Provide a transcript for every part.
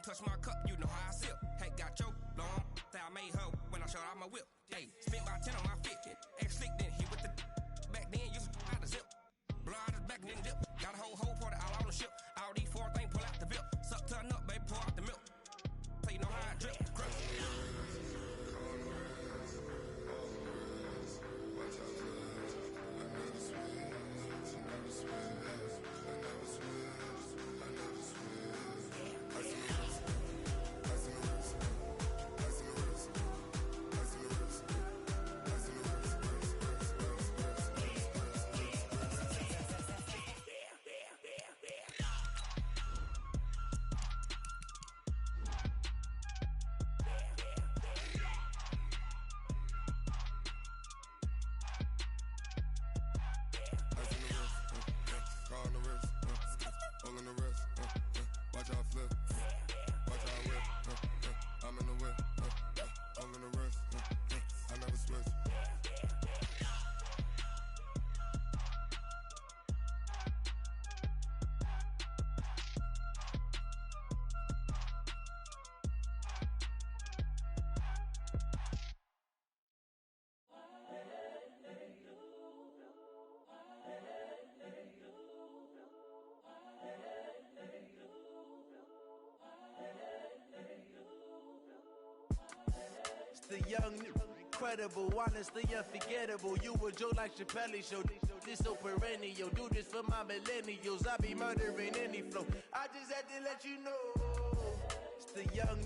touch my cup, you know how I sip. Hey, got your long, that I made her when I showed out my whip. Hey, spent about 10 on my fit. Ex slick, then hit with the back then, used to out the zip. Blood is back, then dip. Got a whole party all on the ship. All these four things, pull out the VIP. Suck, turn up, baby, pour out the milk. So you know how I drip. Grip. The young, incredible, honestly unforgettable. You a Joe like Chappelle show. This so perennial. Do this for my millennials. I be murdering any flow. I just had to let you know. It's the young,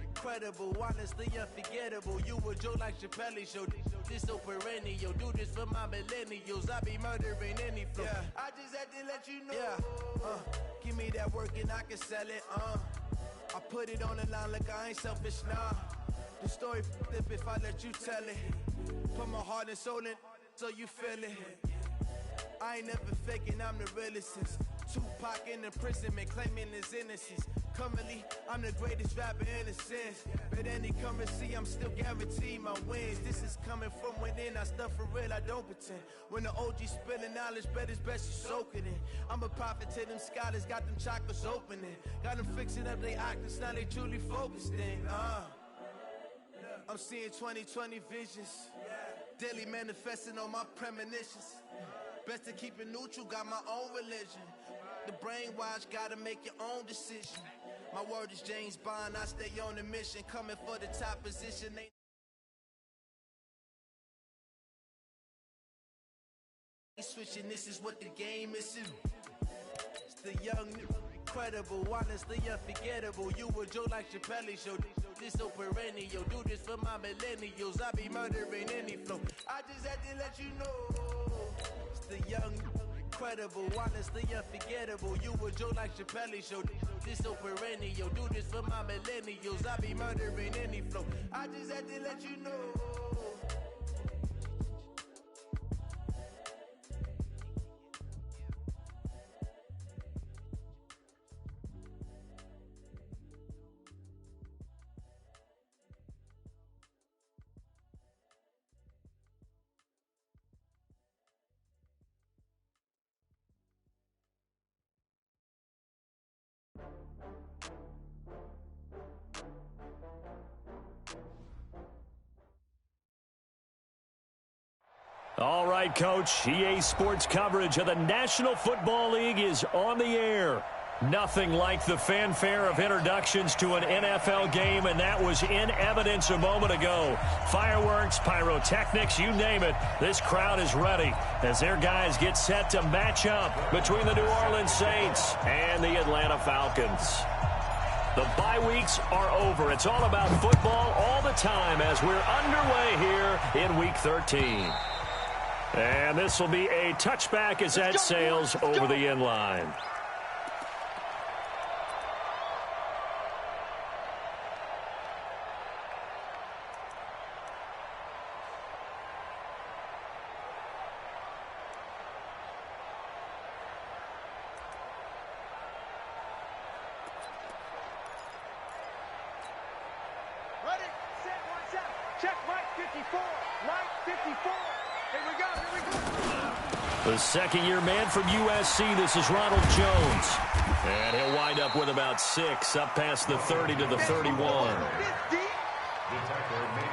incredible, honestly unforgettable. You a Joe like Chappelle show. This so perennial. Do this for my millennials. I be murdering any flow. Yeah. I just had to let you know. Yeah. Give me that work and I can sell it. I put it on the line like I ain't selfish, nah. The story flip if I let you tell it. Put my heart and soul in so you feel it. I ain't never faking, I'm the realest since Tupac in imprisonment, claiming his innocence. Currently, I'm the greatest rapper in a sense. But any currency, I'm still guaranteed my wins. This is coming from within, I stuff for real, I don't pretend. When the OG spilling knowledge, bet it's best you soak it in. I'm a prophet to them scholars, got them chakras opening. Got them fixing up they octaves, now they truly focused in. I'm seeing 2020 visions, daily manifesting on my premonitions. Best to keep it neutral, got my own religion. The brainwash, gotta make your own decision. My word is James Bond, I stay on the mission. Coming for the top position. Ain't switching, this is what the game is. It's the young, incredible, honestly unforgettable. You a Joe like Chappelle show. This so perennial. Do this for my millennials. I be murdering any flow. I just had to let you know. It's the young, incredible, honestly unforgettable. You a Joe like Chappelle show. This so perennial. Do this for my millennials. I be murdering any flow. I just had to let you know. All right, Coach. EA Sports coverage of the National Football League is on the air. Nothing like the fanfare of introductions to an NFL game, and that was in evidence a moment ago. Fireworks, pyrotechnics, you name it. This crowd is ready as their guys get set to match up between the New Orleans Saints and the Atlanta Falcons. The bye weeks are over. It's all about football all the time as we're underway here in Week 13. And this will be a touchback as that sails over the end line. Ready, set, watch out. Check right 54. Right 54. The second-year man from USC, this is Ronald Jones. And he'll wind up with about 6, up past the 30 to the 31.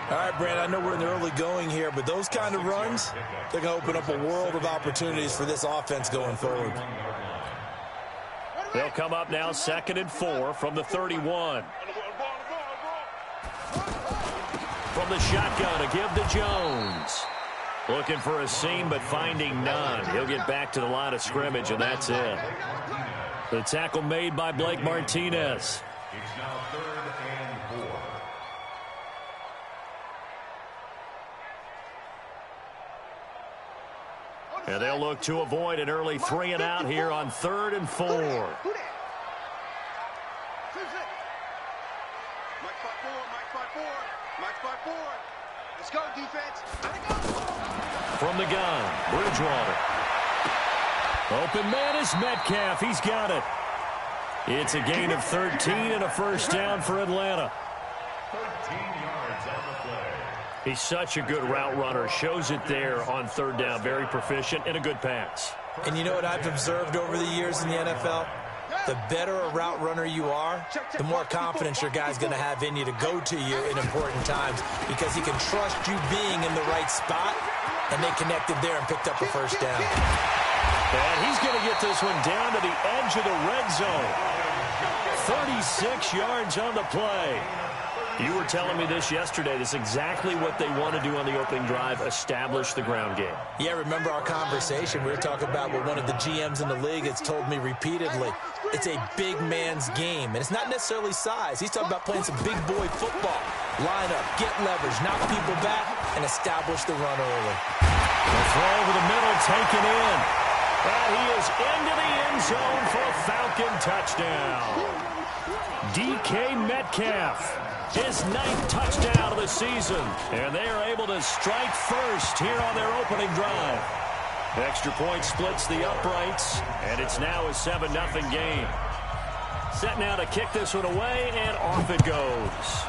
All right, Brandon, I know we're in the early going here, but those kind of runs, they're going to open up a world of opportunities for this offense going forward. They'll come up now 2nd and 4 from the 31. From the shotgun, a give to Jones. Looking for a seam, but finding none. He'll get back to the line of scrimmage, and that's it. The tackle made by Blake Martinez. It's now 3rd and 4. And they'll look to avoid an early 3 and out here on 3rd and 4. Let's go, defense. From the gun, Bridgewater. Open man is Metcalf. He's got it. It's a gain of 13 and a first down for Atlanta. 13 yards on the play. He's such a good route runner. Shows it there on 3rd down. Very proficient and a good pass. And you know what I've observed over the years in the NFL? The better a route runner you are, the more confidence your guy's going to have in you to go to you in important times because he can trust you being in the right spot, and they connected there and picked up a first down. And he's going to get this one down to the edge of the red zone. 36 yards on the play. You were telling me this yesterday. This is exactly what they want to do on the opening drive, establish the ground game. Yeah, remember our conversation? We were talking about what one of the GMs in the league has told me repeatedly. It's a big man's game, and it's not necessarily size. He's talking about playing some big boy football. Line up, get leverage, knock people back, and establish the run early. The throw over the middle, taken in. And he is into the end zone for a Falcon touchdown. DK Metcalf. His 9th touchdown of the season. And they are able to strike first here on their opening drive. Extra point splits the uprights, and it's now a 7-0 game. Set now to kick this one away, and off it goes.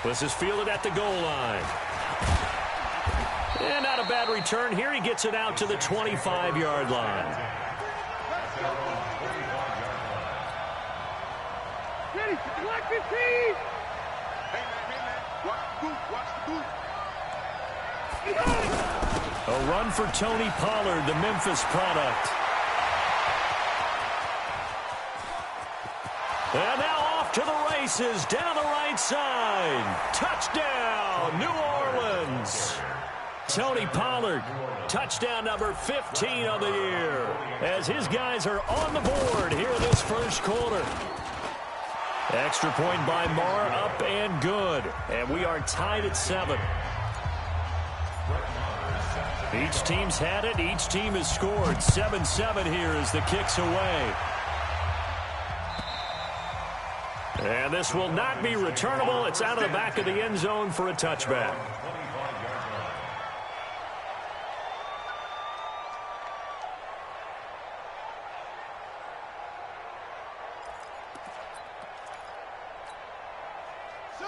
This is fielded at the goal line. And not a bad return here. He gets it out to the 25-yard line. Watch the boot. Watch the boot. A run for Tony Pollard, the Memphis product. And now off to the races, down the right side. Touchdown, New Orleans. Tony Pollard, touchdown number 15 of the year, as his guys are on the board here in this first quarter. Extra point by Marr, up and good. And we are tied at 7. Each team's had it. Each team has scored. 7-7 here as the kick's away. And this will not be returnable. It's out of the back of the end zone for a touchback.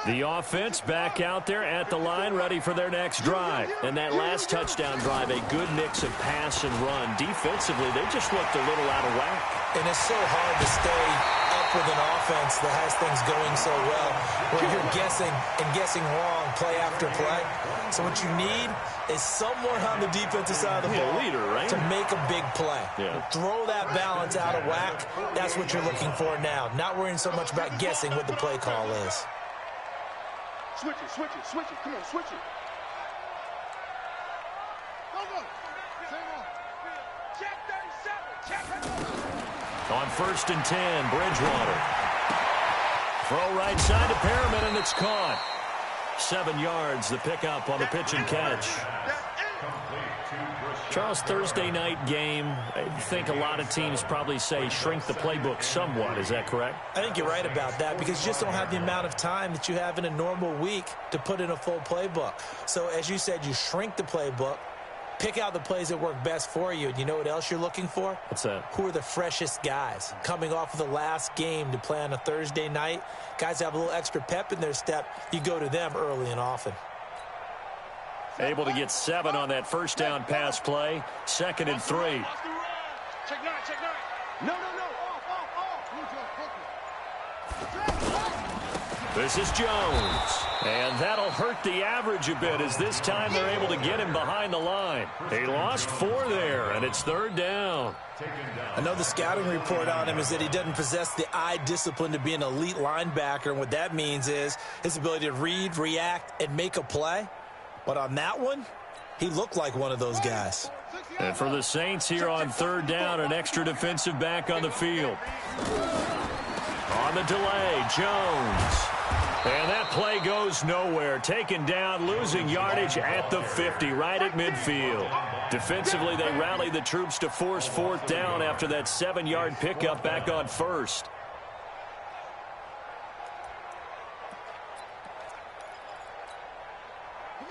The offense back out there at the line, ready for their next drive. And that last touchdown drive, a good mix of pass and run. Defensively, they just looked a little out of whack. And it's so hard to stay up with an offense that has things going so well, where you're guessing and guessing wrong play after play. So what you need is someone on the defensive side of the ball leader, right? to make a big play. Yeah. Throw that balance out of whack. That's what you're looking for now. Not worrying so much about guessing what the play call is. Switch it, switch it, switch it. Come on, switch it. Go. Check 37. Check. On 1st and 10, Bridgewater. Throw right side to Perriman, and it's caught. 7 yards, the pickup on the pitch and catch. Charles, Thursday night game, I think a lot of teams probably say shrink the playbook somewhat. Is that correct? I think you're right about that because you just don't have the amount of time that you have in a normal week to put in a full playbook. So as you said, you shrink the playbook, pick out the plays that work best for you. And you know what else you're looking for? What's that? Who are the freshest guys coming off of the last game to play on a Thursday night? Guys have a little extra pep in their step. You go to them early and often. Able to get 7 on that first down pass play. 2nd and 3. Check 9, check 9. No. This is Jones. And that'll hurt the average a bit as this time they're able to get him behind the line. He lost 4 there, and it's 3rd down. I know the scouting report on him is that he doesn't possess the eye discipline to be an elite linebacker. And what that means is his ability to read, react, and make a play. But on that one, he looked like one of those guys. And for the Saints here on 3rd down, an extra defensive back on the field. On the delay, Jones. And that play goes nowhere. Taken down, losing yardage at the 50, right at midfield. Defensively, they rallied the troops to force 4th down after that 7-yard pickup back on 1st.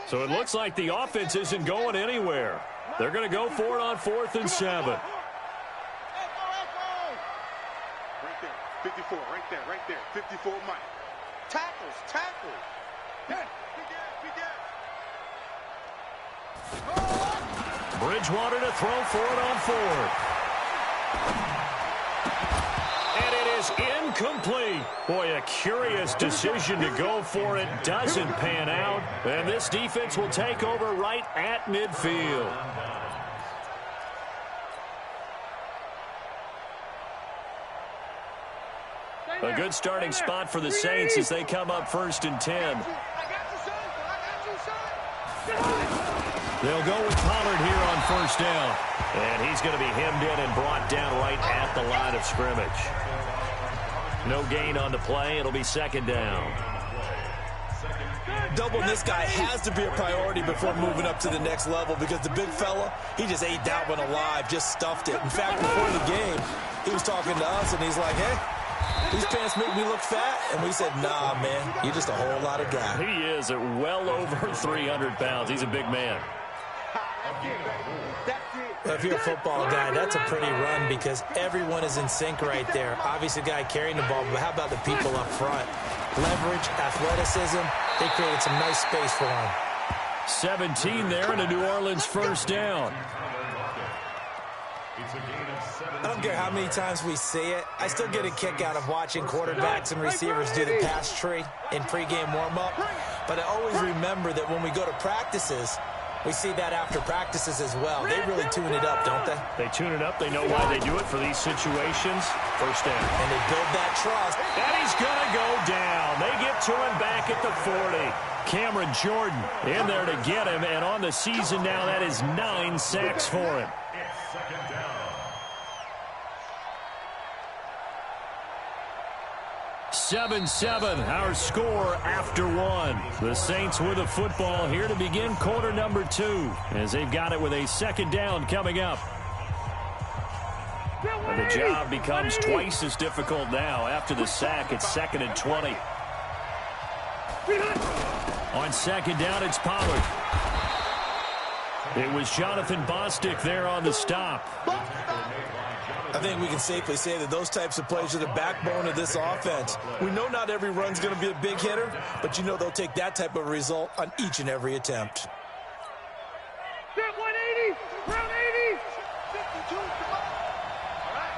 So it looks like the offense isn't going anywhere. They're going to go for it on 4th and 7. Right there, 54, right there. 54, Mike. Tackles. Bridgewater to throw for it on 4th. And it is incomplete. Boy, a curious decision to go for it. Doesn't pan out. And this defense will take over right at midfield. A good starting spot for the Saints as they come up 1st and 10. They'll go with Pollard here on 1st down. And he's going to be hemmed in and brought down right at the line of scrimmage. No gain on the play. It'll be 2nd down. Doubling this guy has to be a priority before moving up to the next level because the big fella, he just ate that one alive, just stuffed it. In fact, before the game, he was talking to us, and he's like, hey, these pants make me look fat. And we said, nah, man, you're just a whole lot of guy. He is at well over 300 pounds. He's a big man. Well, if you're a football guy, that's a pretty run because everyone is in sync right there. Obviously, the guy carrying the ball, but how about the people up front? Leverage, athleticism, they created some nice space for him. 17 there and a New Orleans 1st down. I don't care how many times we see it. I still get a kick out of watching quarterbacks and receivers do the pass tree in pregame warm-up. But I always remember that when we go to practices, we see that after practices as well. They really tune it up, don't they? They tune it up. They know why they do it for these situations. 1st down. And they build that trust. And he's going to go down. They get to him back at the 40. Cameron Jordan in there to get him. And on the season now, that is 9 sacks for him. 7-7, our score after 1. The Saints with the football here to begin quarter number 2 as they've got it with a 2nd down coming up. And the job becomes twice as difficult now. After the sack, it's 2nd and 20. On 2nd down, it's Pollard. It was Jonathan Bostic there on the stop. I think we can safely say that those types of plays are the backbone of this offense. We know not every run's going to be a big hitter, but you know they'll take that type of result on each and every attempt. 180, round 80. 52, come on. All right,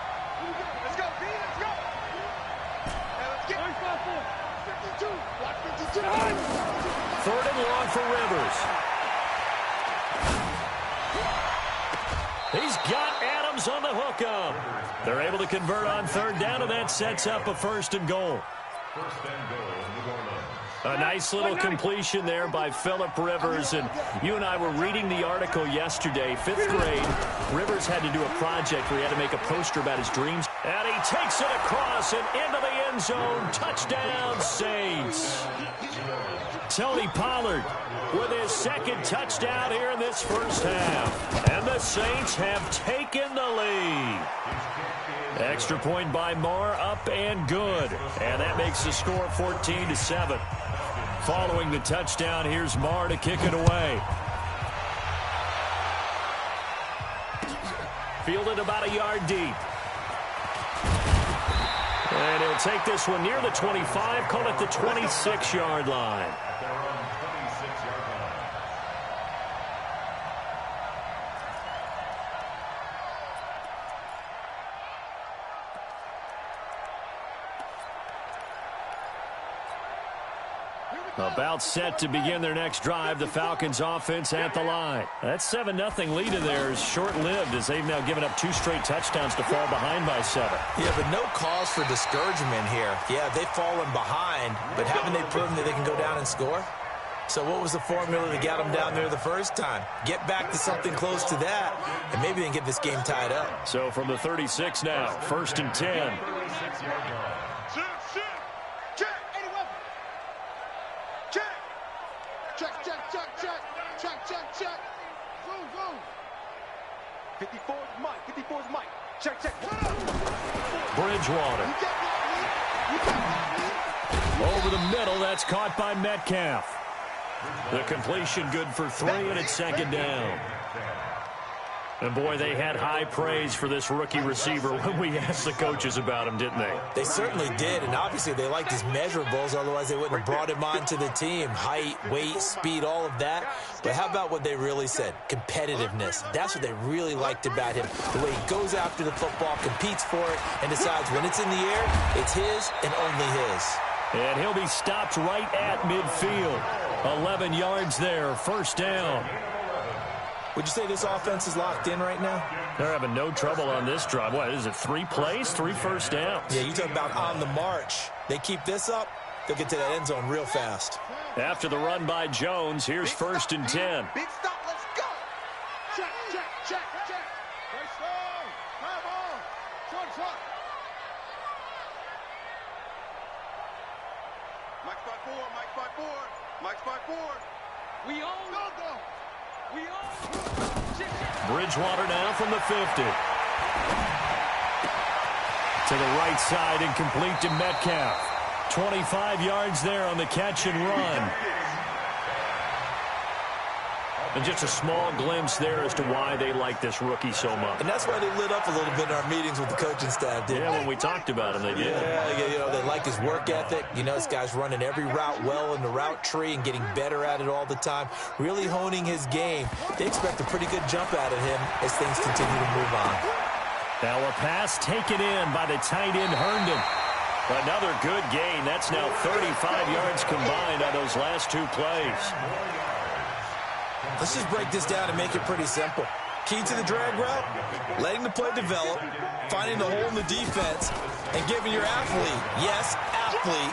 let's go, B, let's go. And let's get 52, watch 52. 3rd and long for Rivers. He's got Adams on the hook up. They're able to convert on 3rd down, and that sets up a 1st and goal. A nice little completion there by Phillip Rivers. And you and I were reading the article yesterday, 5th grade. Rivers had to do a project where he had to make a poster about his dreams. And he takes it across and into the end zone. Touchdown, Saints. Tony Pollard with his 2nd touchdown here in this 1st half. And the Saints have taken the lead. Extra point by Marr, up and good. And that makes the score 14-7. Following the touchdown, here's Marr to kick it away. Fielded about a yard deep. And he'll take this one near the 25, call it the 26-yard line. About set to begin their next drive, the Falcons offense at the line. That 7-0 lead of theirs short-lived as they've now given up 2 straight touchdowns to fall behind by 7. Yeah, but no cause for discouragement here. Yeah, they've fallen behind, but haven't they proven that they can go down and score? So what was the formula that got them down there the first time? Get back to something close to that, and maybe they can get this game tied up. So from the 36 now, 1st and 10. Check. Go. 54's Mike. Check. Bridgewater. Over the middle, that's caught by Metcalf. The completion good for 3, and it's 2nd down. And, boy, they had high praise for this rookie receiver when we asked the coaches about him, didn't they? They certainly did, and obviously they liked his measurables. Otherwise, they wouldn't have brought him onto the team. Height, weight, speed, all of that. But how about what they really said? Competitiveness. That's what they really liked about him. The way he goes after the football, competes for it, and decides when it's in the air, it's his and only his. And he'll be stopped right at midfield. 11 yards there, 1st down. Would you say this offense is locked in right now? They're having no trouble on this drive. What is it, 3 plays, 3 first downs? Yeah, you talk about on the march. They keep this up, they'll get to that end zone real fast. After the run by Jones, here's 1st and 10. Big stop, let's go. Check. Nice down. Time on. Short. Mike's by four. We own. Go. Bridgewater now from the 50. To the right side and complete to Metcalf. 25 yards there on the catch and run. And just a small glimpse there as to why they like this rookie so much. And that's why they lit up a little bit in our meetings with the coaching staff, didn't they? When we talked about him, they did. Yeah, they like his work ethic. This guy's running every route well in the route tree and getting better at it all the time, really honing his game. They expect a pretty good jump out of him as things continue to move on. Now a pass taken in by the tight end Herndon. Another good gain. That's now 35 yards combined on those last 2 plays. Let's just break this down and make it pretty simple. Key to the drag route, letting the play develop, finding the hole in the defense, and giving your athlete,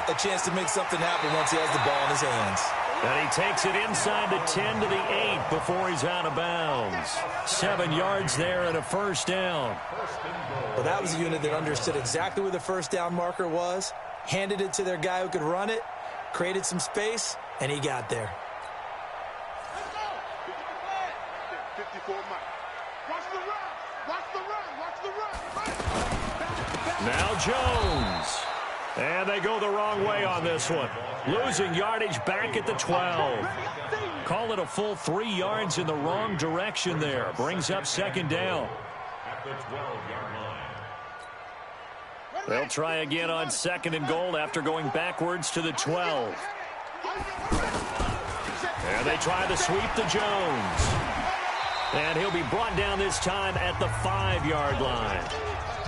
a chance to make something happen once he has the ball in his hands. And he takes it inside the 10 to the 8 before he's out of bounds. 7 yards there and a 1st down. Well, that was a unit that understood exactly where the 1st down marker was, handed it to their guy who could run it, created some space, and he got there. Now Jones. And they go the wrong way on this one. Losing yardage back at the 12. Call it a full 3 yards in the wrong direction there. Brings up 2nd down. At the 12-yard line. They'll try again on 2nd and goal after going backwards to the 12. And they try to sweep to Jones. And he'll be brought down this time at the 5-yard line.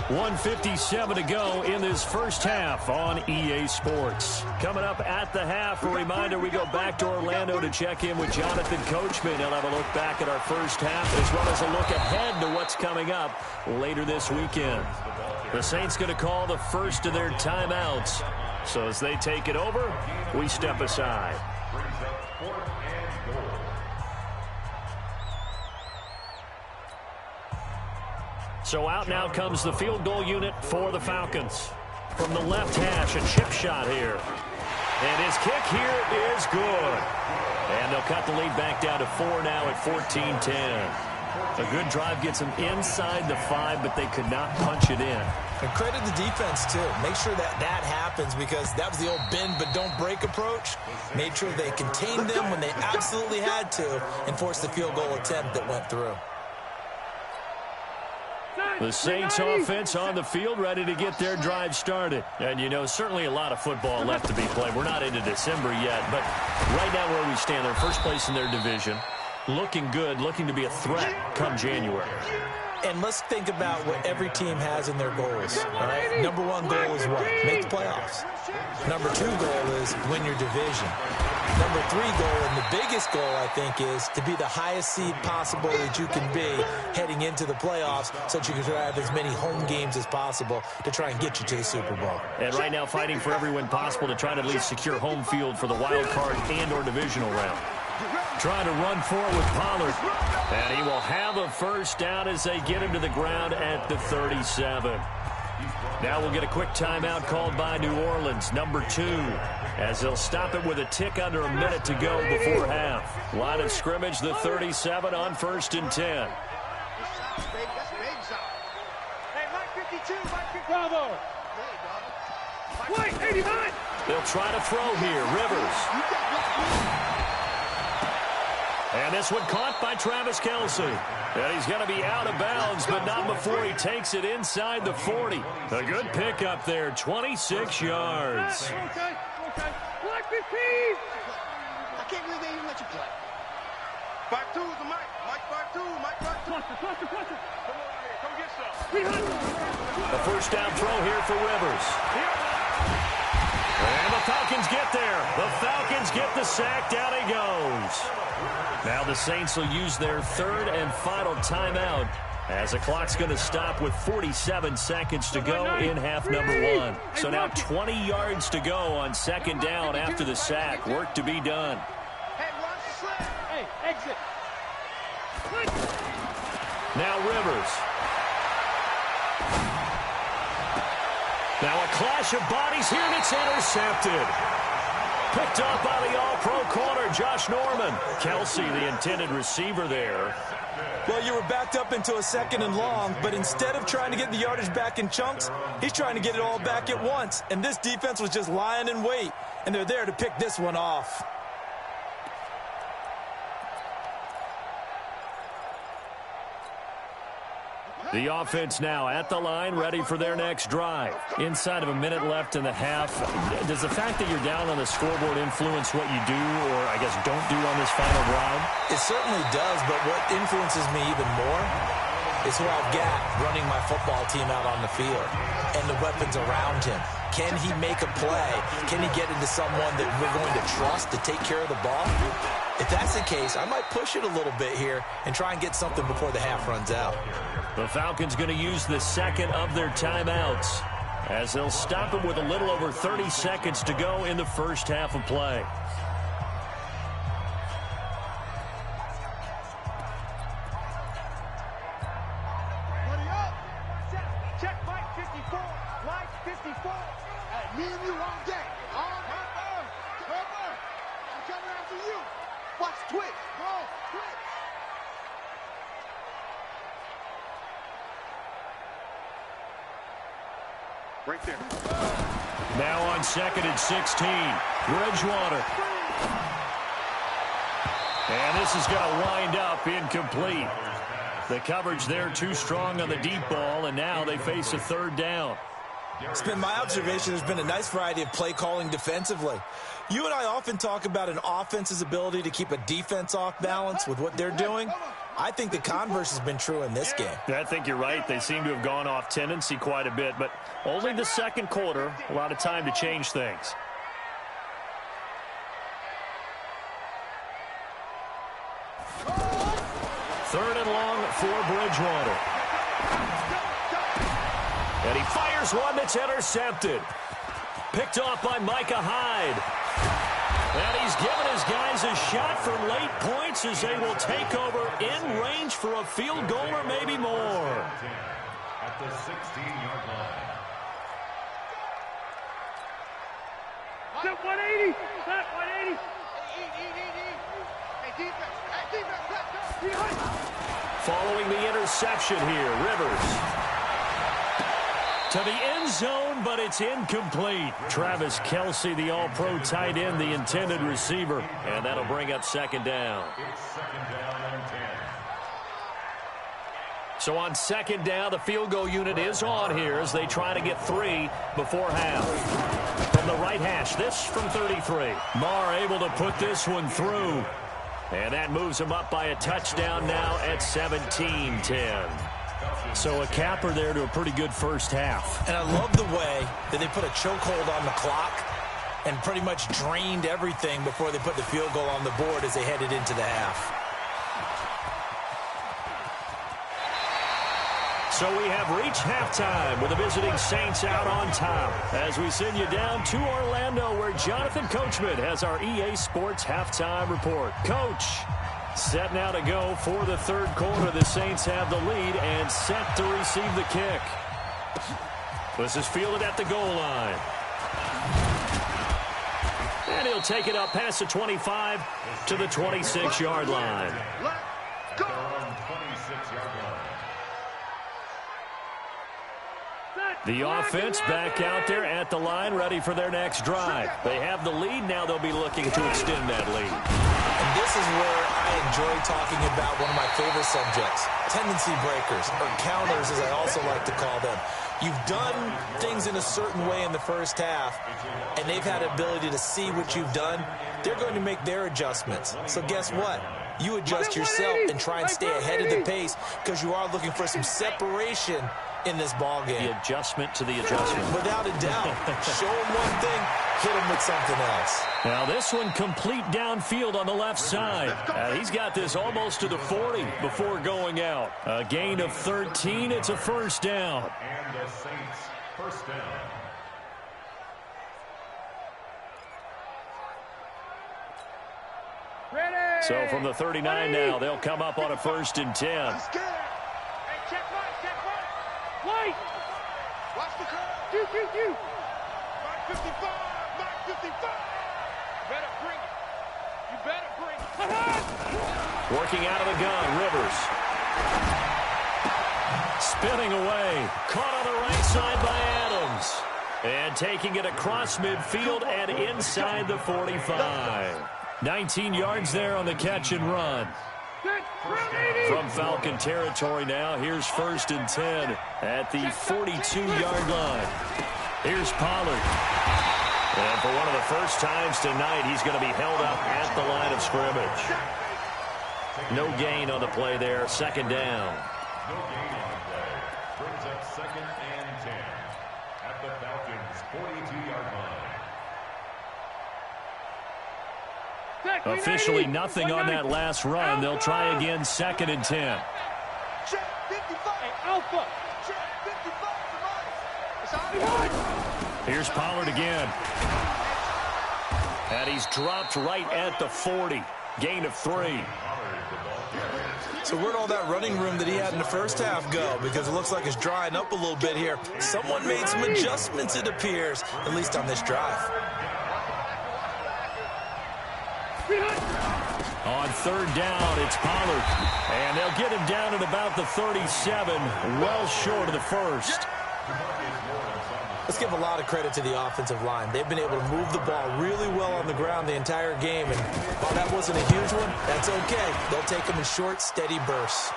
1:57 to go in this first half on EA Sports. Coming up at the half, a reminder, we go back to Orlando to check in with Jonathan Coachman. He'll have a look back at our first half as well as a look ahead to what's coming up later this weekend. The Saints going to call the first of their timeouts. So as they take it over, we step aside. So out now comes the field goal unit for the Falcons. From the left hash, a chip shot here. And his kick here is good. And they'll cut the lead back down to 4 now at 14-10. A good drive gets them inside the 5, but they could not punch it in. And credit the defense, too. Make sure that happens because that was the old bend but don't break approach. Made sure they contained them when they absolutely had to and forced the field goal attempt that went through. The Saints offense on the field, ready to get their drive started. And, certainly a lot of football left to be played. We're not into December yet, but right now where we stand, they're first place in their division. Looking good, looking to be a threat come January. And let's think about what every team has in their goals, all right? Number one goal is what? Make the playoffs. Number two goal is win your division. Number three goal, and the biggest goal, I think, is to be the highest seed possible that you can be heading into the playoffs so that you can have as many home games as possible to try and get you to the Super Bowl. And right now fighting for every win possible to try to at least secure home field for the wild card and or divisional round. Trying to run for it with Pollard. And he will have a first down as they get him to the ground at the 37. Now we'll get a quick timeout called by New Orleans, number 2, as they'll stop it with a tick under a minute to go before half. Line of scrimmage, the 37 on 1st and 10. Hey, Mike 52, Mike 50. Bravo. White, 89. They'll try to throw here. Rivers. And this one caught by Travis Kelce. And he's going to be out of bounds, but not before he takes it inside the 40. A good pickup there, 26 yards. Okay. Black 15. I can't believe they even let you play. 5-2 is the Mike. Mike 5-2. Mike 5-2. Cluster. Come on out here. Come get some. A first down throw here for Rivers. And the Falcons get there. The Falcons get the sack. Down he goes. Now the Saints will use their third and final timeout as the clock's going to stop with 47 seconds to go in half number 1. So now 20 yards to go on second down after the sack. Work to be done. Hey, watch the slip. Hey, exit. Now Rivers. Now a clash of bodies here, and it's intercepted. Picked up by the all-pro corner, Josh Norman. Kelce, the intended receiver there. Well, you were backed up into a 2nd and long, but instead of trying to get the yardage back in chunks, he's trying to get it all back at once. And this defense was just lying in wait, and they're there to pick this one off. The offense now at the line, ready for their next drive. Inside of a minute left in the half, does the fact that you're down on the scoreboard influence what you do or, I guess, don't do on this final drive? It certainly does, but what influences me even more is who I've got running my football team out on the field and the weapons around him. Can he make a play? Can he get into someone that we're going to trust to take care of the ball? If that's the case, I might push it a little bit here and try and get something before the half runs out. The Falcons going to use the second of their timeouts as they'll stop it with a little over 30 seconds to go in the first half of play. Check Mike 54. Mike 54. Me and you all day. I'm coming after you. Watch Twitch. Go, Twitch. Right there. Now on 2nd and 16, Bridgewater. And this is going to wind up incomplete. The coverage there too strong on the deep ball, and now they face a third down. It's been my observation there's been a nice variety of play calling defensively. You and I often talk about an offense's ability to keep a defense off balance with what they're doing. I think the converse has been true in this game. I think you're right. They seem to have gone off tendency quite a bit, but only the second quarter, a lot of time to change things. Third and long for Bridgewater. And he fires one that's intercepted. Picked off by Micah Hyde. And he's given his guys a shot for late points as they will take over in range for a field goal or maybe more. At the 16-yard line. Set 180. Set 180. Hey, defense. Hey, defense. Let's go. Following the interception here, Rivers. To the end zone, but it's incomplete. Travis Kelce, the all-pro tight end, the intended receiver. And that'll bring up second down. It's second down and 10. So on second down, the field goal unit is on here as they try to get 3 before half. From the right hash, this from 33. Marr able to put this one through. And that moves him up by a touchdown now at 17-10. So a capper there to a pretty good first half. And I love the way that they put a chokehold on the clock and pretty much drained everything before they put the field goal on the board as they headed into the half. So we have reached halftime with the visiting Saints out on top as we send you down to Orlando where Jonathan Coachman has our EA Sports halftime report. Coach, set now to go for the third quarter. The Saints have the lead and set to receive the kick. This is fielded at the goal line. And he'll take it up past the 25 to the 26-yard line. Let's go. 26-yard line. The offense back out there at the line, ready for their next drive. They have the lead. Now they'll be looking to extend that lead. And this is where I enjoy talking about one of my favorite subjects, tendency breakers, or counters as I also like to call them. You've done things in a certain way in the first half, and they've had the ability to see what you've done. They're going to make their adjustments. So guess what? You adjust yourself and try and stay ahead of the pace because you are looking for some separation in this ball game. The adjustment to the adjustment. Without a doubt. Show him one thing, hit him with something else. Now this one complete downfield on the left side. He's got this almost to the 40 before going out. A gain of 13. It's a first down. And the Saints first down. Ready. So from the 39 now, they'll come up on a 1st and 10. I'm scared. Hey, check right, check right. Wait. Watch the curve. Q. Mark 55, Mark 55. Better bring it. You better bring it. Working out of the gun, Rivers. Spinning away. Caught on the right side by Adams. And taking it across midfield and inside the 45. 19 yards there on the catch and run. From Falcon territory now, here's 1st and 10 at the 42-yard line. Here's Pollard. And for one of the first times tonight, he's going to be held up at the line of scrimmage. No gain on the play there, 2nd down. No gain on the play. Brings up 2nd and 10 at the Falcons' 42-yard line. Officially nothing on that last run. They'll try again, 2nd and 10. Check 55. Hey, Alpha. Check 55. Here's Pollard again. And he's dropped right at the 40. Gain of 3. So where'd all that running room that he had in the first half go? Because it looks like it's drying up a little bit here. Someone made some adjustments, it appears, at least on this drive. On 3rd down, it's Pollard. And they'll get him down at about the 37, well short of the 1st. Let's give a lot of credit to the offensive line. They've been able to move the ball really well on the ground the entire game. And while that wasn't a huge one, that's okay. They'll take them in short, steady bursts.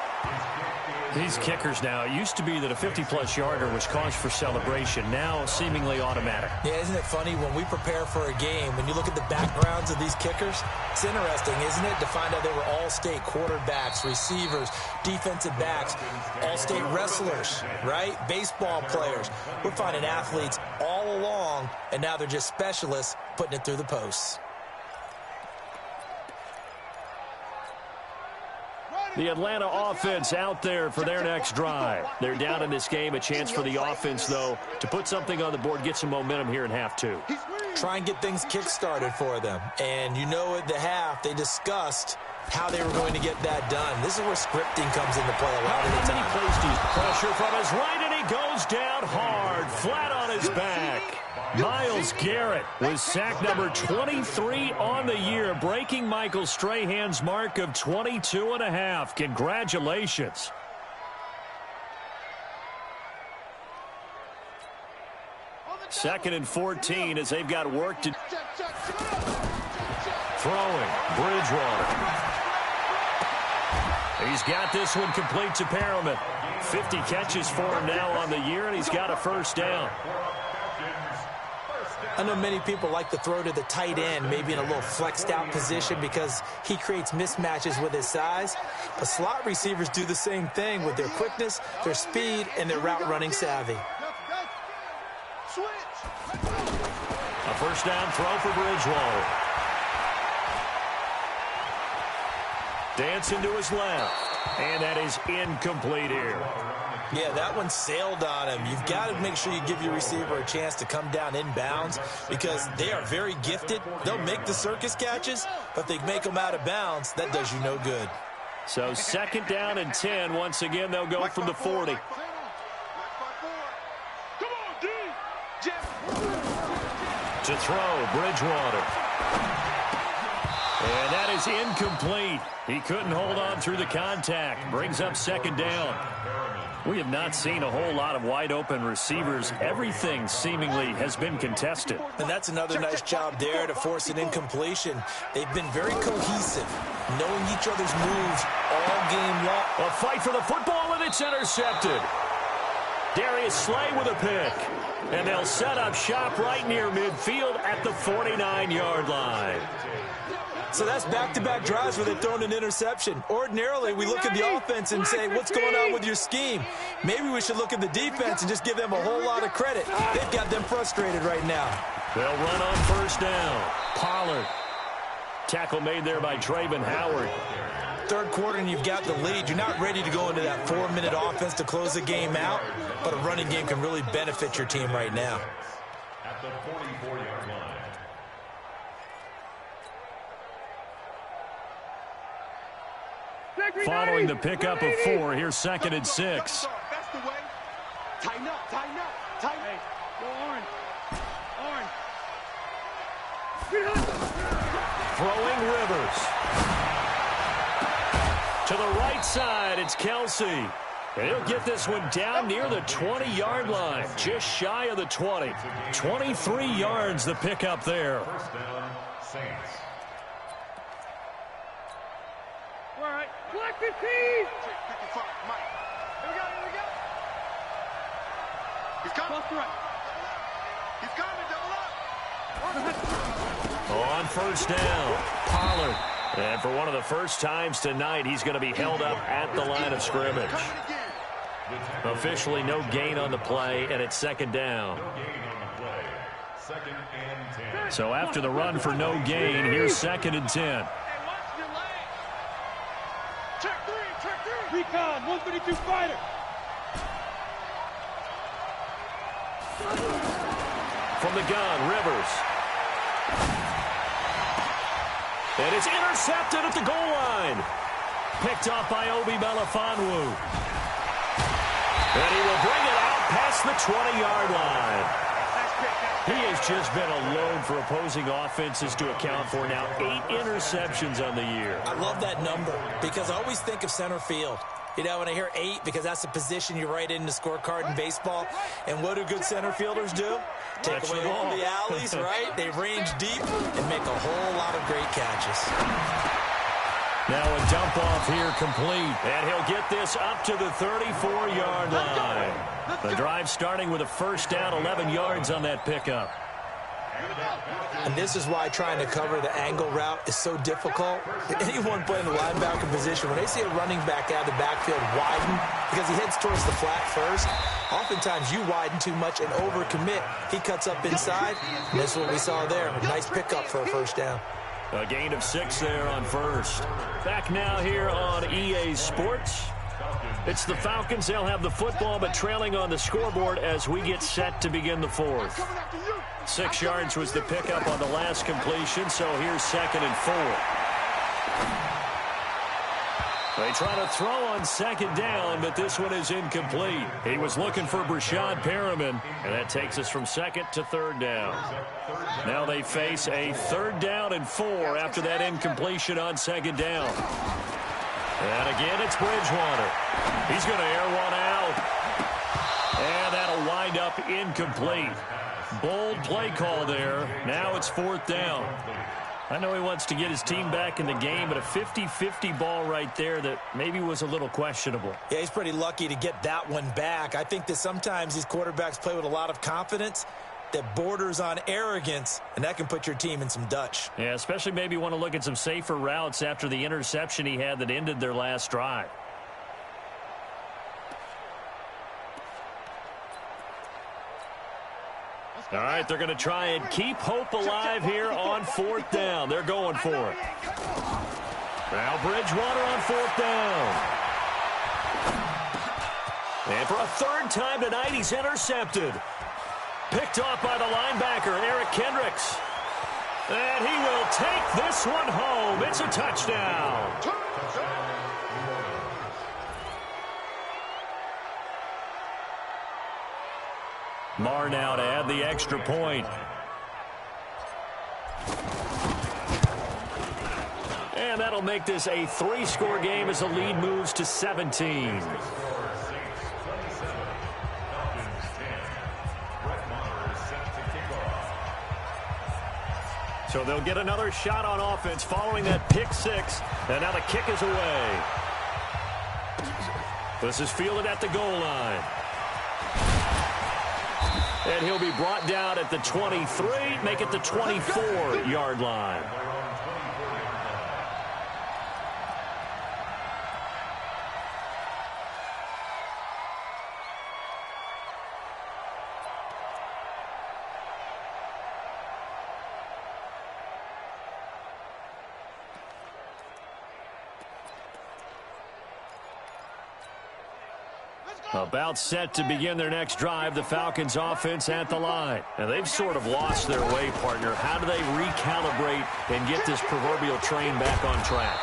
These kickers now, it used to be that a 50-plus yarder was cause for celebration. Now seemingly automatic. Yeah, isn't it funny when we prepare for a game, when you look at the backgrounds of these kickers, it's interesting, isn't it, to find out they were all-state quarterbacks, receivers, defensive backs, all-state wrestlers, right? Baseball players. We're finding athletes all along, and now they're just specialists putting it through the posts. The Atlanta offense out there for their next drive. They're down in this game. A chance for the offense, though, to put something on the board, get some momentum here in half 2. Try and get things kick-started for them. And you know at the half, they discussed how they were going to get that done. This is where scripting comes into play a lot of the time. Pressure from his right, and he goes down hard, flat on his back. Myles Garrett was sack number 23 on the year, breaking Michael Strahan's mark of 22.5. Congratulations. Second and 14 as they've got work to... Throwing, Bridgewater. He's got this one complete to Perriman. 50 catches for him now on the year, and he's got a 1st down. I know many people like to throw to the tight end, maybe in a little flexed out position because he creates mismatches with his size. But slot receivers do the same thing with their quickness, their speed, and their route running savvy. A first down throw for Bridgewater. Dancing to his left. And that is incomplete here. Yeah, that one sailed on him. You've got to make sure you give your receiver a chance to come down inbounds because they are very gifted. They'll make the circus catches, but if they make them out of bounds, that does you no good. So second down and 10. Once again, they'll go from the 40. Come on, D. To throw, Bridgewater. And that is incomplete. He couldn't hold on through the contact. Brings up second down. We have not seen a whole lot of wide-open receivers. Everything seemingly has been contested. And that's another nice job there to force an incompletion. They've been very cohesive, knowing each other's moves all game long. A fight for the football, and it's intercepted. Darius Slay with a pick. And they'll set up shop right near midfield at the 49-yard line. So that's back-to-back drives where they've thrown an interception. Ordinarily, we look at the offense and say, what's going on with your scheme? Maybe we should look at the defense and just give them a whole lot of credit. They've got them frustrated right now. They'll run on first down. Pollard. Tackle made there by Traven Howard. Third quarter and you've got the lead. You're not ready to go into that 4-minute offense to close the game out, but a running game can really benefit your team right now. At the 44-yard line. Following the pickup of 4, here's second and 6. That's the way. Tighten up, tighten up, tighten up. Go Orange. Throwing Rivers. To the right side, it's Kelsey. And he'll get this one down near the 20-yard line, just shy of the 20. 23 yards the pickup there. First down, Saints. All right. Black 15. 55, Mike. Here we go. He's coming. Close to right. He's coming, double up. On first down, Pollard. And for one of the first times tonight, he's going to be held up at the line of scrimmage. Officially no gain on the play, and it's second down. No gain on the play. Second and 10. So after the run for no gain, here's second and 10. Hey, watch your leg. Check three. Recon, 132 fighter. From the gun, Rivers. And it's intercepted at the goal line. Picked off by Obi Melifonwu. And he will bring it out past the 20-yard line. He has just been a load for opposing offenses to account for now 8 interceptions on the year. I love that number because I always think of center field. You know, when I hear 8, because that's the position you write in the scorecard in baseball. And what do good center fielders do? Take Catch away the all ball. the alleys, right? They range deep and make a whole lot of great catches. Now a dump off here complete. And he'll get this up to the 34-yard line. The drive starting with a first down, 11 yards on that pickup. And this is why trying to cover the angle route is so difficult. Anyone playing the linebacker position, when they see a running back out of the backfield widen, because he heads towards the flat first, oftentimes you widen too much and overcommit. He cuts up inside, and that's what we saw there. A nice pickup for a first down. A gain of 6 there on first. Back now here on EA Sports. It's the Falcons. They'll have the football, but trailing on the scoreboard as we get set to begin the fourth. 6 yards was the pickup on the last completion, so here's second and 4. They try to throw on second down, but this one is incomplete. He was looking for Brashad Perriman, and that takes us from second to third down. Now they face a third down and 4 after that incompletion on second down. And again, it's Bridgewater. He's going to air one out. And that'll wind up incomplete. Bold play call there. Now it's fourth down. I know he wants to get his team back in the game, but a 50-50 ball right there that maybe was a little questionable. Yeah, he's pretty lucky to get that one back. I think that sometimes these quarterbacks play with a lot of confidence. that borders on arrogance, and that can put your team in some Dutch. Yeah, especially maybe want to look at some safer routes after the interception he had that ended their last drive. All right, they're going to try and keep hope alive here on 4th down. They're going for it. Now Bridgewater on 4th down. And for a 3rd time tonight, he's intercepted. Picked off by the linebacker, Eric Kendricks. And he will take this one home. It's a touchdown. Marr now to add the extra point. And that'll make this a 3-score game as the lead moves to 17. So they'll get another shot on offense following that pick 6. And now the kick is away. This is fielded at the goal line. And he'll be brought down at the 23, make it the 24-yard line. About set to begin their next drive, the Falcons offense at the line. And they've sort of lost their way, partner. How do they recalibrate and get this proverbial train back on track?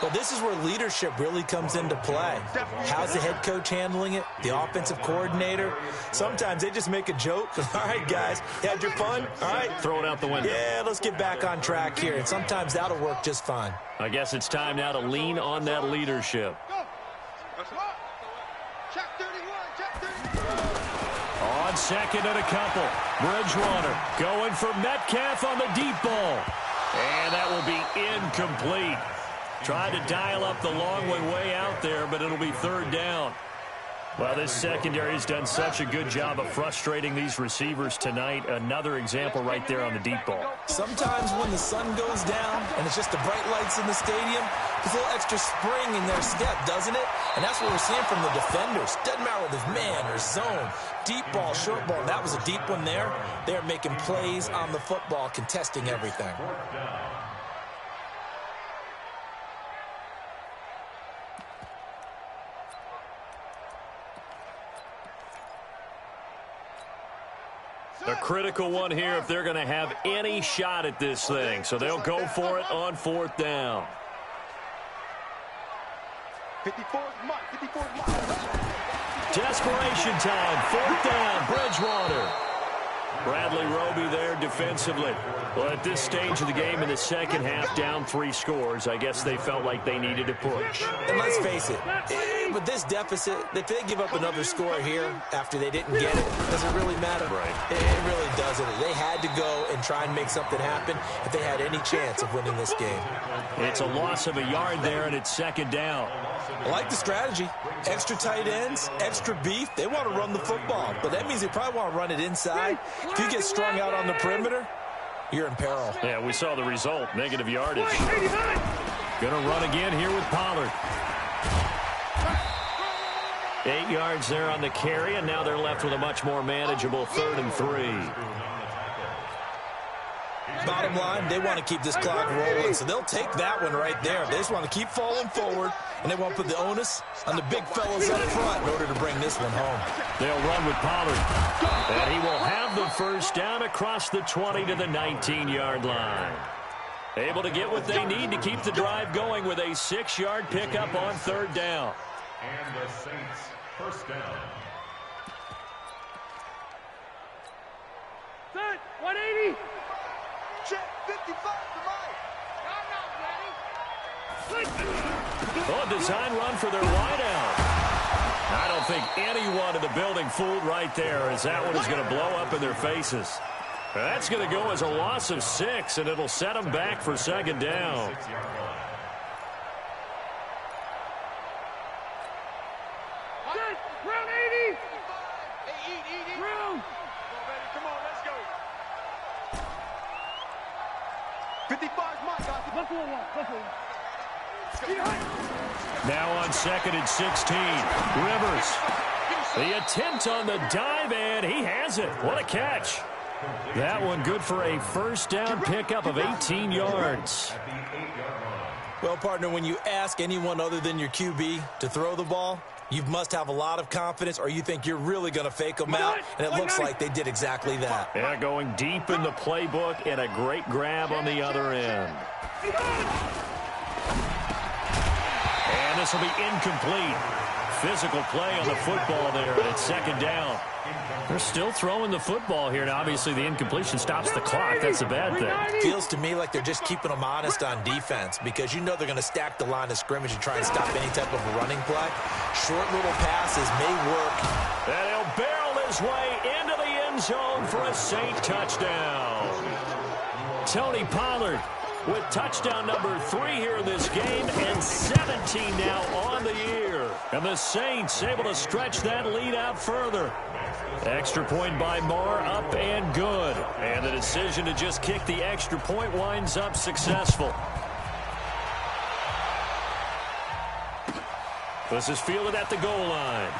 Well, this is where leadership really comes into play. How's the head coach handling it? The offensive coordinator? Sometimes they just make a joke. All right, guys, you had your fun? All right. Throw it out the window. Yeah, let's get back on track here. And sometimes that'll work just fine. I guess it's time now to lean on that leadership. On 2nd and a couple. Bridgewater going for Metcalf on the deep ball. And that will be incomplete. Tried to dial up the long way out there, but it'll be 3rd down. Well, this secondary has done such a good job of frustrating these receivers tonight. Another example right there on the deep ball. Sometimes when the sun goes down and it's just the bright lights in the stadium, there's a little extra spring in their step, doesn't it? And that's what we're seeing from the defenders. Doesn't matter whether it's man or zone, deep ball, short ball. That was a deep one there. They're making plays on the football, contesting everything. A critical one here if they're going to have any shot at this thing. So they'll go for it on 4th down. 54's Mike. 54's Mike. Desperation time. 4th down. Bridgewater. Bradley Roby there defensively. Well, at this stage of the game in the second half, down 3 scores, I guess they felt like they needed a push. And let's face it, with this deficit, if they give up another score here after they didn't get it, does it really matter? Right. It really doesn't. They had to go and try and make something happen if they had any chance of winning this game. It's a loss of a yard there, and it's 2nd down. I like the strategy. Extra tight ends, extra beef. They want to run the football, but that means they probably want to run it inside. If you get strung out on the perimeter, you're in peril. Yeah, we saw the result. Negative yardage. Gonna run again here with Pollard. 8 yards there on the carry, and now they're left with a much more manageable 3rd and 3. Bottom line, they want to keep this clock rolling, so they'll take that one right there. They just want to keep falling forward, and they want to put the onus on the big fellas up front in order to bring this one home. They'll run with Pollard, and he will have the 1st down across the 20 to the 19-yard line. Able to get what they need to keep the drive going with a 6-yard pickup on 3rd down. And the Saints 1st down. Set, 180. Check, 55 to Mike. I'm not ready. Oh, a design run for their wideout. I don't think anyone in the building fooled right there, as that one is going to blow up in their faces. That's going to go as a loss of 6, and it'll set them back for 2nd down. Round 80. Round. Come on, let's go. Now on 2nd and 16. Rivers. The attempt on the dive, and he has it. What a catch. That one good for a first down pickup of 18 yards. Well, partner, when you ask anyone other than your QB to throw the ball, you must have a lot of confidence, or you think you're really going to fake them out, and it looks like they did exactly that. Yeah, going deep in the playbook, and a great grab on the other end. And this will be incomplete. Physical play on the football there, and it's 2nd down. They're still throwing the football here, and obviously the incompletion stops the clock. That's a bad thing. Feels to me like they're just keeping them honest on defense, because you know they're going to stack the line of scrimmage and try and stop any type of a running play. Short little passes may work. And he'll barrel his way into the end zone for a Saint touchdown. Tony Pollard with touchdown number 3 here in this game, and 17 now on the year. And the Saints able to stretch that lead out further. Extra point by Marr, up and good. And the decision to just kick the extra point winds up successful. This is fielded at the goal line.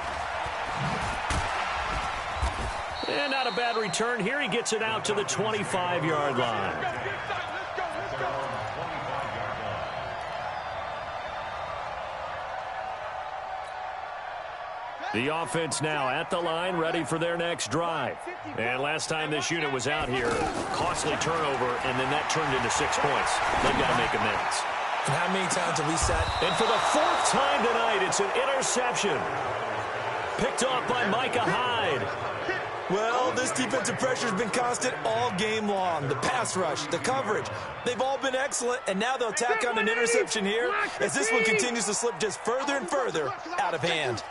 And not a bad return here. He gets it out to the 25-yard line. The offense now at the line, ready for their next drive. And last time this unit was out here, costly turnover, and then that turned into 6 points. They've got to make amends. And how many times have we said? And for the 4th time tonight, it's an interception. Picked off by Micah Hyde. Well, this defensive pressure has been constant all game long. The pass rush, the coverage, they've all been excellent, and now they'll tack on an interception here as this one continues to slip just further and further out of hand.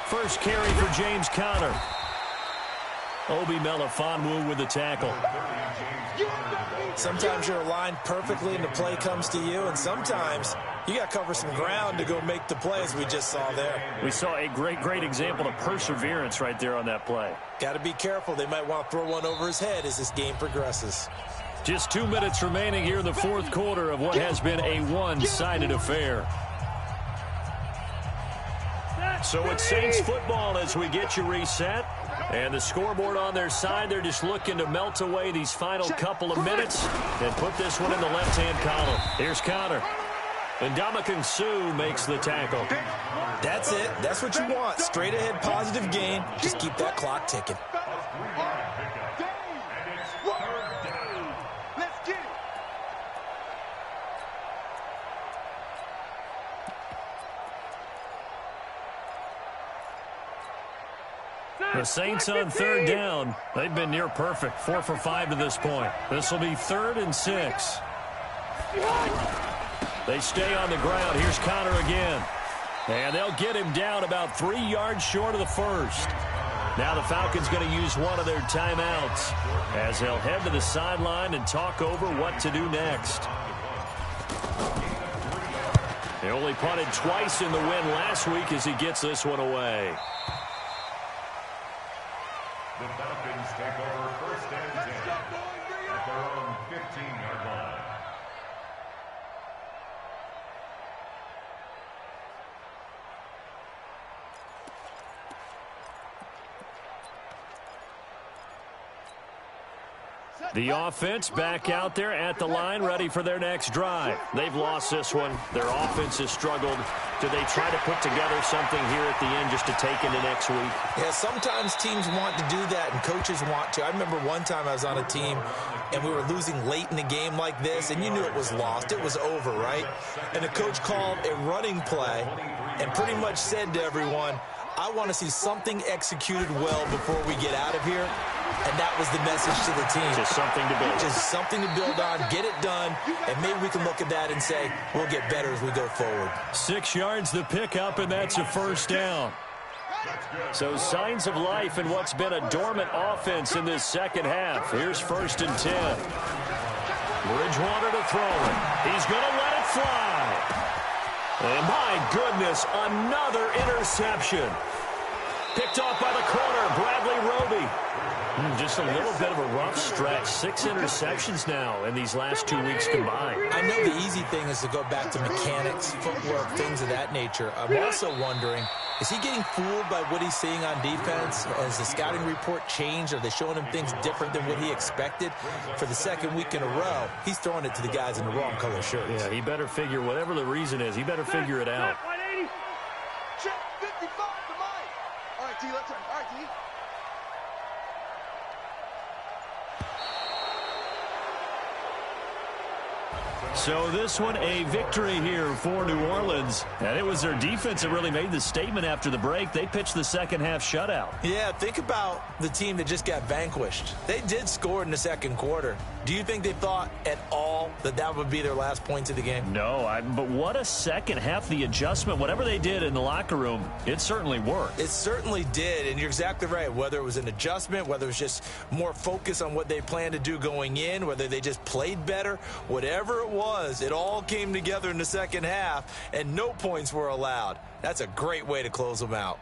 First carry for James Conner. Obi Melifonwu with the tackle. Sometimes you're aligned perfectly and the play comes to you, and sometimes you got to cover some ground to go make the play, as we just saw there. We saw a great example of perseverance right there on that play. Got to be careful. They might want to throw one over his head as this game progresses. Just 2 minutes remaining here in the 4th quarter of what has been a one-sided affair. So it's Saints football as we get you reset. And the scoreboard on their side, they're just looking to melt away these final couple of minutes and put this one in the left-hand column. Here's Conner. And Ndamukong Suh makes the tackle. That's it. That's what you want. Straight ahead, positive gain. Just keep that clock ticking. The Saints on 3rd down. They've been near perfect. 4 for 5 to this point. This will be 3rd and 6. They stay on the ground. Here's Conner again. And they'll get him down about 3 yards short of the first. Now the Falcons going to use one of their timeouts as they'll head to the sideline and talk over what to do next. He only punted twice in the win last week as he gets this one away. The Falcons take over 1st and 10 at their own 15-yard line. The offense back out there at the line, ready for their next drive. They've lost this one. Their offense has struggled. Do they try to put together something here at the end just to take into next week? Yeah, sometimes teams want to do that and coaches want to. I remember one time I was on a team and we were losing late in a game like this, and you knew it was lost. It was over, right? And the coach called a running play and pretty much said to everyone, I want to see something executed well before we get out of here. And that was the message to the team. Just something to build. Just something to build on, get it done, and maybe we can look at that and say, we'll get better as we go forward. 6 yards the pickup, and that's a first down. So signs of life in what's been a dormant offense in this second half. Here's 1st and 10. Bridgewater to throw it. He's going to let it fly. And my goodness, another interception. Picked off by the corner, Bradley Roby. Just a little bit of a rough stretch. 6 interceptions now in these last 2 weeks combined. I know the easy thing is to go back to mechanics, footwork, things of that nature. I'm also wondering, is he getting fooled by what he's seeing on defense? Has the scouting report changed? Are they showing him things different than what he expected? For the second week in a row, he's throwing it to the guys in the wrong color shirts. Yeah, he better figure, whatever the reason is, he better figure it out. 180. Check 55 to Mike. All right, D, let's turn. All right, D. So this one, a victory here for New Orleans. And it was their defense that really made the statement after the break. They pitched the second half shutout. Yeah, think about the team that just got vanquished. They did score in the second quarter. Do you think they thought at all that that would be their last points of the game? No, but what a second half. The adjustment, whatever they did in the locker room, it certainly worked. It certainly did, and you're exactly right. Whether it was an adjustment, whether it was just more focus on what they planned to do going in, whether they just played better, whatever it was, it all came together in the second half, and no points were allowed. That's a great way to close them out.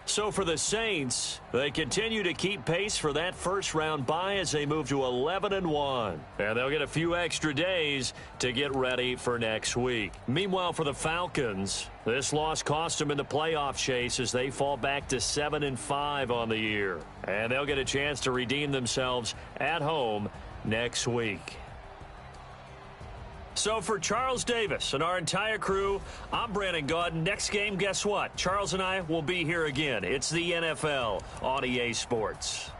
So for the Saints, they continue to keep pace for that first-round bye as they move to 11-1. And they'll get a few extra days to get ready for next week. Meanwhile, for the Falcons, this loss cost them in the playoff chase as they fall back to 7-5 on the year. And they'll get a chance to redeem themselves at home next week. So for Charles Davis and our entire crew, I'm Brandon Gaudin. Next game, guess what? Charles and I will be here again. It's the NFL on EA Sports.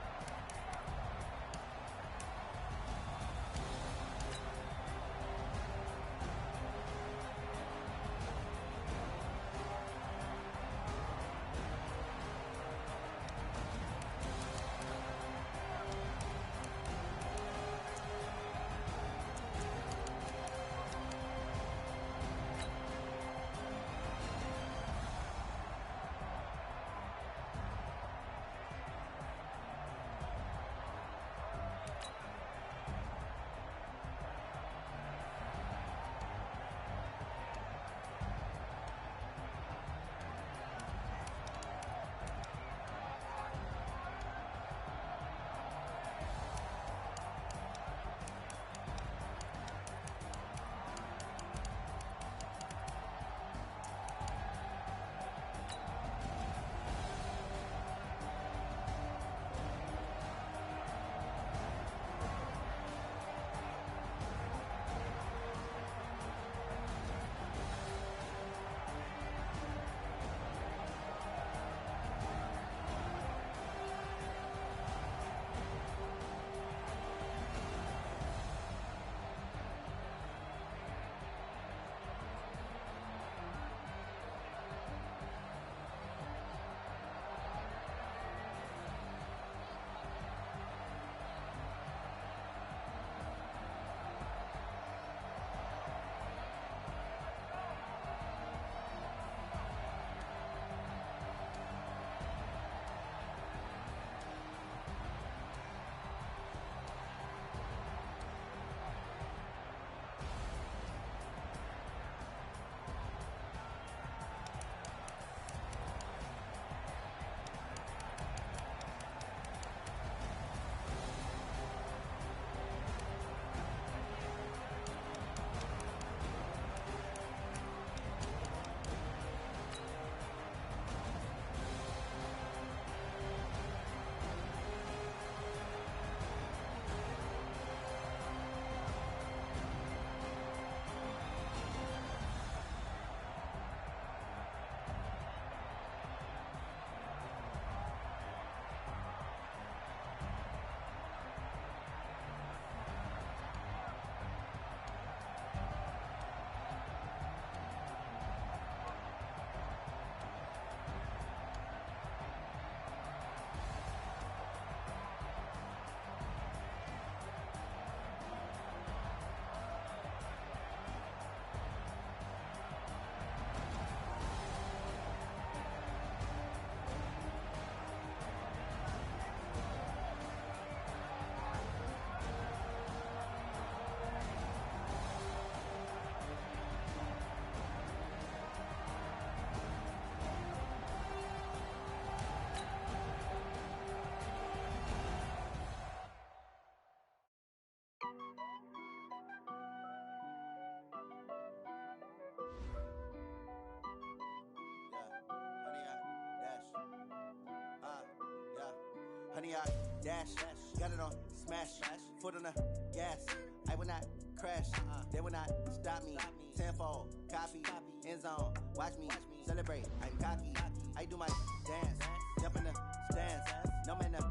100 yard dash. Got it on smash. Foot on the gas. I will not crash. They will not stop me. Tenfold, copy, end zone. Watch me celebrate. I'm cocky. I do my dance. Jump in the stands. No man, man.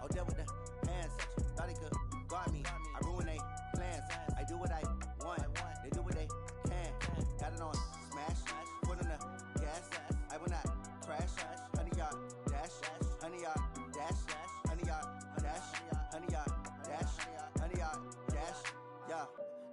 Oh, deal with the hands. Thought he could guard me. I ruin they plans. I do what I want. They do what they can. Got it on smash. Foot on the gas. I will not crash. 100 yard dash. 100 yard dash. 100 yard dash. 100 yard dash. 100 yard dash. Yeah.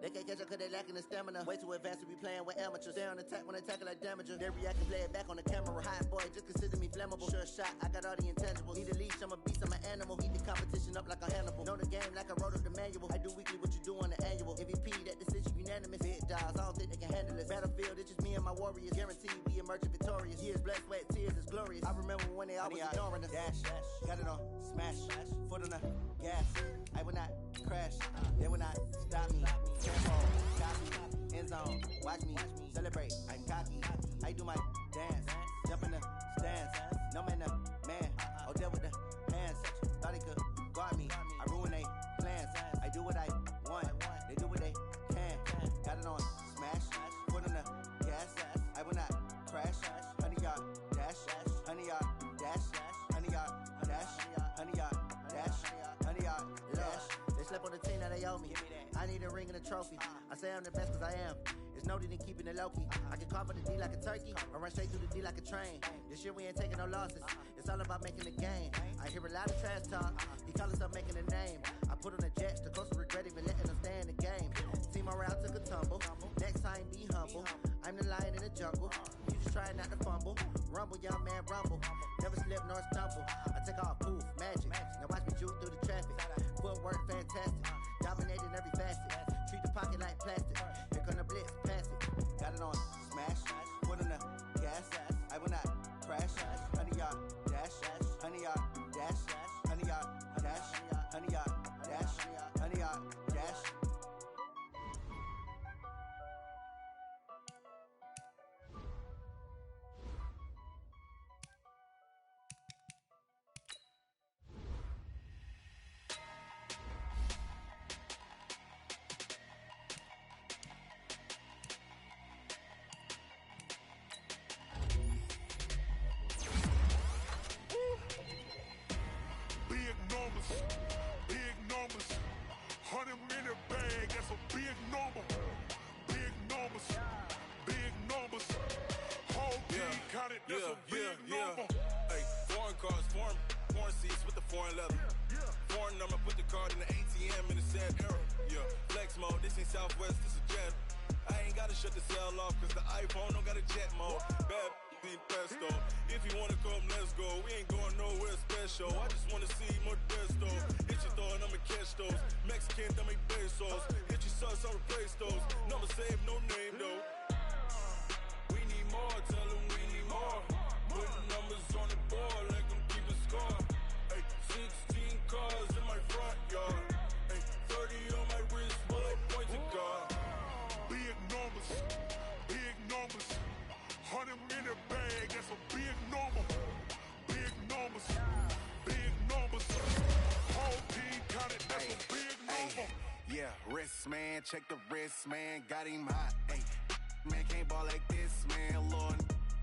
They can't catch up cause they lacking the stamina. Way too advanced to be playing with amateurs. Stay on attack when they tackle like damager. They react and play it back on the camera. Hot boy, just consider me flammable. Sure shot, I got all the intangibles. Need a leash, I'm a beast, I'm an animal. Eat the competition up like a Hannibal. Know the game like I wrote up the manual. I do weekly what you do on the annual. MVP, that decision unanimous. Big dogs, I don't think they can handle this. Battlefield, it's just me and my warriors. Guaranteed we emerge victorious. Years, blood, sweat, tears, it's glorious. I remember when they always ignoring us. Dash, got it on smash. Foot on the gas. I will not crash. They will not stop me. Tempo, copy, end zone. Watch me celebrate. I'm cocky. I do my dance. Jump in the stands. No man, man. Oh, deal with the hands. Thought he could guard me. I ruin they plans. I do what I want. They do what they can. Got it on smash. Foot on the gas. I will not crash. 100 yard dash. 100 yard dash. 100 yard dash. 100 yard dash. 100 yard dash. They slept on the team that they owe me. I need a ring and a trophy. I say I'm the best cause I am. It's no need in keeping it low-key. I can carve for the D like a turkey or run straight through the D like a train. This year we ain't taking no losses. It's all about making the game. I hear a lot of trash talk. He call himself making a name. I put on the Jets. The coach will regret even letting them stay in the game. Team morale took a tumble. Next time be humble. I'm the lion in the jungle. You just try not to fumble. Rumble, young man, rumble. Never slip nor stumble. I take off, poof, magic. Now watch me juke through the traffic. Footwork fantastic. Dominating every facet. Treat the pocket like plastic. Here come the blitz, pass it. Got it on smash. Foot on the gas. I will not crash. 100 yard dash. 100 yard dash. 100 yard dash. 100 yard dash. 100 yard dash. Big numbers, 100-minute bag, that's a big number. Big numbers, whole team counted, that's a big number. Hey, foreign cars, foreign seats with the foreign leather. Foreign number, put the card in the ATM in the sad era. Yeah, flex mode, this ain't Southwest, this is Jet. I ain't gotta shut the cell off, cause the iPhone don't got a jet mode. Bad need pesto. If you wanna come, let's go. We ain't going nowhere special. I just wanna see Modesto. Hit your thought, I'ma catch those. Mexican, dummy pesos. Hit your sus, I'll replace those. Number save, no name though. We need more, tell them we need more. Putting numbers on the board, like them keep a score. Hey, 16 cars in my front yard. Hey, 30 on my wrist, while I point to God. Big numbers, 100-minute bag, that's a big number. Big numbers, whole team counted, that's a big number. Yeah, wrist man, check the wrist man, got him hot. Hey, man can't ball like this, man. Lord,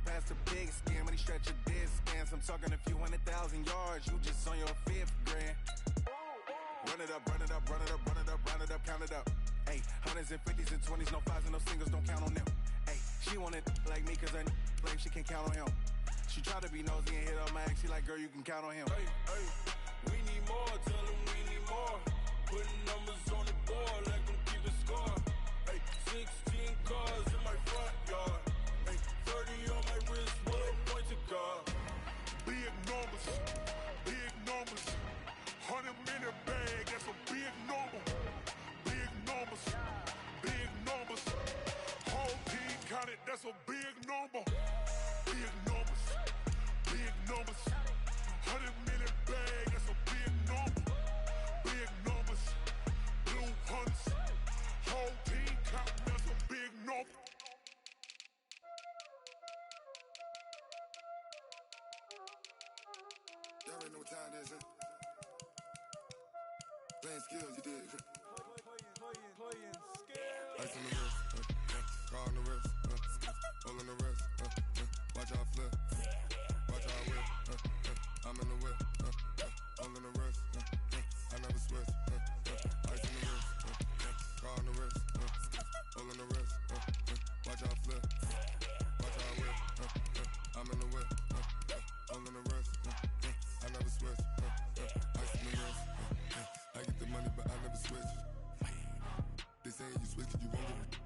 past the big skin when he stretch a distance. I'm talking a few 100,000 yards, you just on your 5th grand. Run it up, count it up. Hey, hundreds and 50s and 20s, no 5s and no singles, don't count on them. Hey, she want it like me, cause her like she can count on him. She try to be nosy and hit up my ex, she like, girl, you can count on him. Hey, we need more, tell them we need more. Putting numbers on the board, like them keep a score. Hey, 16 cars in my front yard. Hey, 30 on my wrist, while I point to God. Big numbers, 100-minute bag, that's a big number. Big numbers, whole team counted, that's a big number. Big numbers, 100-minute bag, that's a big number. Big know what time it is, huh? Playing skills, you did. Playing skills. Ice on the wrist, car on the wrist, all on the wrist, watch out flip, watch out whip, I'm in the whip, all on the wrist, I never switch, ice on the wrist, car on the wrist, all on the wrist, watch out flip, watch out whip, I'm in the whip, all on the wrist, I never switch, ice on the wrist, I get the money but I never switch. They saying you switch and you won't get it.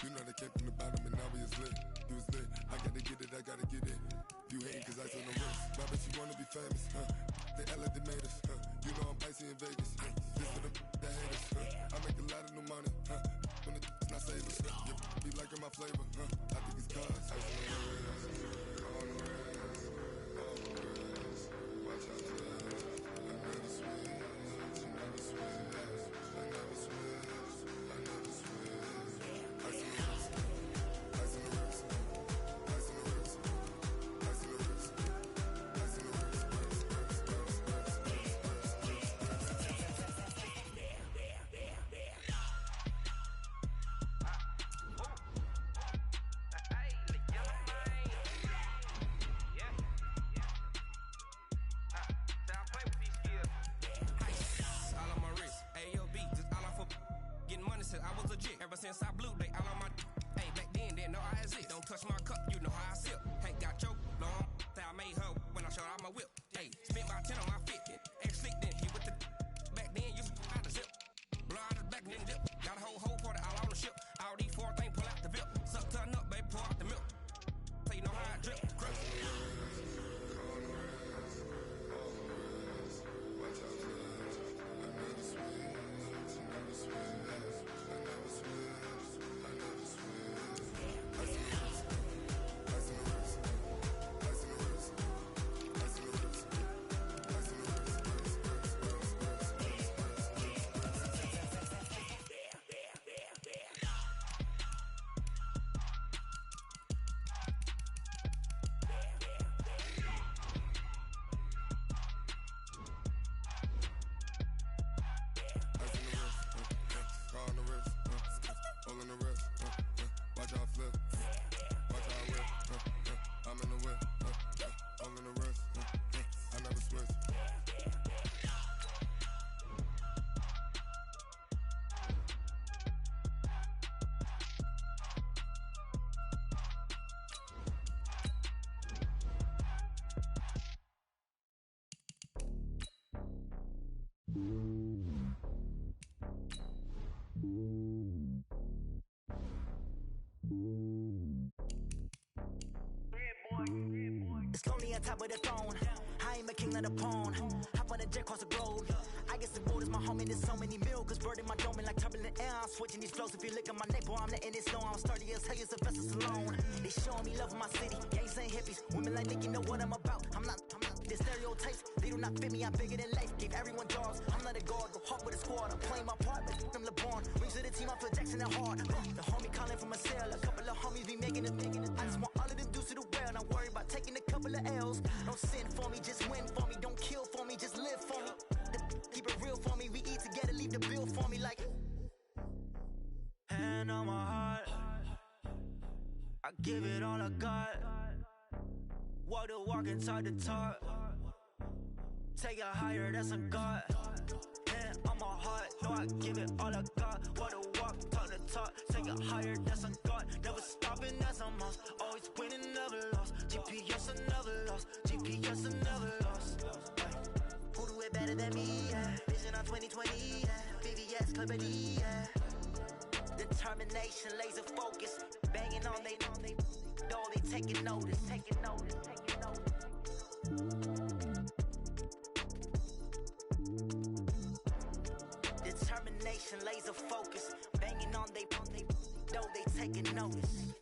You know they came from the bottom and now we is lit. You was lit, I gotta get it, I gotta get it. You hating cause ice on the wrist. Why bet you wanna be famous, huh? They act like they made us, huh? You know I'm icy in Vegas, This for the that hate us, I make a lot of new money, When it's not savers, you be liking my flavor, I think it's cause ice on the wrist, on the wrist, on the wrist. Watch out for that. I never switch, I never switch. Ever since I blew, they all on my hey, back then, didn't know I exist. Don't touch my cup, you know how I sip. Hey, got your long, that I made her when I showed out my whip. Hey, spent my 10 on my fit, ex-slick, then he with the back then, you out the zip. Blow out the back, then dip. Got a whole party all on the ship. All these four things pull out the VIP. Suck, turn up, baby, pour out the milk. So you know how I drip. Crush. It's lonely on top of the throne. I ain't a king of the pawn. Hop on a jet across the globe. I guess the road is my home and there's so many miracles burning my dome and like turbulent air. I'm switching these flows. If you look at my neck, boy, I'm letting it slow. I'm sturdy as hell, it's a vessel alone. They showing me love in my city. Gangs ain't hippies. Women like Nick, you know what I'm about. I'm not the stereotypes. They do not fit me. I'm bigger than life. Gave everyone jobs. I'm not a guard. Go hard with a squad. I'm playing my part, but I'm LeBron. Rings to the team. I feel Jackson and hard. The homie calling from a cell. A couple of homies be making it. I just want all of them dudes to the well. Not worry about taking a couple of L's. Don't sin for me, just win for me. Don't kill for me, just live for me. Keep it real for me. We eat together, leave the bill for me like. Hand on my heart, I give it all I got. Walk the walk inside the talk. Take it higher, that's a God. Hand on my heart, no, I give it all I got. Walk the walk, talk the talk. Take it higher, that's a God. Never stopping, that's a must. Always winning, never lost. GPS, I never lost. GPS, I never lost. Who do it better than me? Yeah. Vision on 2020. Yeah. VVS, Clarity. Yeah. Determination, laser focus. Banging on they door, they taking notice. Taking notice. Taking notice. Determination, laser focus. Banging on they door, they taking notice.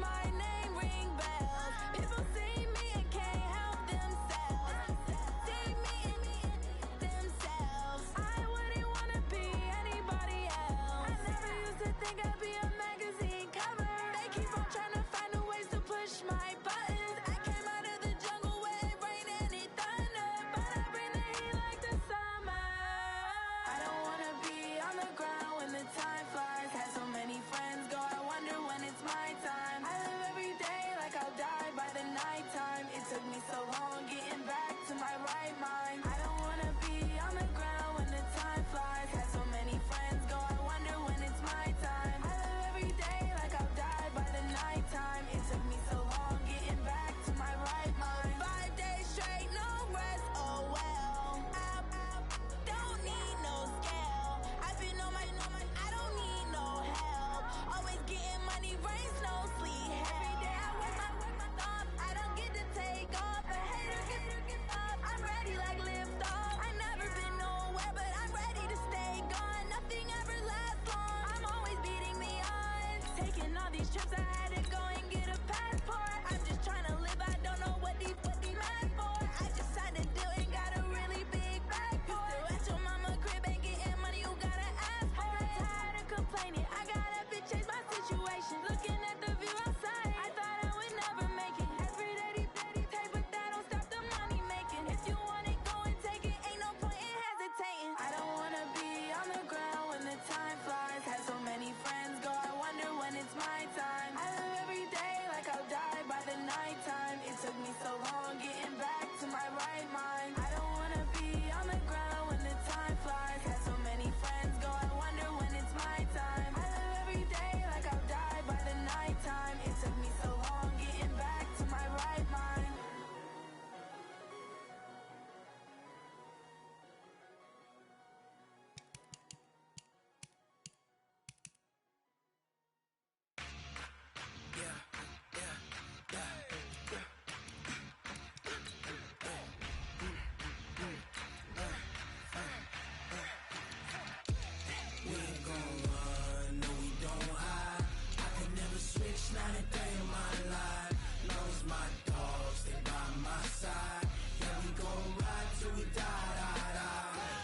my name ring bells. People see me and can't help themselves. See me and themselves. I wouldn't wanna be anybody else. I never used to think I'd be a magazine cover. They keep on trying to find new ways to push my buttons. I came out of the jungle where it rained and it thunder, but I bring the heat like the summer. I don't wanna be on the ground when the time flies. Had so many friends go, I wonder when it's my time. I live every day like I'll die by the nighttime. It took me so long getting back to my right mind. I don't wanna be on the ground when the time flies. Had so many friends go, I wonder when it's my time. I live every day like I'll die by the nighttime. It took me so long getting back to my right mind. 5 days straight, no rest, oh well. I don't need no scale. I've been on my, I don't need no help. Always getting money, rain, snow, sleet, every day I work my thumb. I don't get to take off. A hater get up. I'm ready like lift off. I never been nowhere, but I'm ready to stay gone. Nothing ever lasts long. I'm always beating the odds. Taking all these trips, I had to go and get a passport. I'm just trying to live. I don't know what these mad for. I just signed a deal and got a really big bag for it. Still at your mama crib ain't getting money, you gotta ask for it. I'm tired of complaining. I got up and changed my situation. Looking at the view outside, I thought I would never make it. Every day they take, but that don't stop the money making. If you want it, go and take it. Ain't no point in hesitating. I don't wanna be on the ground when the time flies. Had so many friends go, I wonder when it's my time. I live every day like I'll die by the nighttime. It took me so long getting back to my right mind. I don't wanna be on the ground when the time flies. Had so many friends go, I wonder when it's my time. I live every day like I'll die by the nighttime. It took me so long getting back to my right mind. We ain't gon' run, no we don't hide. I could never switch, not a day in my life. Long as my dogs, they by my side. Yeah, we gon' ride till we die.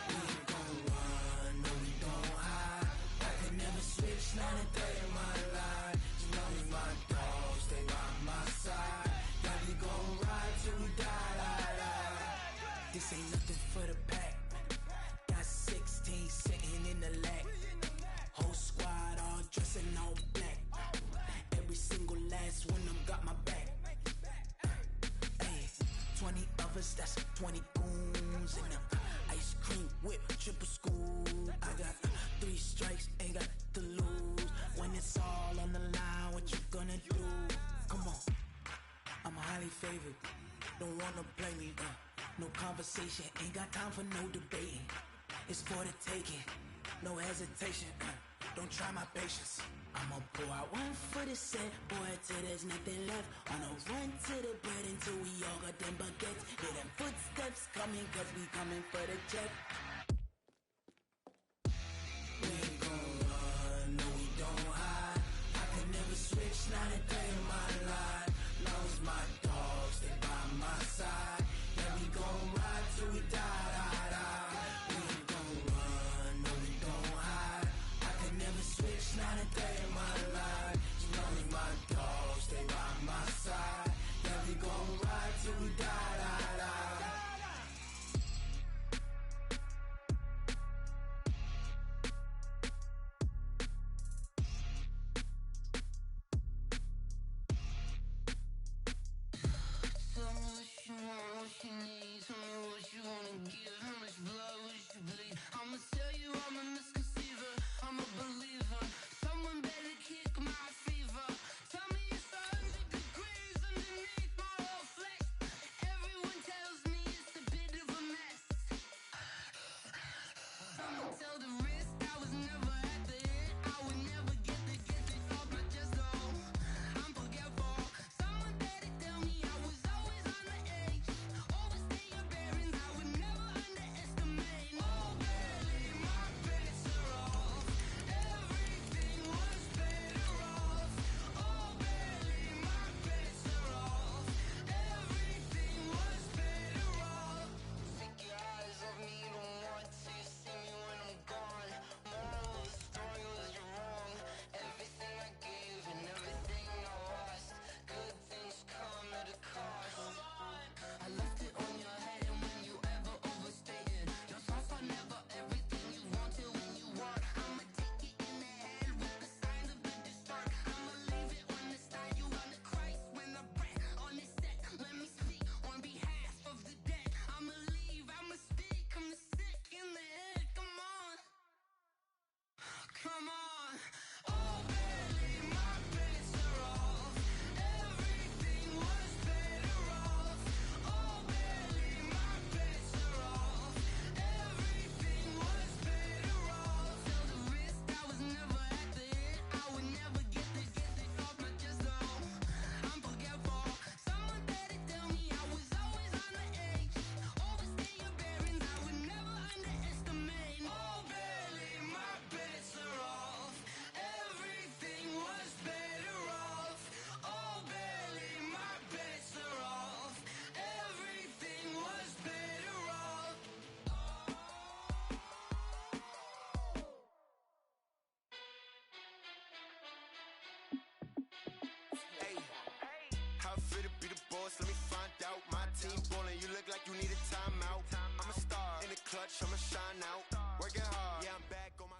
We ain't gon' run, no we don't hide. I could never switch, not a day in my life. As long as my dogs, they by my side. Yeah, we gon' ride till we die. This ain't nothing for the pack. Got 16 sitting in the lag. Whole squad all dressing all black. Every single last one of them got my back. Ay, 20 of us, that's 20 goons in them. Ice cream whip, triple scoop. I got 3 strikes, ain't got to lose. When it's all on the line, what you gonna do? Come on, I'm highly favored. Don't wanna play me, no conversation, ain't got time for no debating. It's for the taking, no hesitation. Don't try my patience. I'ma pour out one for the set, boy, till there's nothing left. On a run to the bread until we all got them baguettes. Hear them footsteps coming, cause we coming for the check. We ain't gon' run, no we don't hide. I could never switch, not a day in my life. Long as my dogs, they by my side. Yeah, we gon' ride till we die. We ain't gon' run, no we don't hide. I could never switch, not a day in my life. As long as my dogs, they by my side. Yeah, we gon' ride till we die. team ballin', you look like you need a timeout. I'm a star in the clutch, I'ma shine out. Working hard, yeah, I'm back on my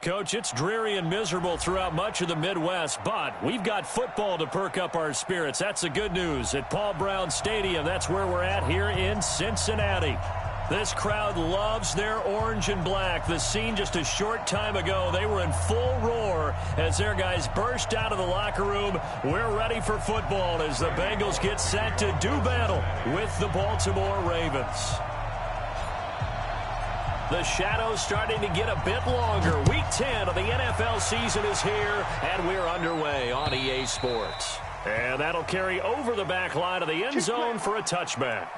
Coach, it's dreary and miserable throughout much of the Midwest, but we've got football to perk up our spirits. That's the good news at Paul Brown Stadium. That's where we're at here in Cincinnati. This crowd loves their orange and black. The scene just a short time ago, they were in full roar as their guys burst out of the locker room. We're ready for football as the Bengals get set to do battle with the Baltimore Ravens. The shadow's starting to get a bit longer. Week 10 of the NFL season is here, and we're underway on EA Sports. And that'll carry over the back line of the end zone for a touchback.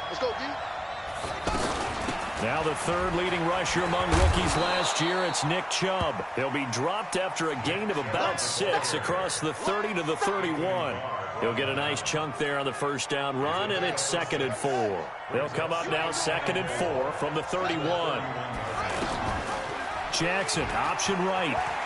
Let's go, D. Now the third leading rusher among rookies last year, it's Nick Chubb. He'll be dropped after a gain of about 6 across the 30 to the 31. He'll get a nice chunk there on the first down run, and it's 2nd and 4. They'll come up now 2nd and 4 from the 31. Jackson, option right.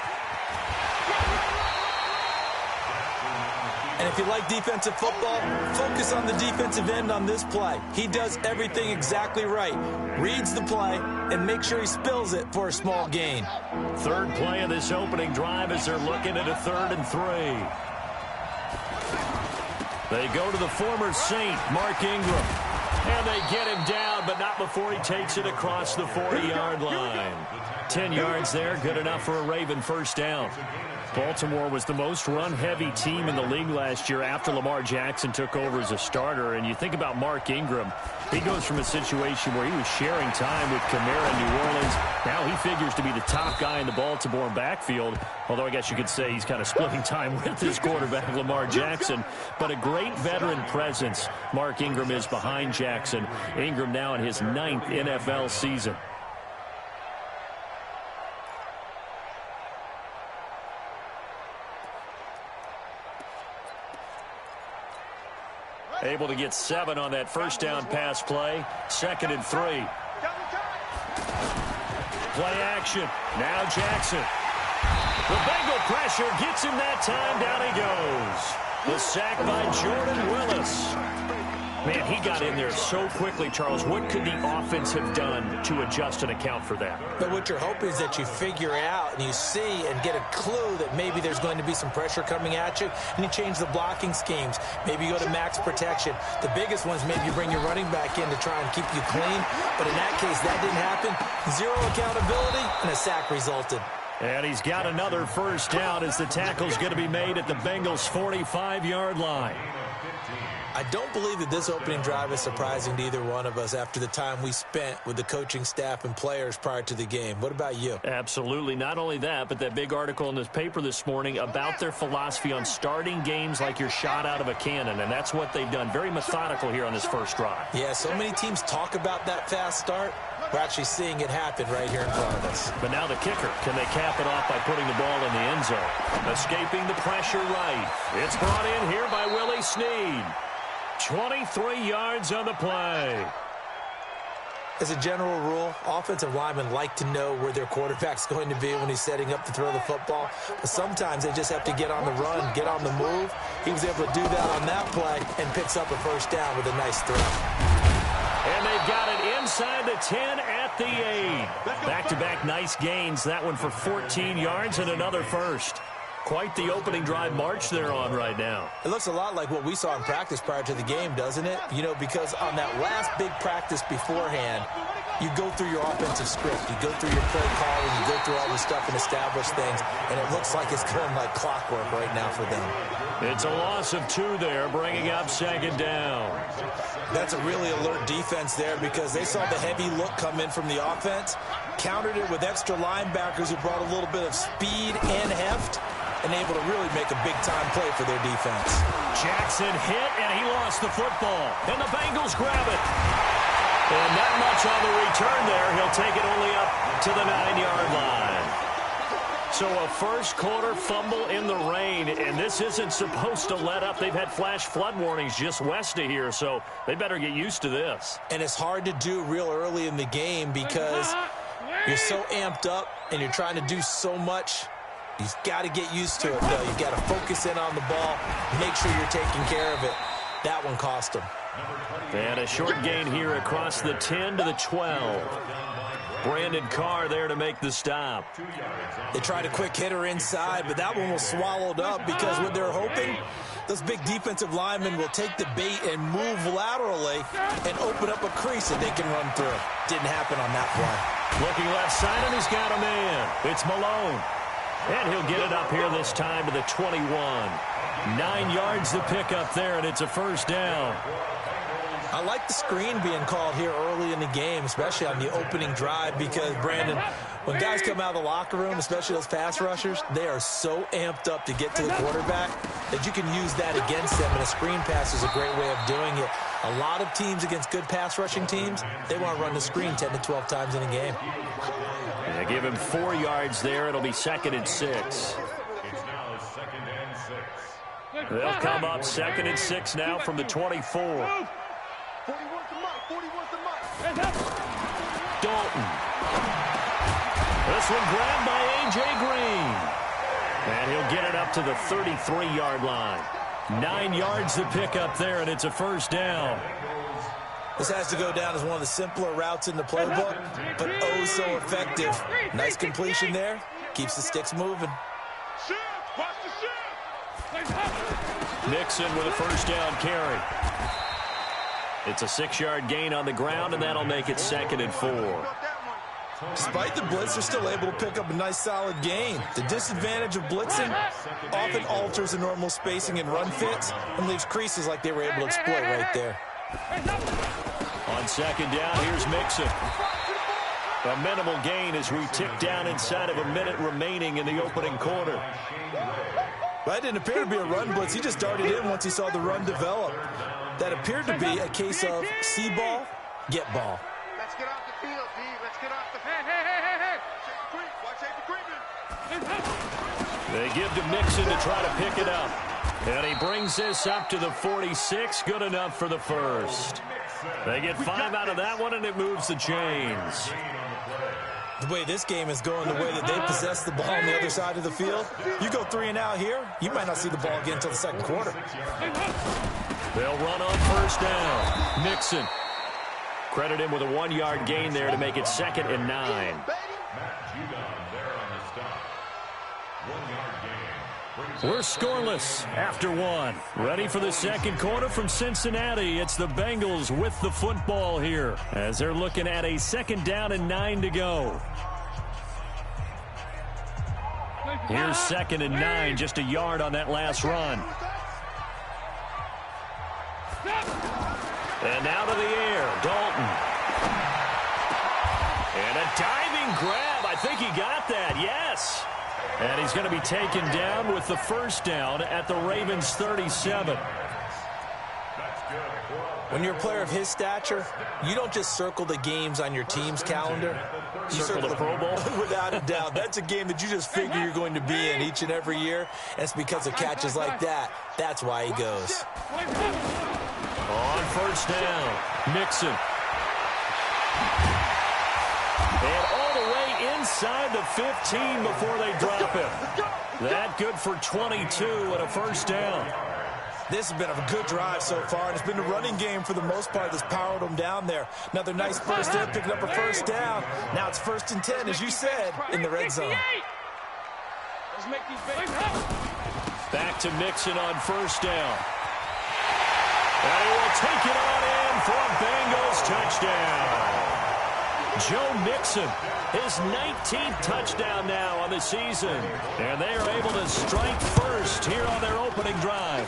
And if you like defensive football, focus on the defensive end on this play. He does everything exactly right. Reads the play and makes sure he spills it for a small gain. Third play of this opening drive as they're looking at a 3rd and 3. They go to the former Saint, Mark Ingram. And they get him down, but not before he takes it across the 40-yard line. 10 yards there, good enough for a Raven first down. Baltimore was the most run-heavy team in the league last year after Lamar Jackson took over as a starter. And you think about Mark Ingram, he goes from a situation where he was sharing time with Kamara in New Orleans. Now he figures to be the top guy in the Baltimore backfield, although I guess you could say he's kind of splitting time with his quarterback, Lamar Jackson. But a great veteran presence Mark Ingram is behind Jackson. Ingram now in his 9th NFL season. Able to get 7 on that first down pass play. 2nd and 3. Play action. Now Jackson. The Bengal pressure gets him that time. Down he goes. The sack by Jordan Willis. Man, he got in there so quickly, Charles. What could the offense have done to adjust and account for that? But what you're hoping is that you figure out and you see and get a clue that maybe there's going to be some pressure coming at you, and you change the blocking schemes. Maybe you go to max protection. The biggest ones, maybe you bring your running back in to try and keep you clean. But in that case, that didn't happen. 0 accountability, and a sack resulted. And he's got another first down as the tackle's going to be made at the Bengals' 45-yard line. I don't believe that this opening drive is surprising to either one of us after the time we spent with the coaching staff and players prior to the game. What about you? Absolutely. Not only that, but that big article in this paper this morning about their philosophy on starting games like you're shot out of a cannon, and that's what they've done. Very methodical here on this first drive. Yeah, so many teams talk about that fast start, We're actually seeing it happen right here in front of us. But now the kicker. Can they cap it off by putting the ball in the end zone? Escaping the pressure right. It's brought in here by Willie Snead. 23 yards on the play. As a general rule, offensive linemen like to know where their quarterback's going to be when he's setting up to throw the football. But sometimes they just have to get on the run, get on the move. He was able to do that on that play and picks up a first down with a nice throw. And they've got it inside the 10 at the 8. Back-to-back nice gains. That one for 14 yards and another first. Quite the opening drive march they're on right now. It looks a lot like what we saw in practice prior to the game, doesn't it? You know, because on that last big practice beforehand, you go through your offensive script. You go through your play calling. You go through all this stuff and establish things. And it looks like it's going like clockwork right now for them. It's a loss of 2 there, bringing up second down. That's a really alert defense there because they saw the heavy look come in from the offense, countered it with extra linebackers who brought a little bit of speed and heft, and able to really make a big-time play for their defense. Jackson hit, and he lost the football. And the Bengals grab it. And not much on the return there. He'll take it only up to the 9-yard line. So a first-quarter fumble in the rain, and this isn't supposed to let up. They've had flash flood warnings just west of here, so they better get used to this. And it's hard to do real early in the game because you're so amped up and you're trying to do so much. You've got to get used to it, though. You've got to focus in on the ball, make sure you're taking care of it. That one cost them. And a short gain here across the 10 to the 12. Brandon Carr there to make the stop. They tried a quick hitter inside, but that one was swallowed up because what they're hoping, those big defensive linemen will take the bait and move laterally and open up a crease that they can run through. Didn't happen on that play. Looking left side, and he's got a man. It's Malone. And he'll get it up here this time to the 21. 9 yards to pick up there, and it's a first down. I like the screen being called here early in the game, especially on the opening drive, because, Brandon, when guys come out of the locker room, especially those pass rushers, they are so amped up to get to the quarterback that you can use that against them, and a screen pass is a great way of doing it. A lot of teams against good pass rushing teams, they want to run the screen 10 to 12 times in a game. They give him 4 yards there. It'll be 2nd and 6. It's now 2nd and 6. They'll come up 2nd and 6 now from the 24. Dalton. This one grabbed by A.J. Green. And he'll get it up to the 33-yard line. 9 yards to pick up there, and it's a first down. This has to go down as one of the simpler routes in the playbook, but oh so effective. Nice completion there. Keeps the sticks moving. Mixon with a first down carry. It's a 6-yard gain on the ground, and that'll make it 2nd and 4. Despite the blitz, they're still able to pick up a nice solid gain. The disadvantage of blitzing often alters the normal spacing and run fits and leaves creases like they were able to exploit right there. On 2nd down, here's Mixon. A minimal gain as we tick down inside of a minute remaining in the opening quarter. That didn't appear to be a run blitz. He just darted in once he saw the run develop. That appeared to be a case of see ball, get ball. Let's get off the field, D. Let's get off the field. Hey. Watch out for creeping. They give to Mixon to try to pick it up. And he brings this up to the 46. Good enough for the first. They get 5 out of that one, and it moves the chains. The way this game is going, the way that they possess the ball on the other side of the field, you go 3 and out here, you might not see the ball again until the 2nd quarter. They'll run on first down. Mixon. Credit him with a 1-yard gain there to make it 2nd and 9. We're scoreless after 1. Ready for the 2nd quarter from Cincinnati. It's the Bengals with the football here as they're looking at a 2nd down and 9 to go. Here's 2nd and 9, just a yard on that last run. And out of the air, Dalton. And a diving grab. I think he got that, yes. And he's going to be taken down with the first down at the Ravens' 37. That's good. When you're a player of his stature, you don't just circle the games on your team's calendar. You circle the Pro Bowl. Without a doubt. That's a game that you just figure you're going to be in each and every year. And it's because of catches like that. That's why he goes. On first down, Mixon. And all the way inside the 15 before they drop him. That good for 22 and a first down. This has been a good drive so far, and it's been the running game for the most part that's powered them down there. Another nice first in, picking up a first down. Now it's 1st and 10, as you said, in the red zone. Back to Mixon on first down. And he will take it on in for a Bengals touchdown. Joe Mixon, his 19th touchdown now on the season. And they are able to strike first here on their opening drive.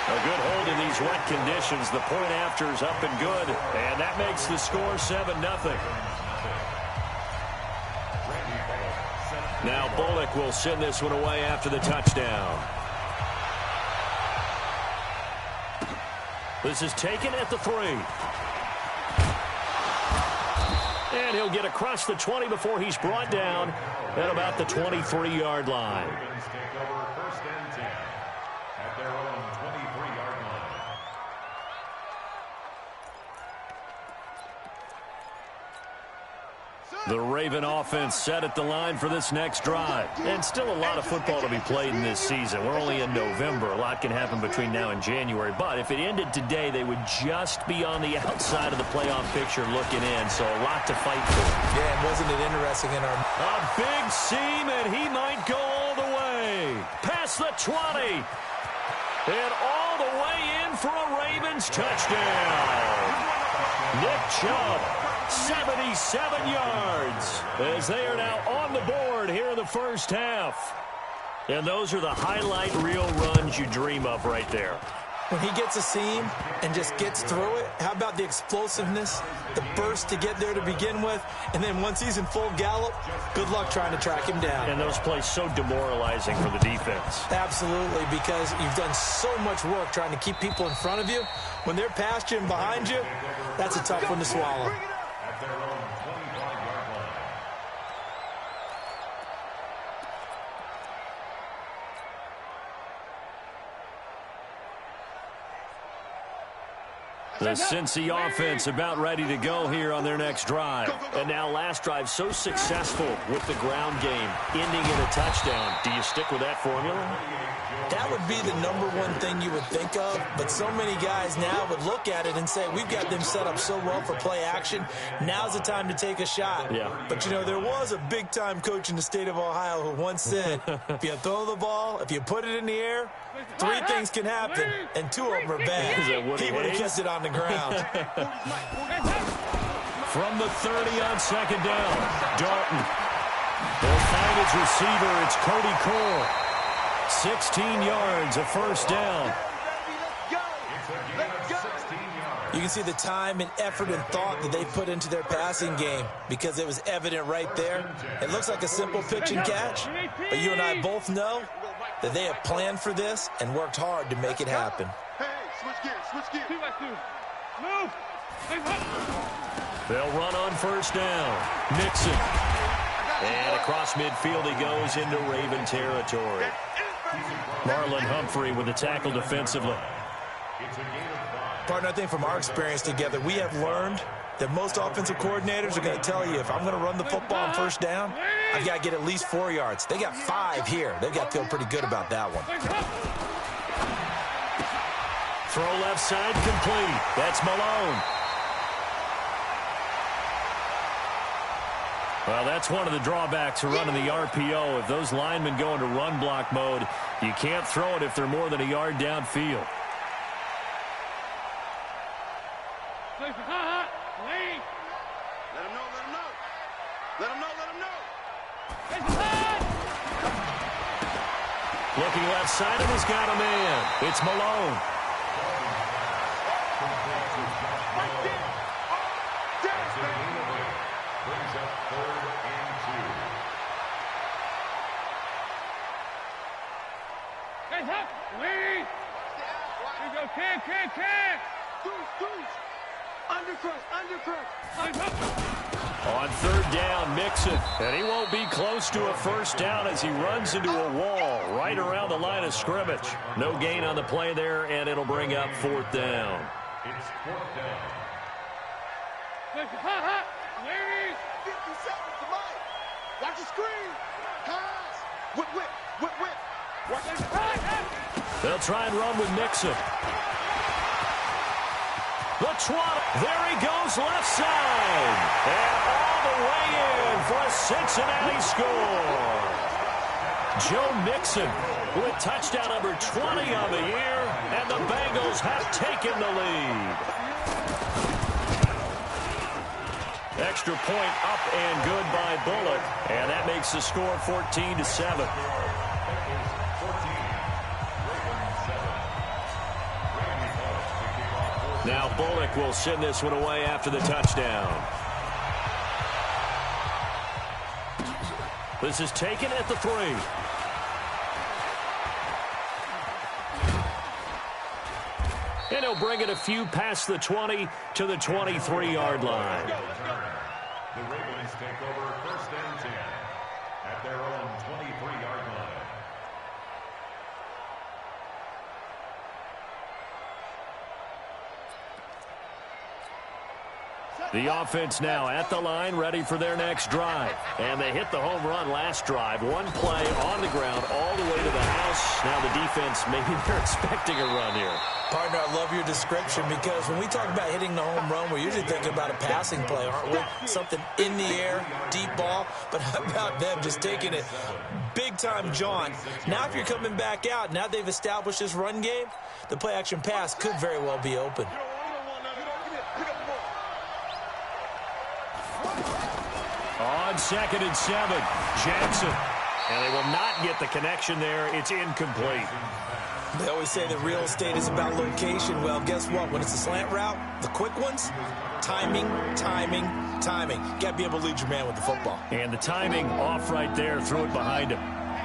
A good hold in these wet conditions. The point after is up and good. And that makes the score 7-0. Now Bullock will send this one away after the touchdown. This is taken at the 3. And he'll get across the 20 before he's brought down at about the 23-yard line. The Raven offense set at the line for this next drive. And still a lot of football to be played in this season. We're only in November. A lot can happen between now and January. But if it ended today, they would just be on the outside of the playoff picture looking in. So a lot to fight for. Yeah, and wasn't it interesting in our... A big seam, and he might go all the way. Past the 20. And all the way in for a Ravens touchdown. Nick Chubb. 77 yards as they are now on the board here in the first half. And those are the highlight reel runs you dream of right there. When he gets a seam and just gets through it, how about the explosiveness, the burst to get there to begin with, and then once he's in full gallop, good luck trying to track him down. And those plays so demoralizing for the defense. Absolutely, because you've done so much work trying to keep people in front of you. When they're past you and behind you, that's a tough one to swallow. The Cincy offense about ready to go here on their next drive. And now last drive so successful with the ground game, ending in a touchdown. Do you stick with that formula? That would be the number one thing you would think of, but so many guys now would look at it and say, we've got them set up so well for play action. Now's the time to take a shot. Yeah. But, you know, there was a big-time coach in the state of Ohio who once said, if you throw the ball, if you put it in the air, 3 things can happen, and 2 of them are bad. He would have kept it on the ground. From the 30 on second down, Dalton. They'll find his receiver. It's Cody Cole. 16 yards, a first down. You can see the time and effort and thought that they put into their passing game because it was evident right there. It looks like a simple pitch and catch, but you and I both know that they have planned for this and worked hard to make it happen. They'll run on first down. Mixon. And across midfield he goes into Raven territory. Marlon Humphrey with the tackle defensively. Partner, I think from our experience together, we have learned that most offensive coordinators are going to tell you, if I'm going to run the football on first down, I've got to get at least 4 yards. They got 5 here. They've got to feel pretty good about that one. Throw left side complete. That's Malone. Well, that's one of the drawbacks of running the RPO. If those linemen go into run block mode, you can't throw it if they're more than a yard downfield. Let him know, let him know. Let him know, let him know. Looking left side, and he's got a man. It's Malone. On third down, Mixon. And he won't be close to a first down as he runs into a wall right around the line of scrimmage. No gain on the play there, and it'll bring up fourth down. It's fourth down. 50 seconds to Mike. Watch the screen. Pass. Whip. Watch it. They'll try and run with Mixon. The trot. There he goes left side. And all the way in for a Cincinnati score. Joe Mixon with touchdown number 20 on the year. And the Bengals have taken the lead. Extra point up and good by Bullock. And that makes the score 14-7. Now Bullock will send this one away after the touchdown. This is taken at the 3. And he'll bring it a few past the 20 to the 23-yard line. The Ravens take over first and 10 at their own 23-yard line. The offense now at the line, ready for their next drive. And they hit the home run last drive. One play on the ground all the way to the house. Now the defense, maybe they're expecting a run here. Partner, I love your description because when we talk about hitting the home run, we're usually thinking about a passing play, aren't we? Something in the air, deep ball. But how about them just taking it big-time jaunt? Now if you're coming back out, now they've established this run game, the play-action pass could very well be open. On 2nd and 7, Jackson. And they will not get the connection there. It's incomplete. They always say that real estate is about location. Well, guess what? When it's a slant route, the quick ones, timing. Got to be able to lead your man with the football. And the timing off right there, threw it behind him.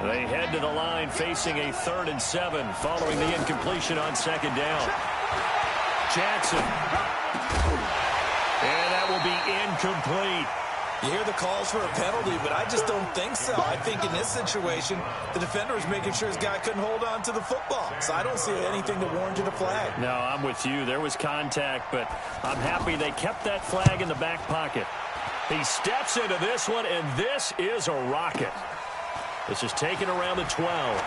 They head to the line facing a 3rd and 7 following the incompletion on 2nd down. Jackson. And that will be incomplete. You hear the calls for a penalty, but I just don't think so. I think in this situation, the defender was making sure his guy couldn't hold on to the football. So I don't see anything that warranted a flag. No, I'm with you. There was contact, but I'm happy they kept that flag in the back pocket. He steps into this one, and this is a rocket. This is taken around the 12.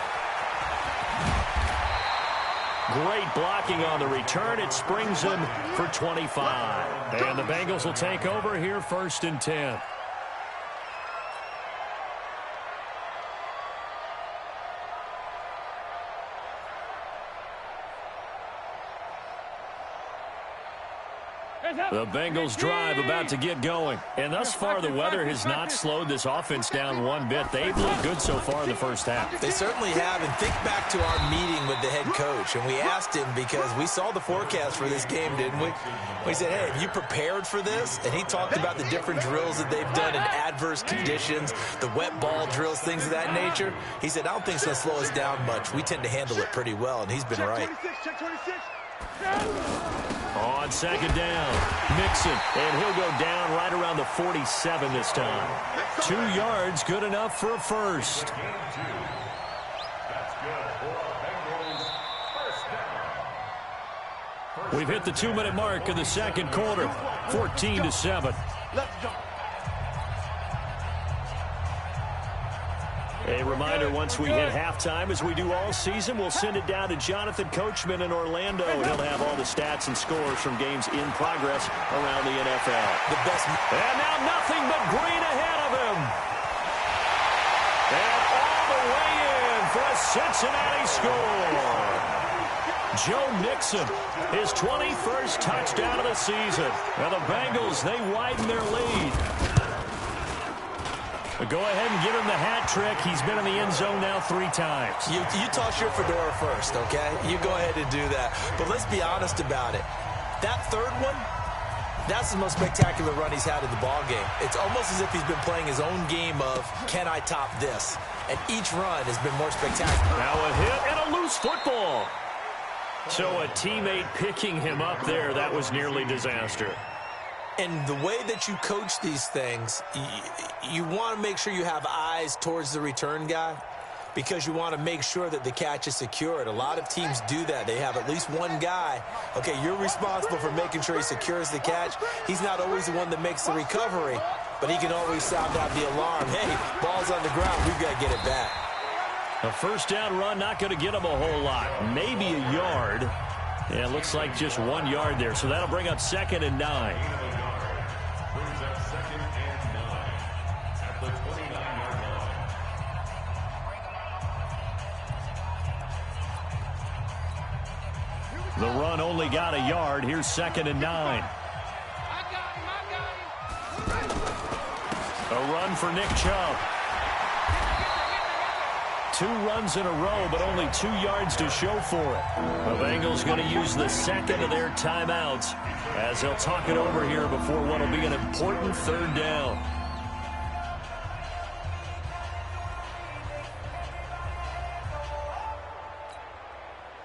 Great blocking on the return. It springs him for 25. And the Bengals will take over here 1st and 10. The Bengals drive about to get going. And thus far, the weather has not slowed this offense down one bit. They've looked good so far in the first half. They certainly have. And think back to our meeting with the head coach. And we asked him because we saw the forecast for this game, didn't we? We said, hey, have you prepared for this? And he talked about the different drills that they've done in adverse conditions, the wet ball drills, things of that nature. He said, I don't think it's going to slow us down much. We tend to handle it pretty well, and he's been right. On 2nd down, Mixon, and he'll go down right around the 47 this time. 2 yards, good enough for a first. We've hit the 2-minute mark of the second quarter, 14-7. A reminder, once we hit halftime, as we do all season, we'll send it down to Jonathan Coachman in Orlando, and he'll have all the stats and scores from games in progress around the NFL. The best. And now nothing but green ahead of him. And all the way in for a Cincinnati score. Joe Mixon, his 21st touchdown of the season. Now the Bengals, they widen their lead. Go ahead and give him the hat trick. He's been in the end zone now 3 times. You toss your fedora first, okay? You go ahead and do that. But let's be honest about it. That third one, that's the most spectacular run he's had in the ballgame. It's almost as if he's been playing his own game of, can I top this? And each run has been more spectacular. Now a hit and a loose football. So a teammate picking him up there, that was nearly disaster. And the way that you coach these things, you want to make sure you have eyes towards the return guy because you want to make sure that the catch is secured. A lot of teams do that. They have at least one guy. Okay, you're responsible for making sure he secures the catch. He's not always the one that makes the recovery, but he can always sound out the alarm. Hey, ball's on the ground. We've got to get it back. A first down run, not going to get him a whole lot. Maybe a yard. Yeah, it looks like just 1 yard there. So that'll bring up 2nd and 9. Brings up 2nd and 9 at the 29-yard line. The run only got a yard. Here's 2nd and 9. A run for Nick Chubb. 2 runs in a row, but only 2 yards to show for it. The Bengals going to use the second of their timeouts as they'll talk it over here before what will be an important 3rd down.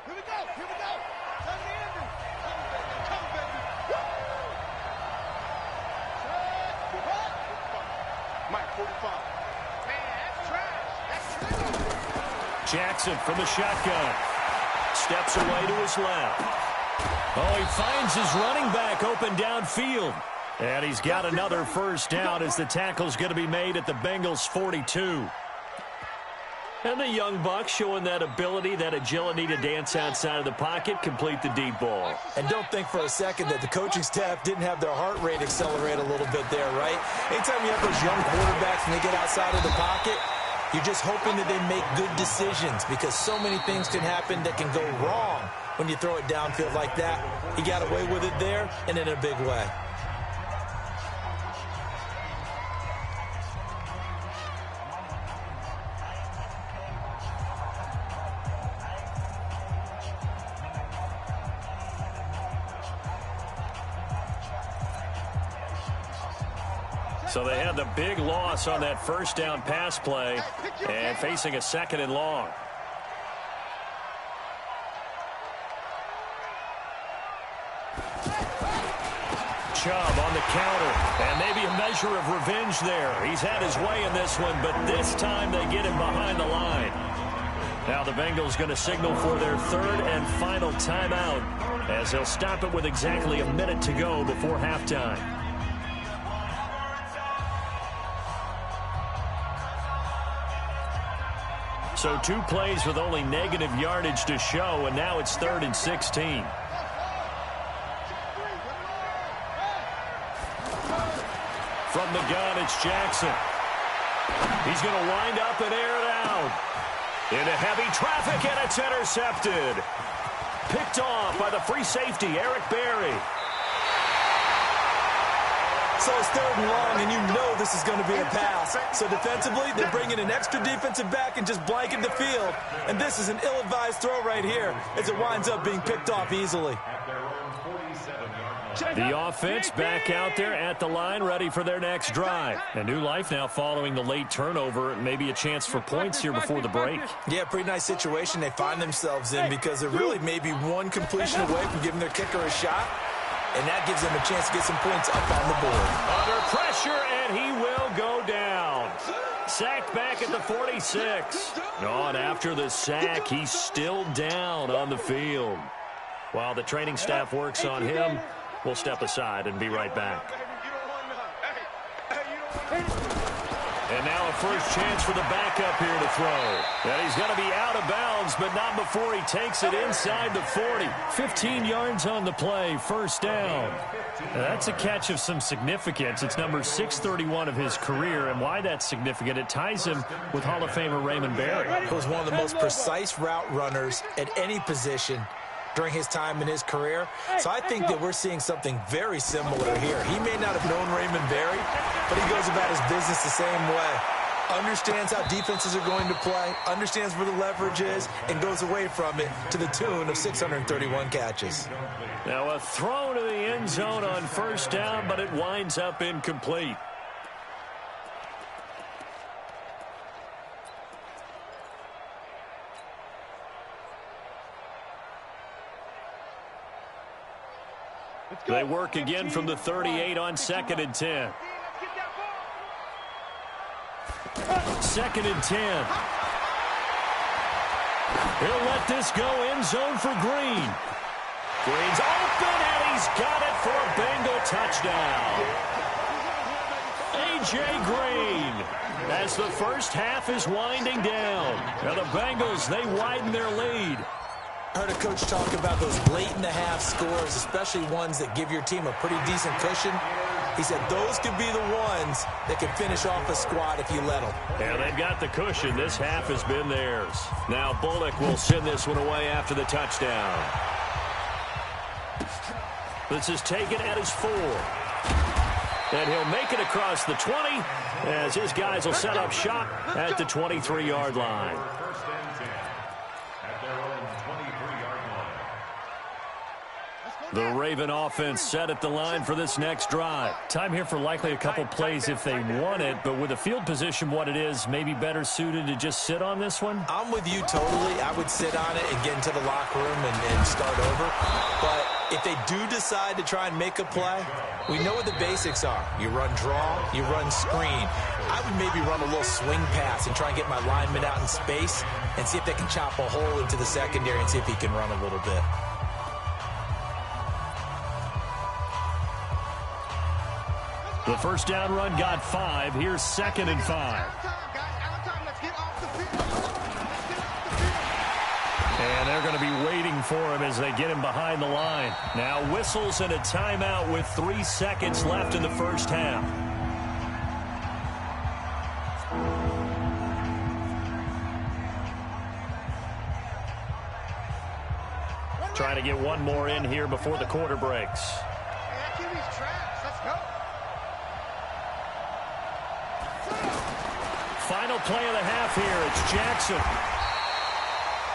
Here we go. Come to Andrew. Come, baby. Mike, 45. Man, that's trash. Jackson from the shotgun. Steps away to his left. Oh, he finds his running back open downfield. And he's got another first down as the tackle's going to be made at the Bengals' 42. And the young buck showing that ability, that agility to dance outside of the pocket, complete the deep ball. And don't think for a second that the coaching staff didn't have their heart rate accelerate a little bit there, right? Anytime you have those young quarterbacks and they get outside of the pocket, you're just hoping that they make good decisions because so many things can happen that can go wrong when you throw it downfield like that. He got away with it there and in a big way. So they had the big loss on that first down pass play and facing a 2nd and long. Chubb on the counter, and maybe a measure of revenge there. He's had his way in this one, but this time they get him behind the line. Now the Bengals going to signal for their 3rd and final timeout as they'll stop it with exactly a minute to go before halftime. So 2 plays with only negative yardage to show, and now it's 3rd and 16. From the gun, it's Jackson. He's going to wind up and air it out. Into heavy traffic, and it's intercepted. Picked off by the free safety, Eric Berry. So it's 3rd and long, and you know this is going to be a pass. So defensively, they're bringing an extra defensive back and just blanket the field. And this is an ill-advised throw right here as it winds up being picked off easily. The offense back out there at the line, ready for their next drive. A new life now following the late turnover. Maybe a chance for points here before the break. Yeah, pretty nice situation they find themselves in because they're really maybe one completion away from giving their kicker a shot. And that gives them a chance to get some points up on the board. Under pressure, and he will go down. Sacked back at the 46. On after the sack, he's still down on the field. While the training staff works on him, we'll step aside and be right back. And now a first chance for the backup here to throw. And he's going to be out of bounds, but not before he takes it inside the 40. 15 yards on the play, first down. Now that's a catch of some significance. It's number 631 of his career, and why that's significant, it ties him with Hall of Famer Raymond Berry. He was one of the most precise route runners at any position during his time in his career. So I think that we're seeing something very similar here. He may not have known Raymond Berry, but he goes about his business the same way. Understands how defenses are going to play, understands where the leverage is, and goes away from it to the tune of 631 catches. Now a throw to the end zone on first down, but it winds up incomplete. They work again from the 38 on 2nd and 10. 2nd and 10. He'll let this go end zone for Green. Green's open, and he's got it for a Bengal touchdown. A.J. Green, as the first half is winding down. Now the Bengals, they widen their lead. I heard a coach talk about those late-in-the-half scores, especially ones that give your team a pretty decent cushion. He said those could be the ones that can finish off a squad if you let them. Yeah, they've got the cushion. This half has been theirs. Now Bullock will send this one away after the touchdown. This is taken at his 4. And he'll make it across the 20 as his guys will set up shop at the 23-yard line. First and 10 at their own 23-yard line. The Raven offense set at the line for this next drive. Time here for likely a couple plays if they want it, but with the field position what it is, maybe better suited to just sit on this one? I'm with you totally. I would sit on it and get into the locker room and start over. But if they do decide to try and make a play, we know what the basics are. You run draw, you run screen. I would maybe run a little swing pass and try and get my lineman out in space and see if they can chop a hole into the secondary and see if he can run a little bit. The first down run got 5. Here's 2nd and 5. And they're going to be waiting for him as they get him behind the line. Now whistles and a timeout with 3 seconds left in the first half. Trying to get one more in here before the quarter breaks. Final play of the half here. It's Jackson.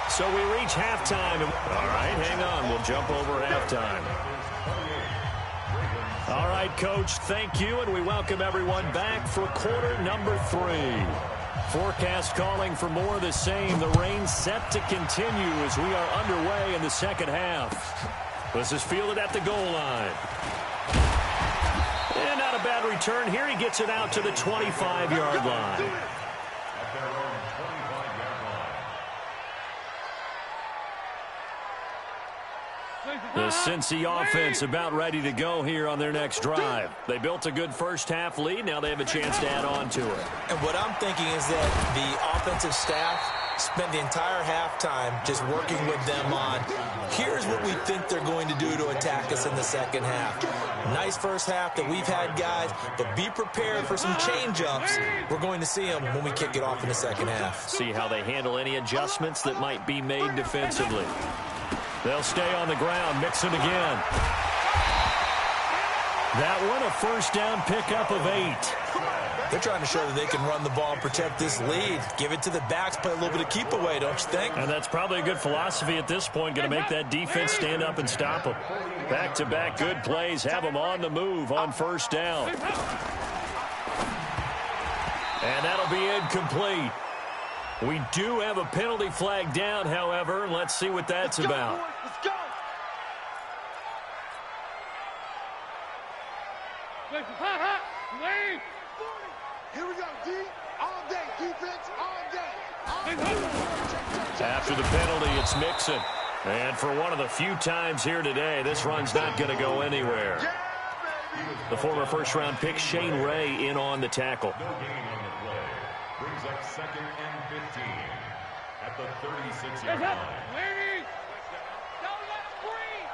So we reach halftime. All right, hang on. We'll jump over halftime. All right, Coach, thank you, and we welcome everyone back for quarter number 3. Forecast calling for more of the same. The rain set to continue as we are underway in the second half. This is fielded at the goal line. And not a bad return here. He gets it out to the 25-yard line. The Cincy offense about ready to go here on their next drive. They built a good first half lead. Now they have a chance to add on to it. And what I'm thinking is that the offensive staff spent the entire halftime just working with them on, here's what we think they're going to do to attack us in the second half. Nice first half that we've had, guys, but be prepared for some change-ups. We're going to see them when we kick it off in the second half. See how they handle any adjustments that might be made defensively. They'll stay on the ground, mix it again. That one, a first down pickup of 8. They're trying to show that they can run the ball and protect this lead. Give it to the backs, play a little bit of keep away, don't you think? And that's probably a good philosophy at this point, going to make that defense stand up and stop them. Back-to-back good plays, have them on the move on first down. And that'll be incomplete. We do have a penalty flag down, however, and let's see what that's about. Let's go. Here we go, D. All day. Defense all day. After the penalty, it's Mixon. And for one of the few times here today, this run's not going to go anywhere. The former first-round pick, Shane Ray, in on the tackle. No gain on the play. Brings up 2nd and 15 at the 36-yard line. Don't let him breathe.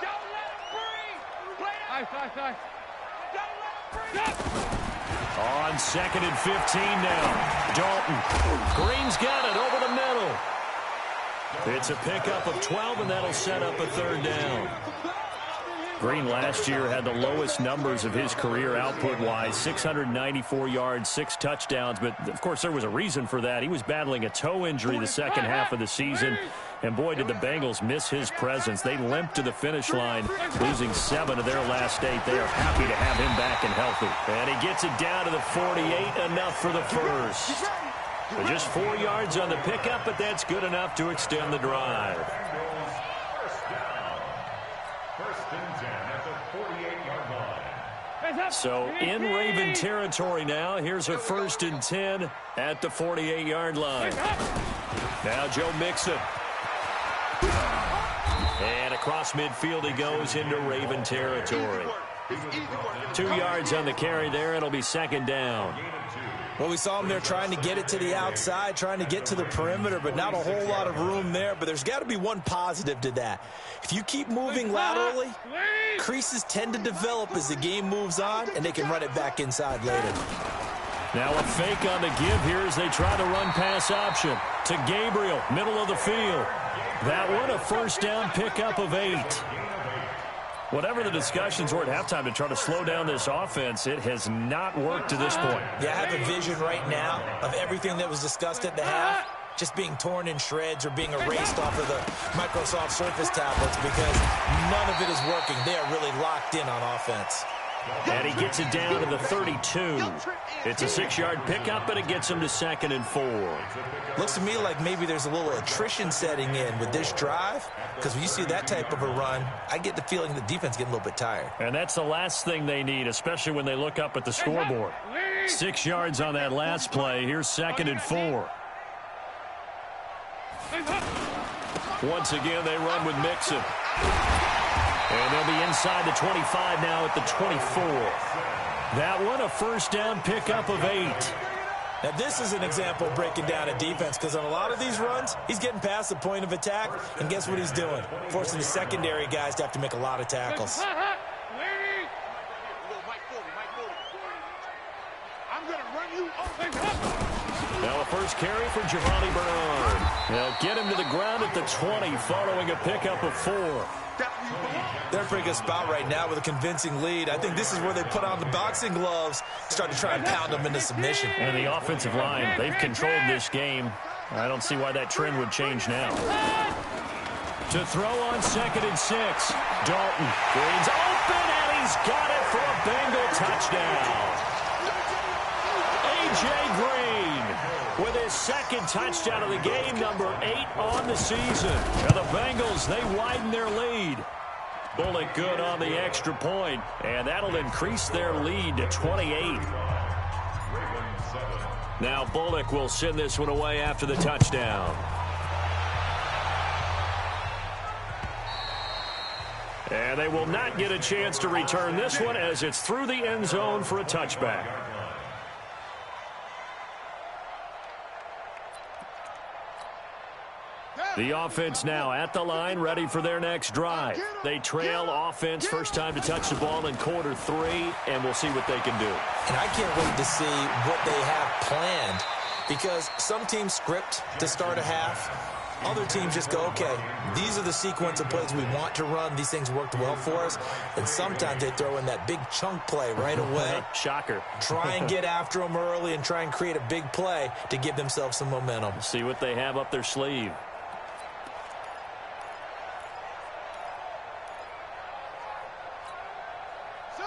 Don't let him breathe. Play it. Don't let him breathe. On 2nd and 15 now. Dalton. Green's got it over the middle. It's a pickup of 12, and that'll set up a third down. Green last year had the lowest numbers of his career output-wise, 694 yards, 6 touchdowns. But, of course, there was a reason for that. He was battling a toe injury the second half of the season. And, boy, did the Bengals miss his presence. They limped to the finish line, losing 7 of their last 8. They are happy to have him back and healthy. And he gets it down to the 48, enough for the first. But just 4 yards on the pickup, but that's good enough to extend the drive. First and 10 at the 48-yard line. So in Raven territory now. Here's a first and 10 at the 48-yard line. Now Joe Mixon. And across midfield he goes into Raven territory. 2 yards on the carry there. It'll be second down. Well, we saw him there trying to get it to the outside, trying to get to the perimeter, but not a whole lot of room there. But there's got to be one positive to that. If you keep moving laterally, creases tend to develop as the game moves on, and they can run it back inside later. Now a fake on the give here as they try to run pass option to Gabriel, middle of the field. That one a first down pickup of 8. Whatever the discussions were at halftime to try to slow down this offense, it has not worked to this point. Yeah, I have a vision right now of everything that was discussed at the half just being torn in shreds or being erased off of the Microsoft Surface tablets because none of it is working. They are really locked in on offense. And he gets it down to the 32. It's a 6-yard pickup, and it gets him to 2nd and 4. Looks to me like maybe there's a little attrition setting in with this drive, because when you see that type of a run, I get the feeling the defense getting a little bit tired. And that's the last thing they need, especially when they look up at the scoreboard. 6 yards on that last play. Here's 2nd and 4. Once again, they run with Mixon. And they'll be inside the 25 now at the 24. That one a first down pickup of 8. Now, this is an example of breaking down a defense because on a lot of these runs, he's getting past the point of attack, and guess what he's doing? Forcing the secondary guys to have to make a lot of tackles. Now a first carry for Giovanni Bernard. They'll get him to the ground at the 20 following a pickup of 4. They're in a pretty good spot right now with a convincing lead. I think this is where they put on the boxing gloves, start to try and pound them into submission. And the offensive line, they've controlled this game. I don't see why that trend would change now. To throw on 2nd and 6. Dalton. Green's open, and he's got it for a Bengal touchdown. A.J. Green with his 2nd touchdown of the game, number 8 on the season. And the Bengals, they widen their lead. Bullock good on the extra point, and that'll increase their lead to 28. Now Bullock will send this one away after the touchdown. And they will not get a chance to return this one as it's through the end zone for a touchback. The offense now at the line, ready for their next drive. They trail offense, first time to touch the ball in quarter 3, and we'll see what they can do. And I can't wait to see what they have planned because some teams script to start a half. Other teams just go, okay, these are the sequence of plays we want to run. These things worked well for us. And sometimes they throw in that big chunk play right away. Shocker. Try and get after them early and try and create a big play to give themselves some momentum. See what they have up their sleeve.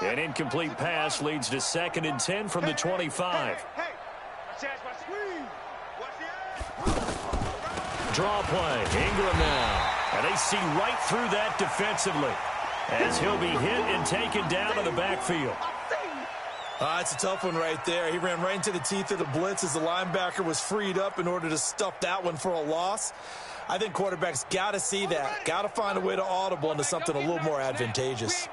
An incomplete pass leads to 2nd and 10 from the 25. Draw play. Ingram now. And they see right through that defensively as he'll be hit and taken down to the backfield. It's a tough one right there. He ran right into the teeth of the blitz as the linebacker was freed up in order to stuff that one for a loss. I think quarterbacks got to see that. Got to find a way to audible into something a little more advantageous.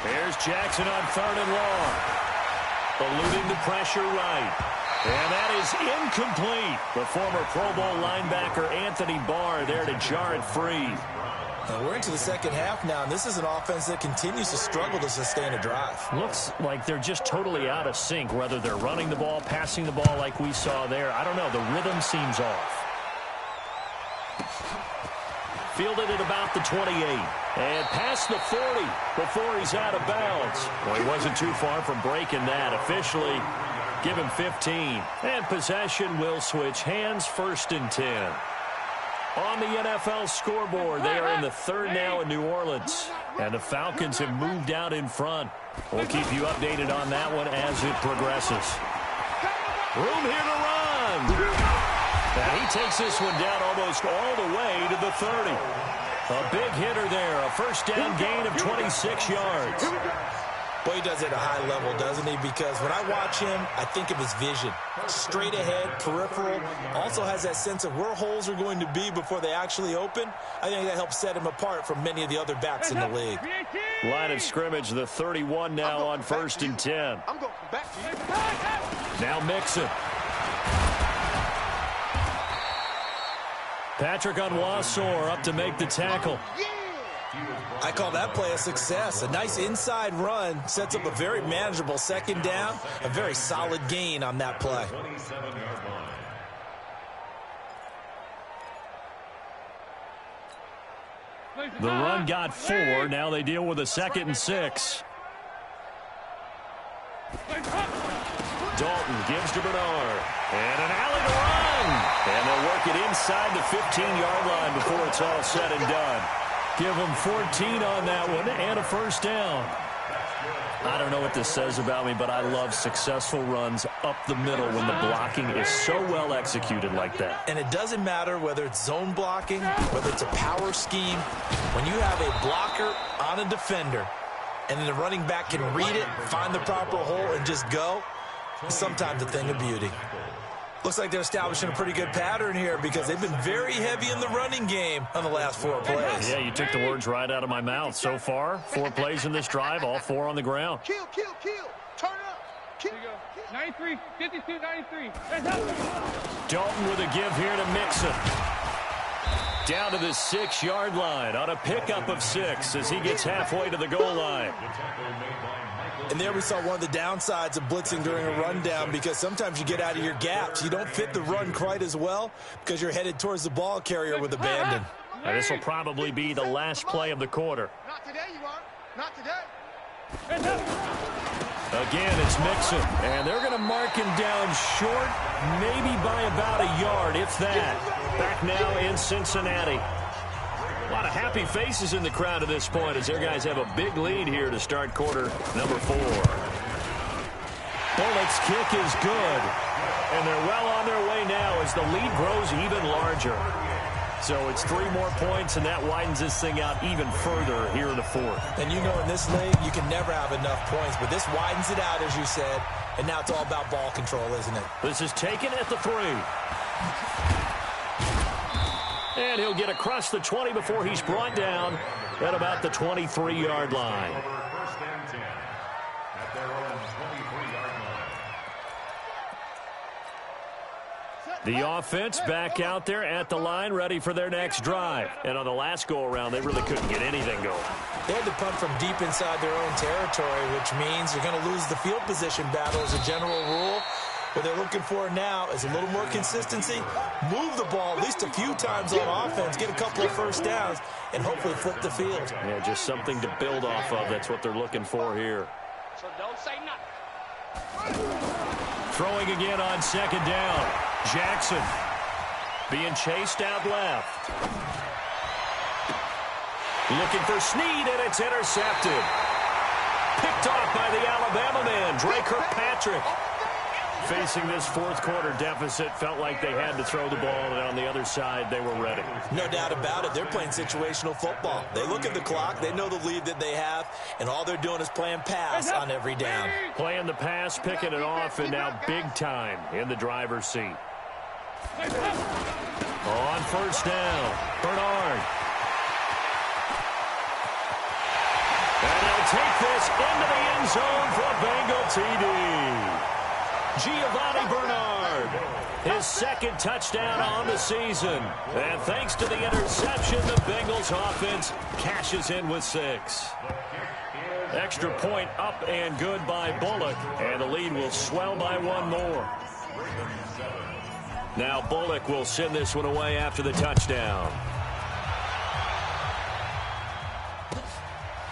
Here's Jackson on 3rd and long. Eluding the pressure right. And that is incomplete. The former Pro Bowl linebacker Anthony Barr there to jar it free. And we're into the second half now, and this is an offense that continues to struggle to sustain a drive. Looks like they're just totally out of sync, whether they're running the ball, passing the ball like we saw there. I don't know. The rhythm seems off. Fielded at about the 28. And past the 40 before he's out of bounds. Well, he wasn't too far from breaking that. Officially, give him 15. And possession will switch hands, 1st and 10. On the NFL scoreboard, they are in the 3rd now in New Orleans. And the Falcons have moved out in front. We'll keep you updated on that one as it progresses. Room here to run. And he takes this one down almost all the way to the 30. A big hitter there, a first down gain of 26 yards. Boy, he does it at a high level, doesn't he? Because when I watch him, I think of his vision. Straight ahead, peripheral, also has that sense of where holes are going to be before they actually open. I think that helps set him apart from many of the other backs in the league. Line of scrimmage, the 31 now on 1st and 10. I'm going back to you. Now Mixon. Patrick Onwuasor up to make the tackle. I call that play a success. A nice inside run sets up a very manageable second down. A very solid gain on that play. The run got 4. Now they deal with a 2nd and 6. Dalton gives to Bernard. And an alley to run. And they'll work it inside the 15-yard line before it's all said and done. Give them 14 on that one and a first down. I don't know what this says about me, but I love successful runs up the middle when the blocking is so well executed like that. And it doesn't matter whether it's zone blocking, whether it's a power scheme. When you have a blocker on a defender and then the running back can read it, find the proper hole, and just go, it's sometimes a thing of beauty. Looks like they're establishing a pretty good pattern here because they've been very heavy in the running game on the last 4 plays. Yeah, you took the words right out of my mouth. So far, 4 plays in this drive, all 4 on the ground. Kill. Turn up. Kill. 93, 52, 93. Dalton with a give here to Mixon. Down to the 6-yard line on a pickup of 6 as he gets halfway to the goal line. And there we saw one of the downsides of blitzing during a rundown because sometimes you get out of your gaps. You don't fit the run quite as well because you're headed towards the ball carrier with abandon. Now, this will probably be the last play of the quarter. Not today, you are. Not today. Again, it's Mixon. And they're going to mark him down short, maybe by about a yard, if that. Back now in Cincinnati. A lot of happy faces in the crowd at this point as their guys have a big lead here to start quarter number 4. Bullock's kick is good. And they're well on their way now as the lead grows even larger. So it's 3 more points, and that widens this thing out even further here in the 4th. And you know in this league, you can never have enough points, but this widens it out, as you said, and now it's all about ball control, isn't it? This is taken at the 3. And he'll get across the 20 before he's brought down at about the 23-yard line. First and 10 at their own 23-yard line. The offense back out there at the line, ready for their next drive. And on the last go-around, they really couldn't get anything going. They had to punt from deep inside their own territory, which means you're going to lose the field position battle as a general rule. What they're looking for now is a little more consistency, move the ball at least a few times on offense, get a couple of first downs, and hopefully flip the field. Yeah, just something to build off of. That's what they're looking for here. So don't say nothing. Throwing again on 2nd down. Jackson being chased out left. Looking for Snead, and it's intercepted. Picked off by the Alabama man, Dre Kirkpatrick. Facing this 4th quarter deficit, felt like they had to throw the ball, and on the other side, they were ready. No doubt about it. They're playing situational football. They look at the clock, they know the lead that they have, and all they're doing is playing pass on every down. Playing the pass, picking it off, and now big time in the driver's seat. On 1st down, Bernard. And they'll take this into the end zone for a Bengal TD. Giovanni Bernard, his 2nd touchdown on the season. And thanks to the interception, the Bengals offense cashes in with 6. Extra point up and good by Bullock. And the lead will swell by 1 more. Now Bullock will send this one away after the touchdown.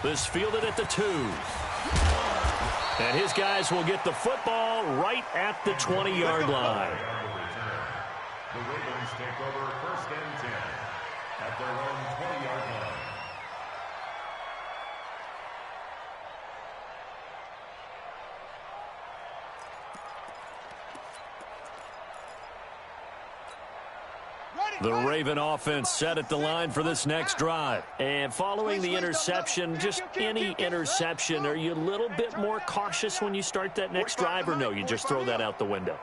This fielded at the 2. And his guys will get the football right at the 20-yard line. The Ravens take over 1st and 10 at their own 20-yard line. The Raven offense set at the line for this next drive. And following the interception, just any interception, are you a little bit more cautious when you start that next drive, or no, you just throw that out the window?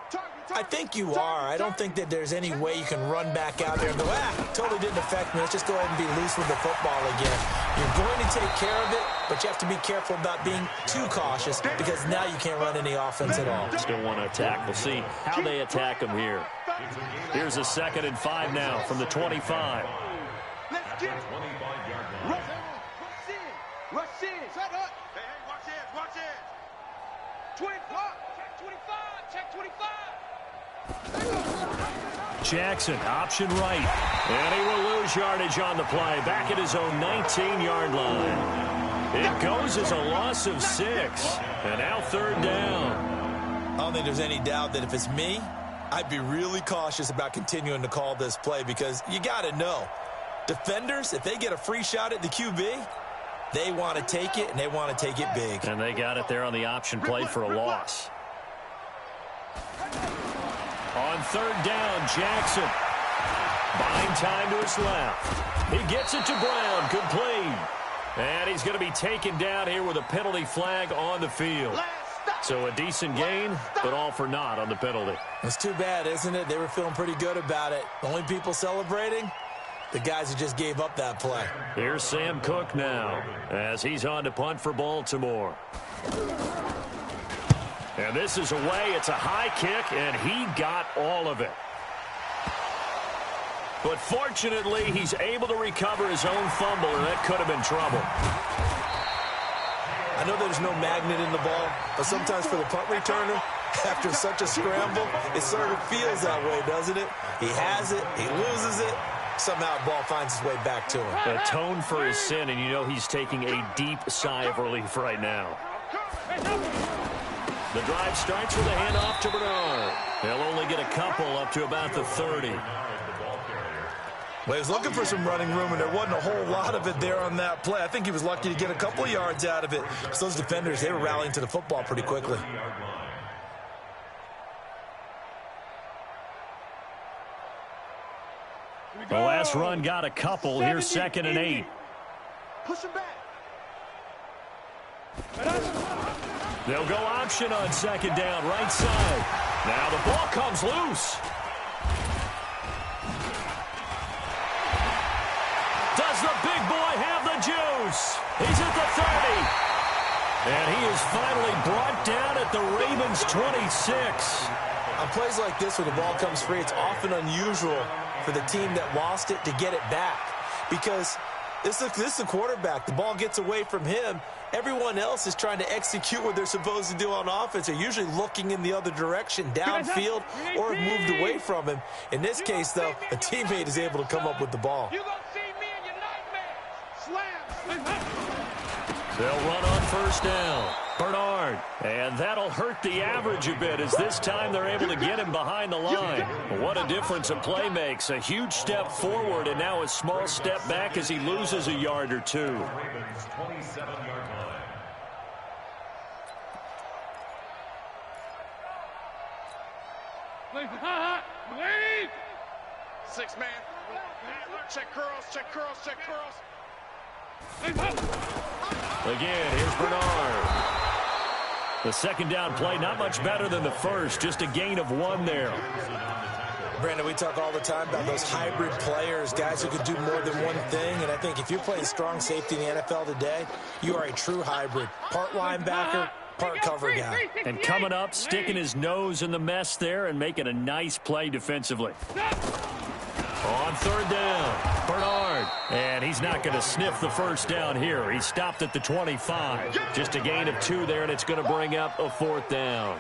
I think you are. I don't think that there's any way you can run back out there and go, totally didn't affect me. Let's just go ahead and be loose with the football again. You're going to take care of it, but you have to be careful about being too cautious because now you can't run any offense at all. Still want to attack. We'll see how they attack him here. Here's a 2nd and 5 now from the 25. Let's get it. 25-yard line. Rush in. Shut up. Hey, watch it. 25. Check 25. Check 25. Jackson, option right. And he will lose yardage on the play. Back at his own 19-yard line. It goes as a loss of 6. And now 3rd down. I don't think there's any doubt that if it's me, I'd be really cautious about continuing to call this play because you got to know, defenders, if they get a free shot at the QB, they want to take it, and they want to take it big. And they got it there on the option play for a loss. On 3rd down, Jackson. Buying time to his left. He gets it to Brown. Complete. And he's going to be taken down here with a penalty flag on the field. So a decent gain, but all for naught on the penalty. It's too bad, isn't it? They were feeling pretty good about it. The only people celebrating, the guys who just gave up that play. Here's Sam Cook now as he's on to punt for Baltimore. And this is away. It's a high kick, and he got all of it. But fortunately, he's able to recover his own fumble, and that could have been trouble. I know there's no magnet in the ball, but sometimes for the punt returner, after such a scramble, it sort of feels that way, doesn't it? He has it, he loses it, somehow the ball finds its way back to him. Atone for his sin, and you know he's taking a deep sigh of relief right now. The drive starts with a handoff to Bernard. They'll only get a couple up to about the 30. Well, he was looking for some running room, and there wasn't a whole lot of it there on that play. I think he was lucky to get a couple of yards out of it. Because those defenders, they were rallying to the football pretty quickly. The last run got a couple. Here's 2nd and 8. Push him back. They'll go option on 2nd down, right side. Now the ball comes loose. Does the big boy have the juice? He's at the 30. And he is finally brought down at the Ravens' 26. On plays like this where the ball comes free, it's often unusual for the team that lost it to get it back. Because this is the quarterback. The ball gets away from him. Everyone else is trying to execute what they're supposed to do on offense. They're usually looking in the other direction, downfield, or have moved away from him. In this case, though, a teammate is able to come up with the ball. You're going to see me in your nightmares. Slam. They'll run on 1st down. Bernard. And that'll hurt the average a bit as this time they're able to get him behind the line. What a difference a play makes. A huge step forward and now a small step back as he loses a yard or two. Ravens 27-yard line. 6 man. Check curls, check curls, check curls. Again, here's Bernard. The 2nd down play, not much better than the first, just a gain of 1 there. Brandon, we talk all the time about those hybrid players, guys who can do more than one thing, and I think if you're playing strong safety in the NFL today, you are a true hybrid. Part linebacker, part cover guy. And coming up, sticking his nose in the mess there and making a nice play defensively. On 3rd down, Bernard. And he's not going to sniff the 1st down here. He stopped at the 25. Just a gain of 2 there, and it's going to bring up a 4th down.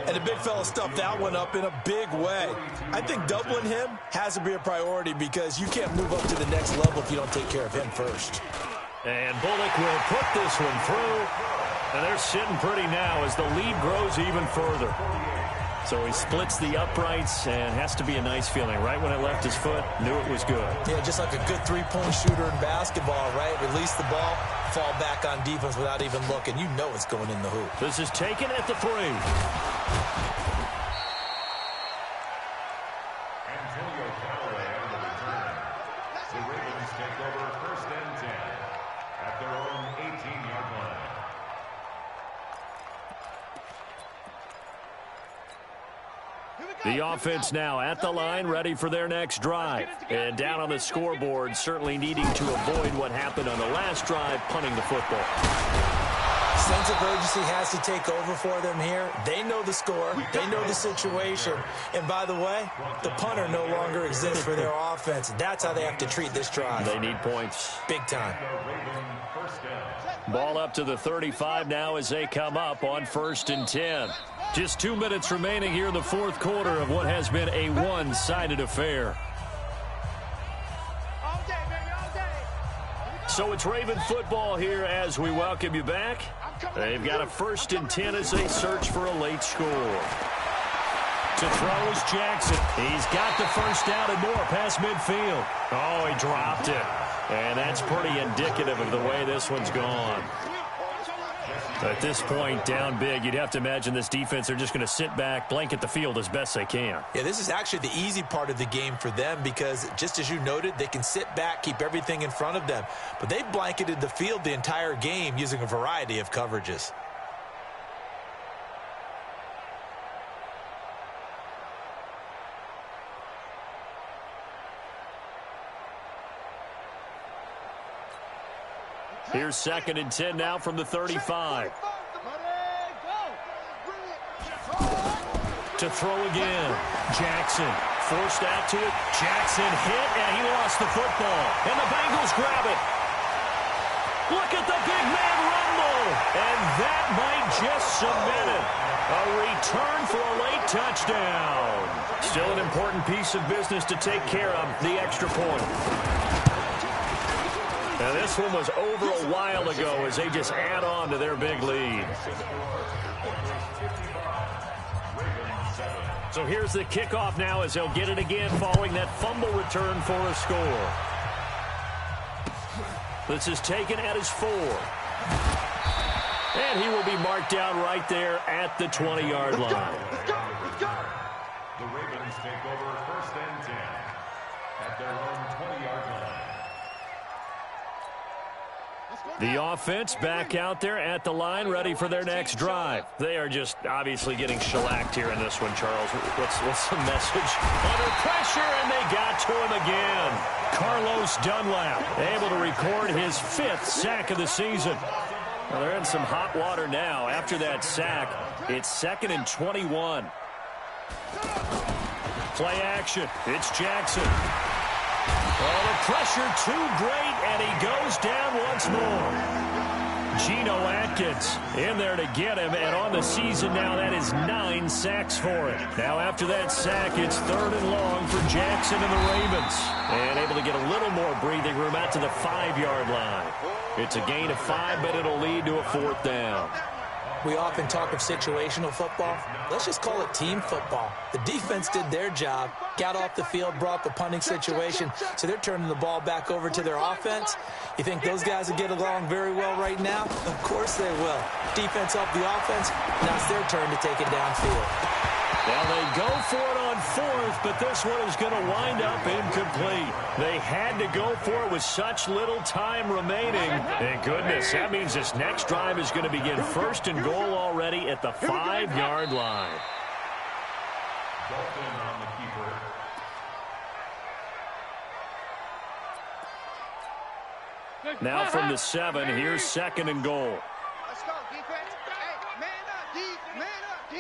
And the big fella stuffed that one up in a big way. I think doubling him has to be a priority because you can't move up to the next level if you don't take care of him first. And Bullock will put this one through. And they're sitting pretty now as the lead grows even further. So he splits the uprights and has to be a nice feeling. Right when it left his foot, knew it was good. Yeah, just like a good three-point shooter in basketball, right? Release the ball, fall back on defense without even looking. You know it's going in the hoop. This is taken at the 3. Antonio Callaway out of the take over 1st and 10 at their own 18-yard line. The offense now at the line, ready for their next drive. And down on the scoreboard, certainly needing to avoid what happened on the last drive, punting the football. Sense of urgency has to take over for them here. They know the score. They know the situation. And by the way, the punter no longer exists for their offense. That's how they have to treat this drive. They need points. Big time. Ball up to the 35 now as they come up on 1st and 10. Just 2 minutes remaining here in the fourth quarter of what has been a one-sided affair. So it's Raven football here as we welcome you back. They've got a 1st and 10 as they search for a late score. To throw is Jackson. He's got the first down and more past midfield. Oh, he dropped it. And that's pretty indicative of the way this one's gone. At this point, down big, you'd have to imagine this defense are just going to sit back, blanket the field as best they can. Yeah, this is actually the easy part of the game for them because, just as you noted, they can sit back, keep everything in front of them. But they've blanketed the field the entire game using a variety of coverages. Here's 2nd and 10 now from the 35. To throw again. Jackson forced out to it. Jackson hit, and he lost the football. And the Bengals grab it. Look at the big man rumble. And that might just cement it. A return for a late touchdown. Still an important piece of business to take care of, the extra point. Now, this one was over a while ago as they just add on to their big lead. So here's the kickoff now as they'll get it again following that fumble return for a score. This is taken at his 4. And he will be marked down right there at the 20-yard line. The Ravens take over 1st and 10 at their own 20-yard line. The offense back out there at the line, ready for their next drive. They are just obviously getting shellacked here in this one, Charles. What's the message? Under pressure, and they got to him again. Carlos Dunlap able to record his 5th sack of the season. Well, they're in some hot water now. After that sack, it's 2nd and 21. Play action. It's Jackson. Oh, the pressure too great, and he goes down once more. Geno Atkins in there to get him, and on the season now, that is 9 sacks for him. Now, after that sack, it's 3rd and long for Jackson and the Ravens. And able to get a little more breathing room out to the 5-yard line. It's a gain of 5, but it'll lead to a 4th down. We often talk of situational football. Let's just call it team football. The defense did their job, got off the field, brought the punting situation, so they're turning the ball back over to their offense. You think those guys will get along very well right now? Of course they will. Defense helped the offense. Now it's their turn to take it downfield. Well, they go for it on 4th, but this one is going to wind up incomplete. They had to go for it with such little time remaining. Thank goodness, that means this next drive is going to begin 1st and goal already at the 5-yard line. Dalton on the keeper. Now from the 7, here's 2nd and goal. Let's go, defense. Hey, man up, D. Man up, D.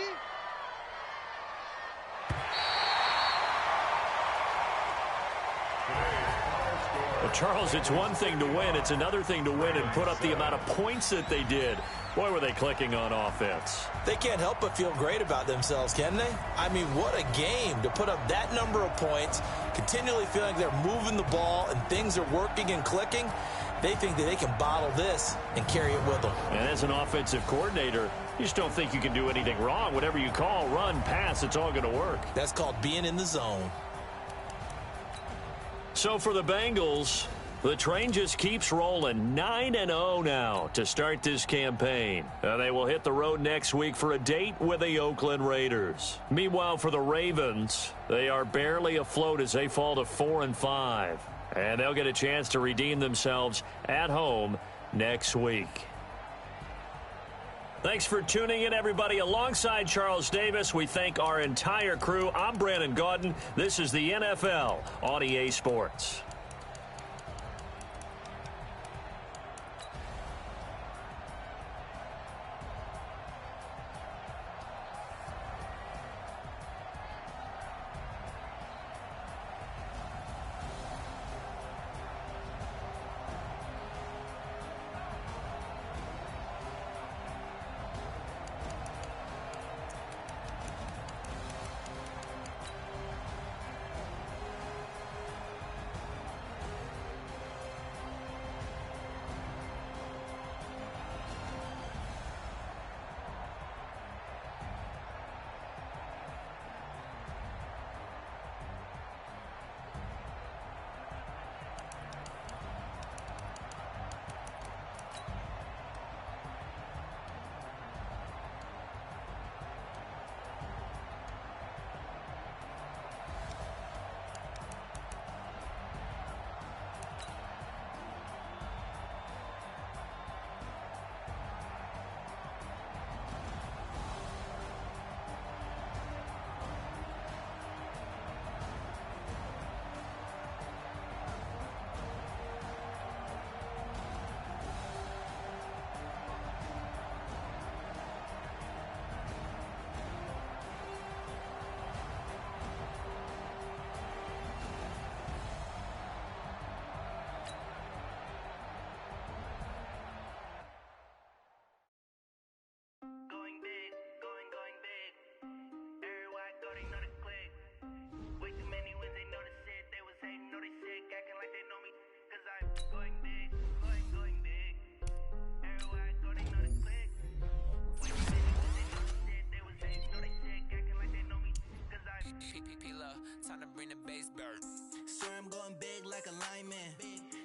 Well, Charles, it's one thing to win. It's another thing to win and put up the amount of points that they did. Boy, were they clicking on offense. They can't help but feel great about themselves, can they? I mean, what a game to put up that number of points, continually feeling they're moving the ball and things are working and clicking. They think that they can bottle this and carry it with them. And as an offensive coordinator, you just don't think you can do anything wrong. Whatever you call, run, pass, it's all going to work. That's called being in the zone. So for the Bengals, the train just keeps rolling. 9-0 now to start this campaign. They will hit the road next week for a date with the Oakland Raiders. Meanwhile, for the Ravens, they are barely afloat as they fall to 4-5. And they'll get a chance to redeem themselves at home next week. Thanks for tuning in, everybody. Alongside Charles Davis, we thank our entire crew. I'm Brandon Gaudin. This is the NFL on EA Sports. Time to bring the bass bird. Sir, I'm going big like a lineman.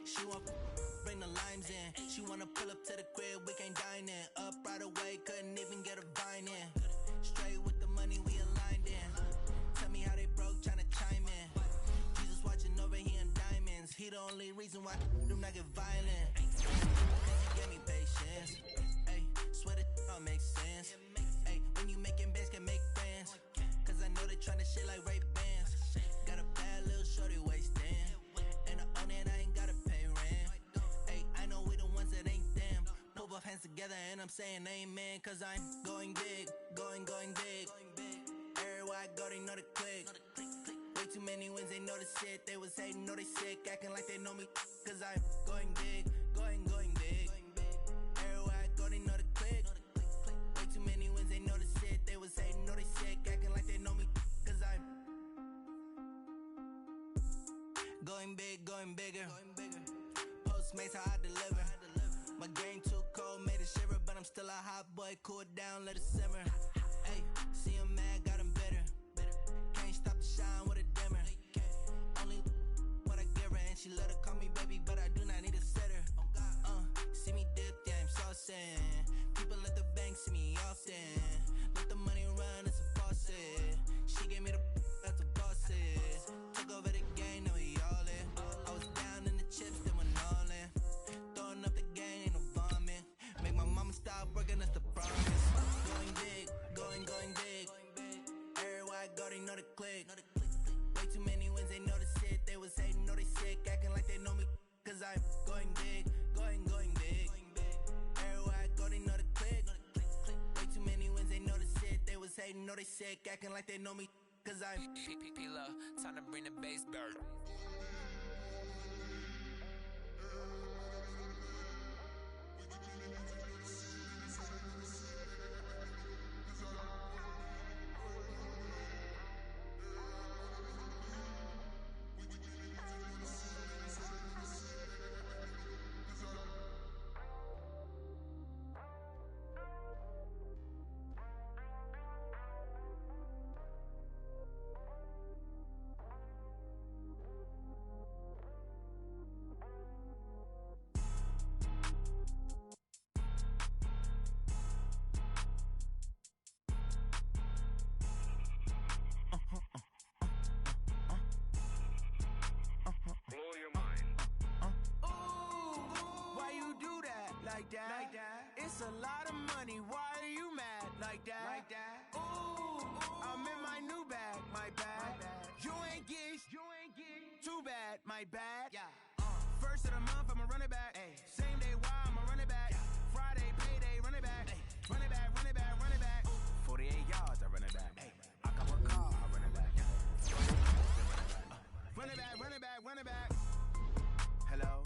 She want bring the limes in. She wanna pull up to the crib, we can't dine in. Up right away, couldn't even get a vine in. Straight with the money, we aligned in. Tell me how they broke, tryna chime in. Jesus watching over here in diamonds. He the only reason why do not get violent. Cause he gave me patience. Ay, swear that all makes sense. Ay, when you making bands, can make friends. Cause I know they tryna shit like Ray Bans. Got a bad little shorty wasting. And I own it, I ain't gotta pay rent. Ay, I know we the ones that ain't them. Pull both hands together and I'm saying amen. Cause I'm going big, going big. Everywhere I go, they know the click. Way too many wins, they know the shit. They was hating, know they sick, acting like they know me. Cause I'm going big, going big. Everywhere I go, they know the click. Way too many wins, they know the shit. They was hating, know they sick, acting like they know me. Cause I'm going big, going bigger. Postmates, how I deliver. My game too cold, made it shiver. But I'm still a hot boy, cool it down, let it simmer. Hey, see him mad, got him bitter. Can't stop the shine with a dimmer. Only what I give her, and she let her call me baby, but I do not need a sitter. See me dip, yeah, I'm saucing. People at the bank see me often. Let the money run, it's a faucet. She gave me the that's a boss is. Took over the game, now we all in. I was down in the chips, then went all in. Throwing up the game, ain't no vomit. Make my mama stop working, that's the promise. Going big, going big. Everywhere I go, they know the click. Way too many wins, they know the shit. They was hating, know they sick, acting like they know me. Cause I'm going big, going big. Everywhere I go, they know the click. Way too many wins, they know the shit. They was hating, know they sick, acting like they know me. Cause I'm P-P-P-Love, time to bring the bass bird. Like that. It's a lot of money. Why are you mad? Like that. Like that. Ooh, I'm in my new bag. My bad. You ain't get. Too bad. My bad. Yeah. First of the month, I'ma run it back. Ay. Same day, why I'ma run it back. Friday, payday, run it back. Ay. Run it back, run it back, run it back. 48 yards, I run it back. Ay. I cop a car, I run it back. Run it back, run it back, run it back. Hello?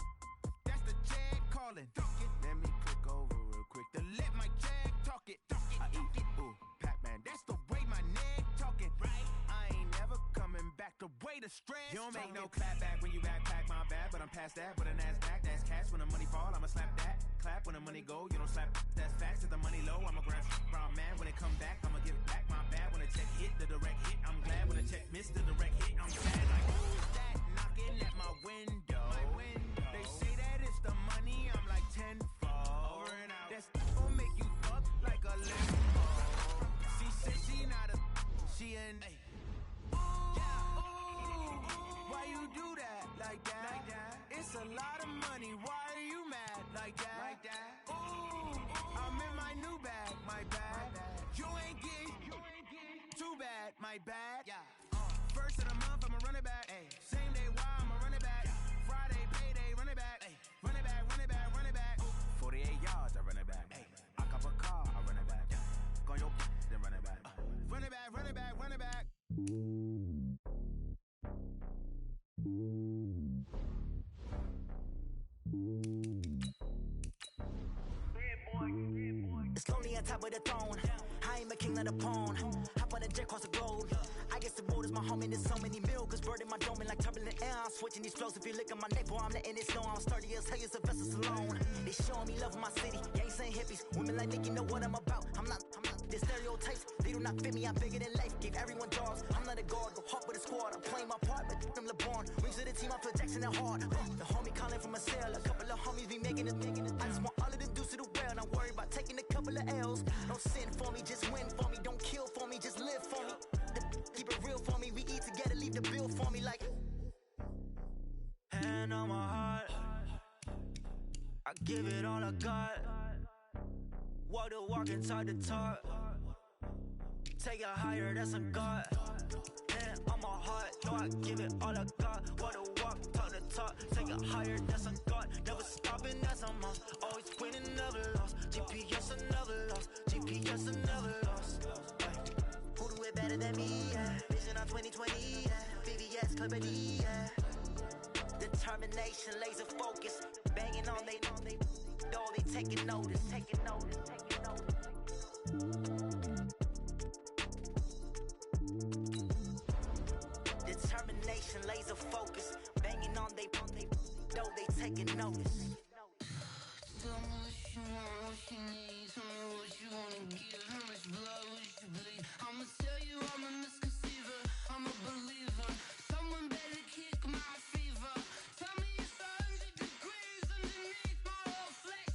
That's the jag calling. Let me click over real quick to let my jag talk it. I eat it, ooh, Pac-Man. That's the way my neck talking. Right? I ain't never coming back the way the stress. You don't make no clap back when you backpack, my bad. But I'm past that, but a NASDAQ, that's cash. When the money fall, I'ma slap that. Clap when the money go, you don't slap. That's facts. If the money low, I'ma grab brown man. When it come back, I'ma give it back, my bad. When the check hit, the direct hit, I'm glad. When the check missed, the direct hit, I'm sad. Like, who's that knocking at my window? They say that it's the money, I'm like tenfold. Over and out. That's gon' make you up like a limo. She said she not a, she an. Why you do that? Like that? Like that? It's a lot of money. Why are you mad? Like that? Like that? Ooh, I'm in my new bag. My bad. You ain't get too bad. My bad. Yeah. First of the month, I'ma run it back. Ay. Same day, why I'ma run it back. Friday, payday, run it back. Ay. Run it back, run it back, run it back. 48 yards, I run it back. Ay. I cop a car, I run it back. Go on your then run it back. Run it back, run it back, run it back. It's lonely on top of the throne. I ain't a king of the pawn. Hop on a jet across the globe. I guess the world is my home and there's so many milk. Cause bird in my dome and like turbulent air. I'm switching these flows. If you look at my neck, boy, I'm letting it snow. I'm sturdy as hell as a vessel alone. They showing me love in my city. Gangsta and hippies. Women like Nick, you know what I'm about. I'm not. The stereotypes, they do not fit me. I'm bigger than life. Give everyone jobs. I'm not a guard. Go hard with a squad. I'm playing my part, but I'm LeBron. Rings of the team, I feel Jackson and hard. The homie calling from a cell. A couple of homies be making it. I just want all of them dudes to do well. Not worry about taking a couple of L's. Don't sin for me, just win for me. Don't kill for me, just live for me. Keep it real for me. We eat together, leave the bill for me like. Hand on my heart, I give it all I got. Walk the walk and talk the talk. Take it higher, that's a God. Hand on my heart, no, I give it all I got. Walk the walk, talk the talk. Take it higher, that's a God. Never stopping, that's a must. Always winning, never lost. GPS, I never lost. GPS, I never lost. Who do it better than me? Yeah. Vision on 2020, yeah. VVS, Clarity, yeah. Determination, laser focus. Banging on they door, they taking notice. Taking notice, taking notice. Determination, laser focus. Banging on they door, they taking notice. Tell me what you want, what you need. Tell me what you wanna give. How much blood would you bleed? I'ma tell you I'm a misconceiver. I'm a believer. Someone better kick my fever. Tell me it's 100 degrees underneath my whole flesh.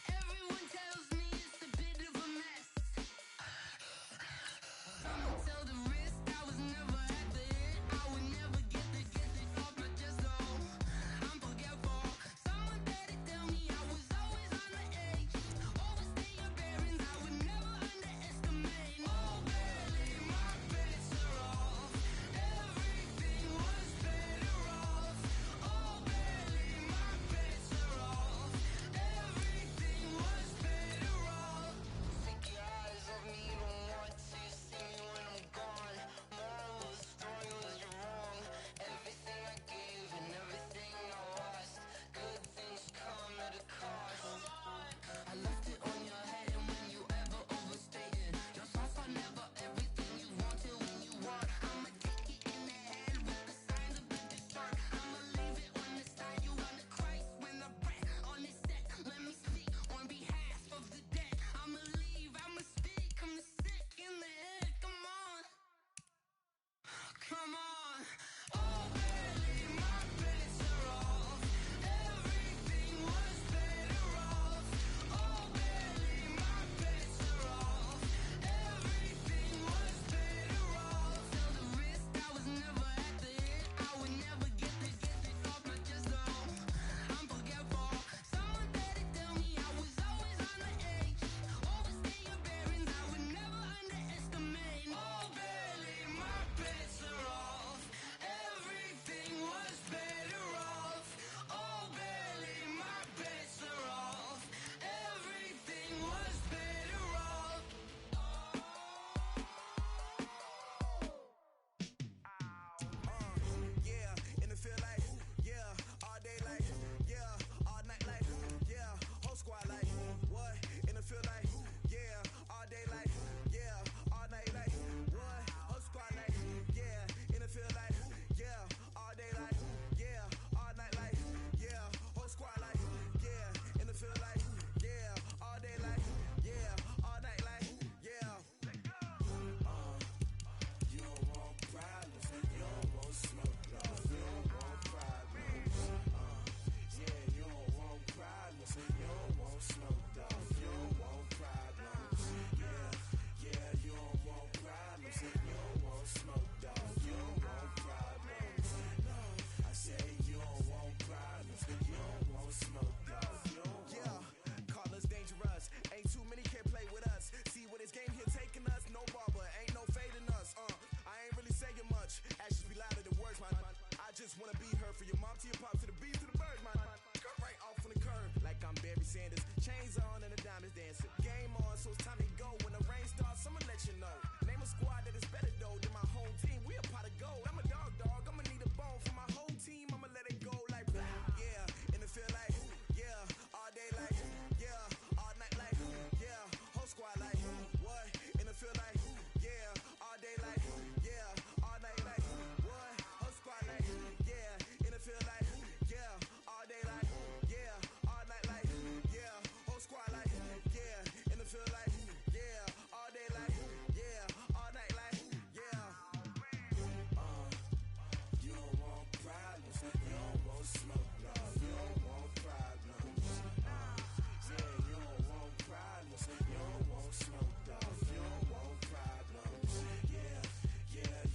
Everyone tells me it's a bit of a mess. I'ma tell the risk I was never at the end. I would never get this off my chest though. I'm forgetful. Someone better tell me I was always on the edge. feel like, yeah, all day like, yeah, all night like, what? Whole squad like, yeah, in the field like, yeah, all day like, yeah, all night like, yeah, whole squad like, yeah, in the field like, yeah, all day like, yeah, all night like, yeah. You don't want problems, you don't want smoke, dog. You don't want problems. Yeah, you don't want problems, you don't want smoke, dog. You don't want problems. Yeah, you don't want problems, you don't want smoke, dog. You don't want problems. No, I say you don't want problems, you don't want smoke, dog. You don't want. Yeah, call us dangerous. Ain't too many can play with us. See what this game here taking us. No barber, ain't no fading us. I ain't really saying much. Actions be louder than words, man. I just wanna be heard from your mom to your pop to the beat to the bird, man. Cut right off on the curb, like I'm Barry Sanders. Chains on and the diamonds dancing. Game on, so it's time to go. When the rain starts, I'ma let you know. Name a squad that is better though than my home team. We a pot of gold. I'm a dog. I'ma need a bone for my whole team. I'ma let it go like, yeah. In the field like, yeah. All day like, yeah. All night like, yeah. Whole squad like, what? In the field like, yeah. All day like, yeah. All night like, what? Whole squad like, yeah. In the field like, yeah. All day like, yeah. All night like, yeah. Whole squad like, yeah. In the field like, yeah. All day like, yeah. All night like, yeah. You don't want problems, you don't want smoke, no. You don't want problems. Yeah, you don't want problems, you don't want smoke, dog. You don't want problems. Yeah,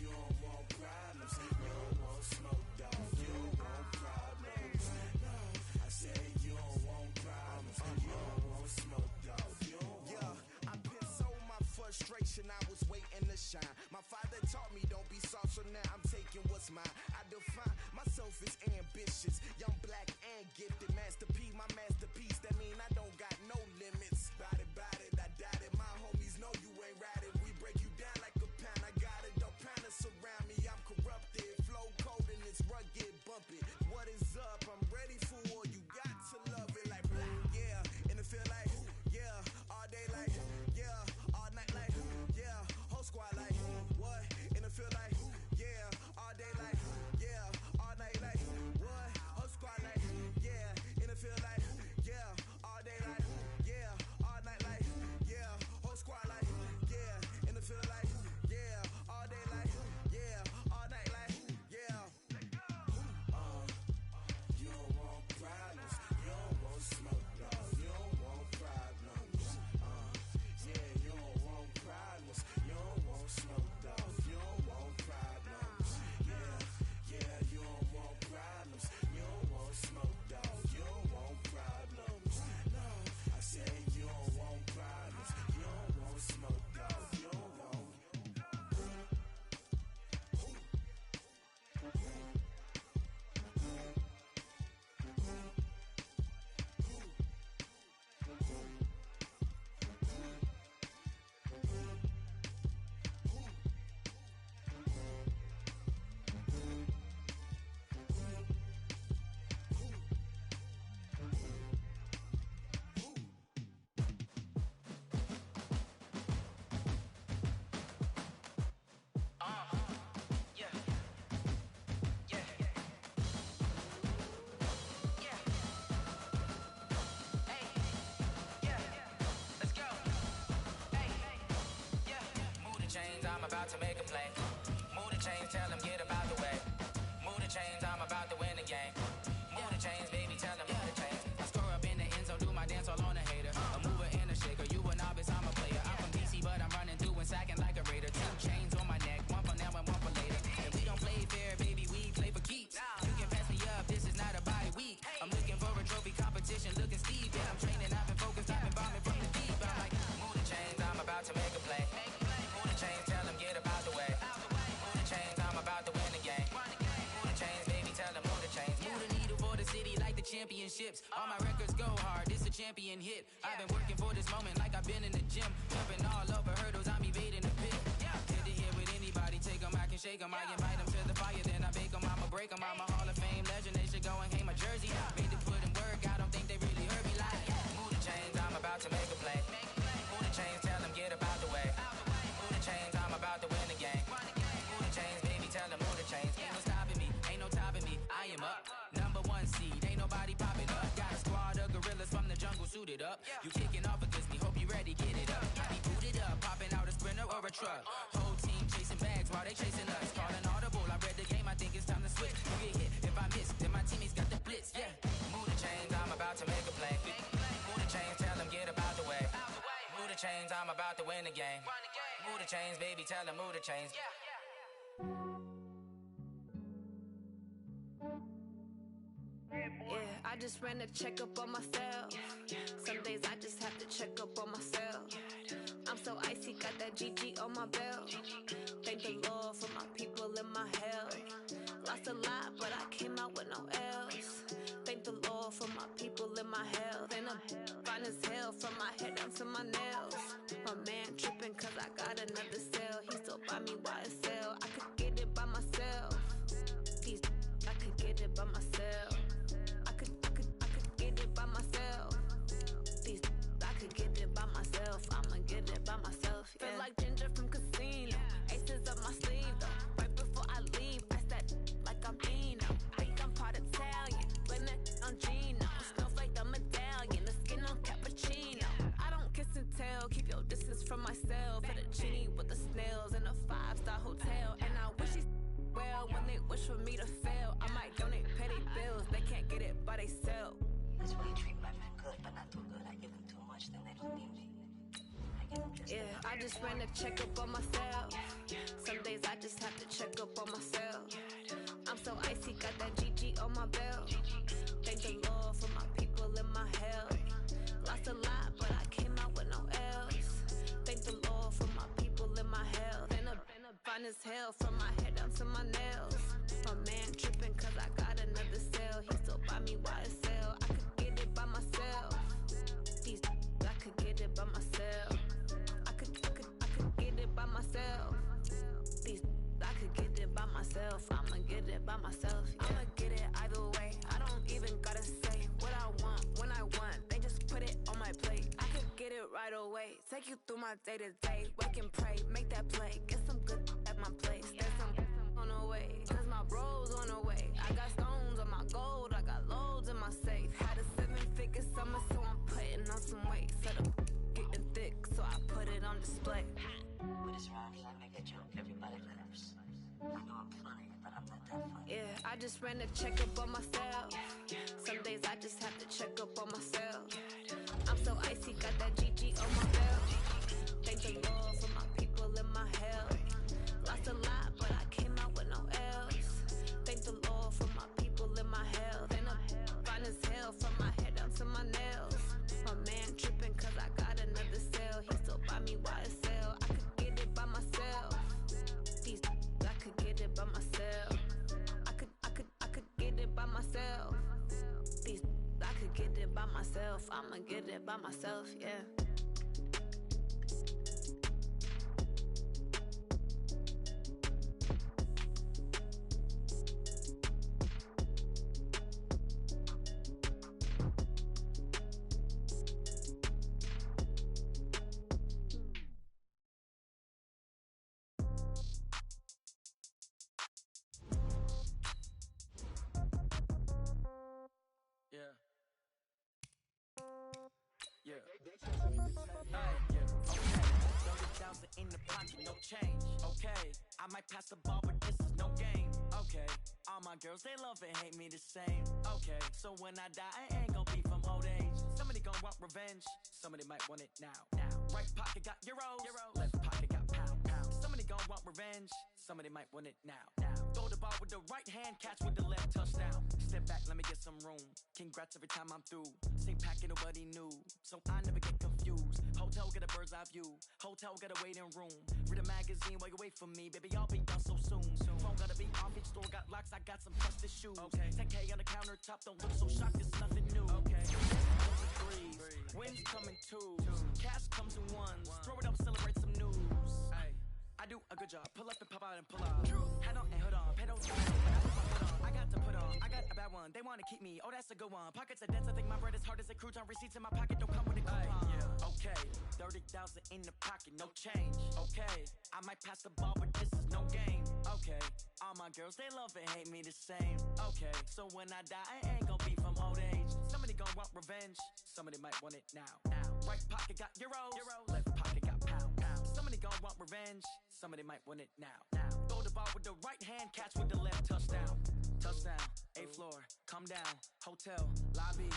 you don't want problems, you don't want smoke, dog. You don't want problems. No, I say you don't want problems, you don't want smoke, dog. You don't want. Yeah, I've been so my frustration, I was waiting to shine. My father taught me don't be soft, so now I'm taking what's mine. I define myself as ambitious, young, black, and gifted. Master P, my masterpiece. That mean I don't got no limits. Bout it, I doubt it. My homies know you ain't ratted. We break you down like a pound. I got it, don't pound us around me. I'm corrupted, flow cold and it's rugged, bumpy. What is up? I'm ready for war. You got to love it like, yeah. In the field like, yeah. All day like, yeah. All night like, yeah. Whole squad like, what? In the field like, yeah. All day like, yeah. All night like, what? Whole squad like, yeah. In the field like, yeah. All day like, yeah. All night like, yeah. Whole squad like, yeah. In the field like, yeah. All day like, yeah. All night like, yeah. You don't want problems, you don't want smoke, no. You don't want problems. Yeah, you don't want problems, you don't want smoke, dog. You don't want problems. Yeah, you don't want problems, you don't want smoke, dog. You don't want problems. No, I say you don't want problems, you don't want smoke, dog. You don't want. I'm about to make a play. Move the chains, tell them get about the way. Move the chains, I'm about to win the game. Move the chains, baby, tell them move the chains. I score up in the end zone, do my dance all on a hater. A mover and a shaker, you a novice, I'm a player. I'm from DC, but I'm running through and sacking like a raider. 2 chains on my neck, one for now and one for later. And we don't play fair, baby, we play for keeps. You can pass me up, this is not a bye week. I'm looking for a trophy competition, looking steep. And I'm training, I've been focused, I've been bombing from the deep. I'm like, move the chains, I'm about to make a play. Move the chains, tell them get about the way. Move the chains, I'm about to win the game. Move the chains, baby, tell them move the chains. Move the needle for the city like the championships. All my records go hard, this a champion hit. I've been working for this moment like I've been in the gym. Jumping all over hurdles, I'm evading the pit. Hit to here with anybody, take them, I can shake them. I invite them to the fire, then I bake them, I'ma break them. I'm a Hall of Fame legend, they should go and hang my jersey. Made to put in work, I don't think they really heard me like. Move the chains, I'm about about to make a play. Move the chains, tell them get about the way. Move the chains, I'm about to win the game. Move the chains, baby, tell them move the chains. Ain't no stopping me, ain't no topping me. I am up, #1 seed, ain't nobody popping up. Got a squad of gorillas from the jungle suited up. You kicking off against me, hope you ready, get it up. I be booted up, popping out a sprinter or a truck. Whole team chasing bags while they chasing us. Calling audible, I read the game, I think it's time to switch. You get hit, if I miss, then my teammates got the blitz, yeah. Move the chains, I'm about to make a play. Move the chains, tell them get about the way. Move the chains, I'm about to win the game. Move the chains, baby, tell them move the chains. Yeah, I just ran a checkup on myself. Some days I just have to check up on myself. I'm so icy, got that GG on my belt. Thank the Lord for my people and my health. Lost a lot, but I came out with no else. Thank the Lord for my people and my health. And I'm fine as hell from my head down to my nails. My man tripping cause I got another cell. He still buy me YSL. I could get it by myself. These I could get it by myself. I could get it by myself. These I could get it by myself. I'ma get it by myself. Yeah. Feel like Ginger from Casino. Aces up my sleeve though. Right before I leave, I said like I'm Dino. Think I'm part Italian, but that on Gino. Smells like the medallion, the skin on cappuccino. I don't kiss and tell, keep your distance from myself. Fettuccine with the snails in a 5-star hotel. And I wish he well when they wish for me to fail. I might donate petty bills, they can't get it by they self. That's why you treat my men good, but not too good. I give them too much, then they don't need me. Yeah, I just ran a checkup on myself. Some days I just have to check up on myself. I'm so icy, got that GG on my belt. Thank the Lord for my people and my health. Lost a lot, but I came out with no else. Thank the Lord for my people and my health. And I'm fine as hell from my head down to my nails. My man tripping cause I got another cell. He still buy me YSL. I could get it by myself. These I could get it by myself. I could get it by myself. These I could get it by myself. I'ma get it by myself. Yeah. I'ma get it either way. I don't even gotta say what I want when I want. They just put it on my plate. I could get it right away. Take you through my day to day. Wake and pray, make that play. Get some good at my place. There's some on the way. Cause my bro's on the way. I got stones on my gold. I got loads in my safe. Had a 7-figure summer, so I'm putting on some weight. Set up getting thick, so I put it on display. With this rhymes, I make a joke. Everybody laughs. I know I'm funny, but I'm not that funny. Yeah, I just ran a checkup on myself. Some days I just have to check up on myself. I'm so icy, got that GG on my belt. Thank the Lord for my people and my health. Lost a lot, but I came out with no else. Thank the Lord for my people and my health. And I'm fine as hell from my head down to my nails. My man tripping cause I got another cell. He still buy me YSL. I could get it by myself. These I could get it by myself. I could get it by myself. These I could get it by myself. I'ma get it by myself, yeah. In the pocket, no change. Okay, I might pass the ball, but this is no game. Okay, all my girls, they love and hate me the same. Okay, so when I die, I ain't gon' be from old age. Somebody gon' want revenge, somebody might want it now. Right pocket got euros, left pocket got pound. Somebody gon' want revenge, somebody might want it now. Throw the ball with the right hand, catch with the left, touchdown. Step back, let me get some room. Congrats every time I'm through. Same packet, nobody knew, so I never get confused. Hotel get a bird's eye view, hotel get a waiting room. Read a magazine while you wait for me, baby, I'll be done so soon. Phone gotta be off, each store got locks, I got some busted shoes. Okay, 10K on the countertop, don't look so shocked, it's nothing new. Okay, threes, wins come in twos, cash comes in ones. Throw it up, celebrate some news. I do a good job, pull up and pop out and pull out. Head on and hood on, pedal to I got to put on, I got a bad one, they wanna keep me, oh that's a good one. Pockets are dense, I think my bread is hard as a crouton. Receipts in my pocket don't come with a coupon. Okay, 30,000 in the pocket, no change. Okay, I might pass the ball, but this is no game. Okay, all my girls, they love and hate me the same. Okay, so when I die, I ain't gonna be from old age. Somebody gonna want revenge, somebody might want it now. Right pocket got euros, left pocket got pounds. Somebody gonna want revenge, somebody might want it now. Throw the ball with the right hand, catch with the left, touchdown. Touchdown, 8th floor, come down, hotel, lobby.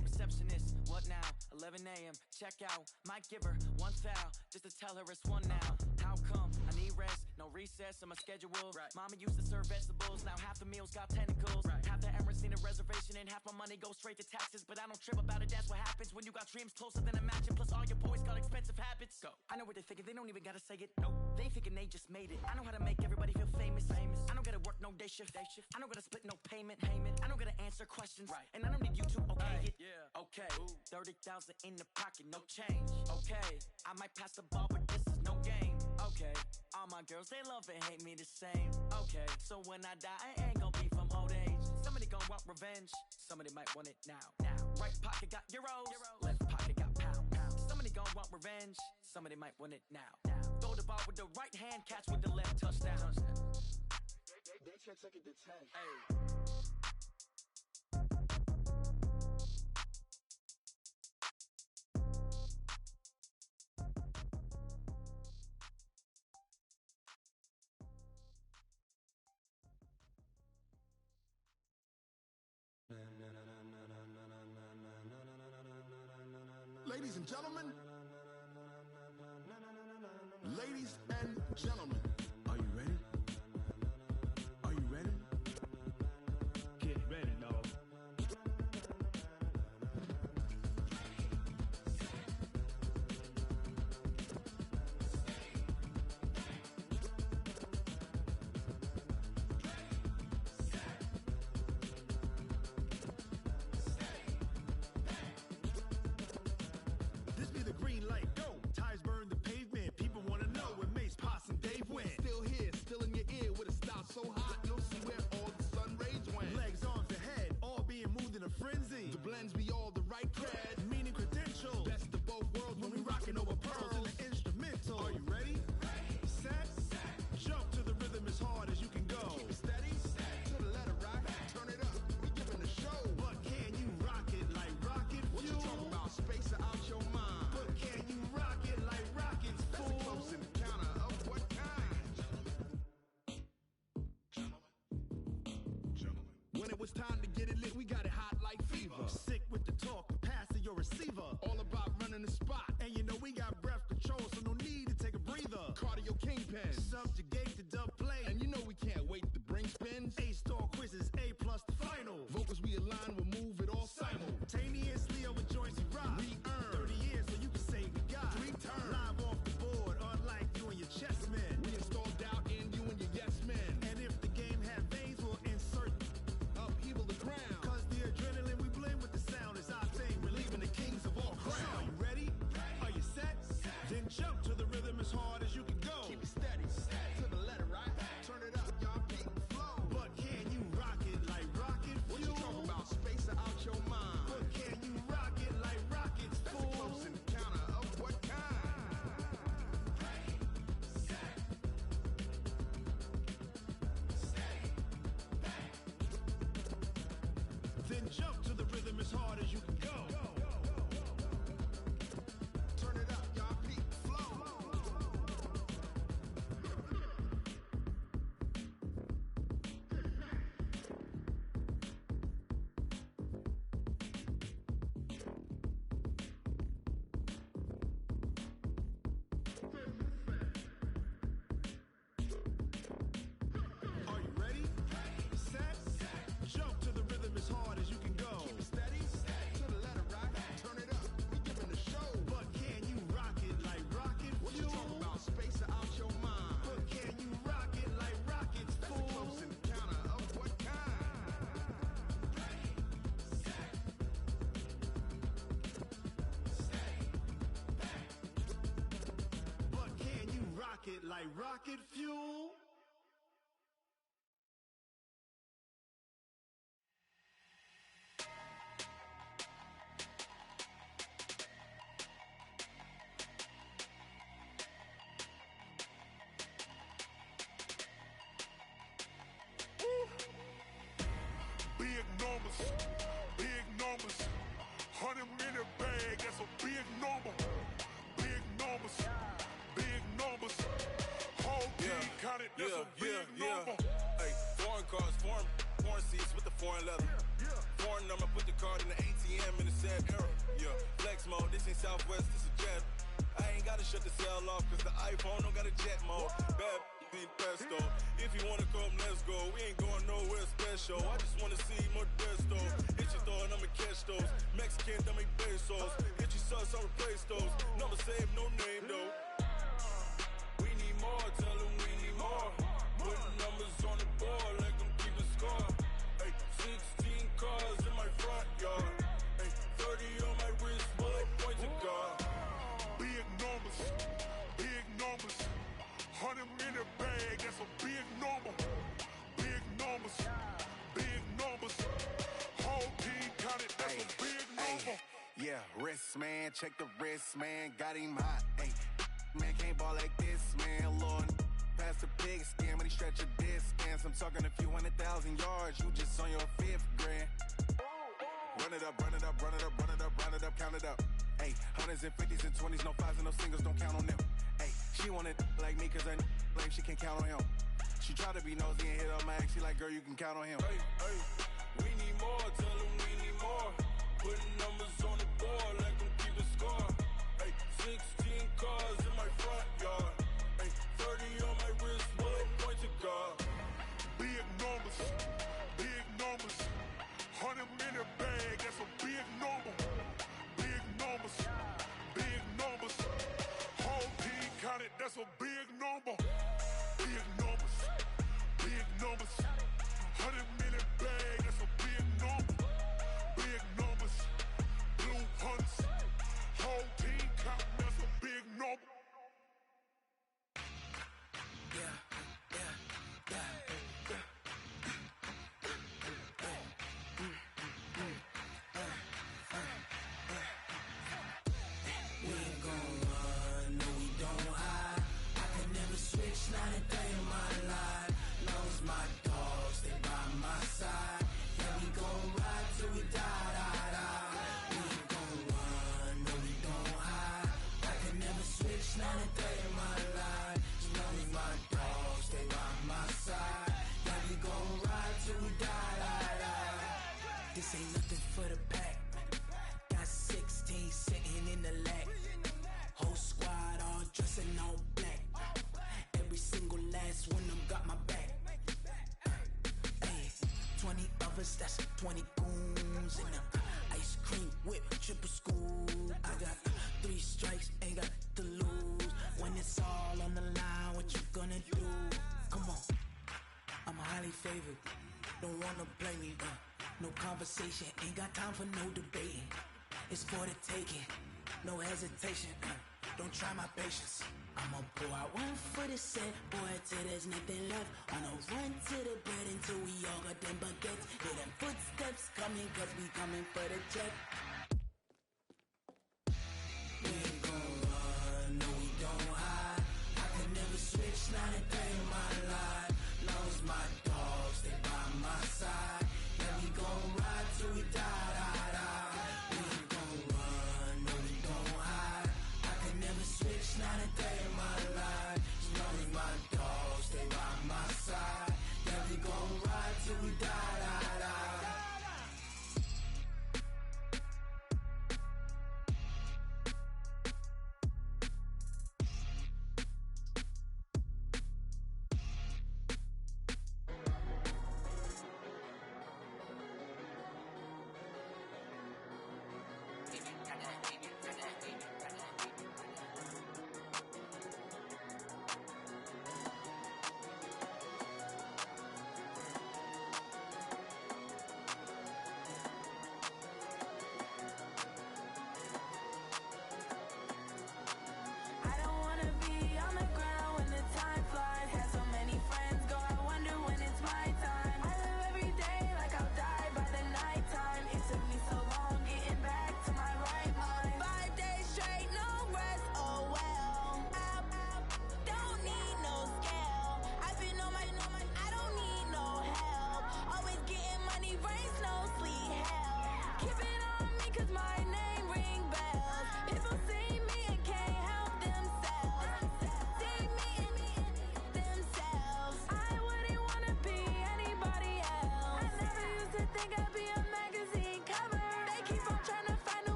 Receptionist, what now? 11 a.m., check out. Might give her one foul, just to tell her it's one now. How come? I need rest, no recess in my schedule. Mama used to serve vegetables, now half the meals got tentacles. Half the Emirates need a reservation and half my money goes straight to taxes. But I don't trip about it, that's what happens when you got dreams closer than a mansion. Plus all your boys got expensive habits. Go. I know what they're thinking, they don't even gotta say it. Nope. They thinking they just made it. I know how to make everybody feel famous. I don't gotta work no day shift. I don't gotta split no payment. I don't gotta answer questions. And I don't need you to okay it. Okay, 30,000 in the pocket, no change. Okay, I might pass the ball, but this is no game. Okay, all my girls, they love and hate me the same. Okay, so when I die, I ain't gonna be from old age. Somebody gonna want revenge, somebody might want it now. Right pocket got euros, left pocket got pounds. Somebody gonna want revenge, somebody might want it now. Throw the ball with the right hand, catch with the left, touchdown. They check it to 10. Hey. Ladies and gentlemen, ladies and gentlemen, are you ready? Are you ready? Get ready, dog. This be the green light, go. Tires burn the pavement. People want to know where Mace, Potts, and Dave went. Still here, still in your ear with a style so hot, you'll see where all the sun rays went. Legs, arms, and head, all being moved in a frenzy. The blends be all the right cred, meaning credentials. Best of both worlds when we rocking over pearls in the instrumental. Are you ready? Set, jump to the rhythm as hard as you can go. Keep it steady, to the letter right. Turn it up, we giving the show. But can you rock it like rocket fuel? What you talking about? Space out your mind. But can you rock it like rockets, fool? That's a close encounter of what kind? When it was time to get it lit, we got it hot like fever. Sick with the talk, pass to your receiver. All about running the spot. And you know we got breath control, so no need to take a breather. Cardio kingpin, subjugate the dub play. And you know we can't wait to bring spins. A-star quizzes, A+ the final. Vocals we align, we'll move it all simultaneously over joints we rock. We earn 30 years so you can say we got 3 turns. Live off the board, unlike you and your chess men. We install doubt in you and your yes men. And if the game had veins, we'll insert upheaval the ground. Cause the adrenaline we blend with the sound is our thing, relieving the kings of all crowns. So are you ready? Are you set? Then jump to the rhythm as hard as you can go. Keep it steady, to the letter right. Turn it up, y'all peak flow. But can you rock it like rocket fuel? What you talking about? Space out your mind. But can you rock it like rockets, fool? That's a close encounter of what kind? Then jump to the rhythm as hard as you can go. Turn it up, y'all peak flow. Are you ready? Set, jump to the rhythm as hard as you can go. Keep it steady, to the letter right. Turn it up, we giving the show. But can you rock it like rocket fuel? What you talking about? Space out your mind. But can you rock it like rockets, fool? That's a close encounter of what kind? But can you rock it like rocket fuel? bag, that's a big number. Big numbers, big numbers. Whole team counted, that's a big number. Hey, foreign cars, foreign seats with the foreign leather. Foreign number, put the card in the ATM in the sad era. Yeah, flex mode, this ain't Southwest, this is jet. I ain't gotta shut the cell off, cause the iPhone don't got a jet mode. Bad beat pesto. If you wanna come, let's go. We ain't going nowhere special. I just wanna see Modesto. Hit your thought, I'ma catch those. Mexican, dummy pesos. Hit your sus, I'll replace those. Number save, no name though. We need more, tell them we need more. Putting numbers on the board like I'm keeping score. Hey, 16 cars in my front yard. Hey, 30 on my wrist, bullet point to God. Big numbers, big numbers. 100 in the bag, that's a big number. Big numbers, big numbers. Whole team counted, that's a big number. Yeah, wrist, man, check the wrist, man, got him hot. Hey, man, can't ball like this, man, Lord. Past the pig skin, but he stretch a distance. I'm talking a few 100,000 yards, you just on your 5th grand. Run it up, run it up, run it up, run it up, run it up, count it up. Hey, 100s and 50s and 20s, no 5s and no singles, don't count on them. Hey, she wanted like me, cause her like she can count on him. She try to be nosy and hit up my ex, she like, girl, you can count on him. Hey, hey, we need more, tell them we need more. Putting numbers on the board like I'm keeping score. Hey, 16 cars in my front yard. Hey, 30 on my wrist, bullet point to God. Big numbers, big numbers. 100 in the bag, that's a big number. Big numbers, big numbers. Whole team counted, that's a big number. Big numbers, big numbers. 100 in the bag, that's a big number. Big numbers, blue hunts. Whole team counting, that's a big number. We ain't gon' run, no we don't hide. I could never switch, not a day in my life. Long as my dogs, they by my side. Yeah, we gon' ride till we die, die, die. We ain't gon' run, no we don't hide. I could never switch, not a day in my life. As long as my dogs, they by my side. Yeah, we gon' ride till we die, die, die. This ain't nothing for the pack. Got 16 sitting in the lap. Whole squad all dressed in all black. Every single last one of them got my back. Hey, 20 of us, that's 20 goons in the ice cream whip, triple school. I got 3 strikes, ain't got to lose. When it's all on the line, what you gonna do? Come on, I'm highly favored. Don't wanna play me, no conversation, ain't got time for no debating. It's for the taking, no hesitation. Don't try my patience. I'ma pour out one for the set, boy, till there's nothing left. On a run to the bread until we all got them baguettes. Hear them footsteps coming, cause we coming for the check. We ain't gon' run, no we don't hide. I could never switch, not a day in my life. Long as my dogs, they by my side. Yeah, we gon' ride till we die, die, die. We ain't gon' run, no we don't hide. I could never switch, not a day in my life. As long as my dogs, they by my side. Yeah, we gon' ride till we die, die, die.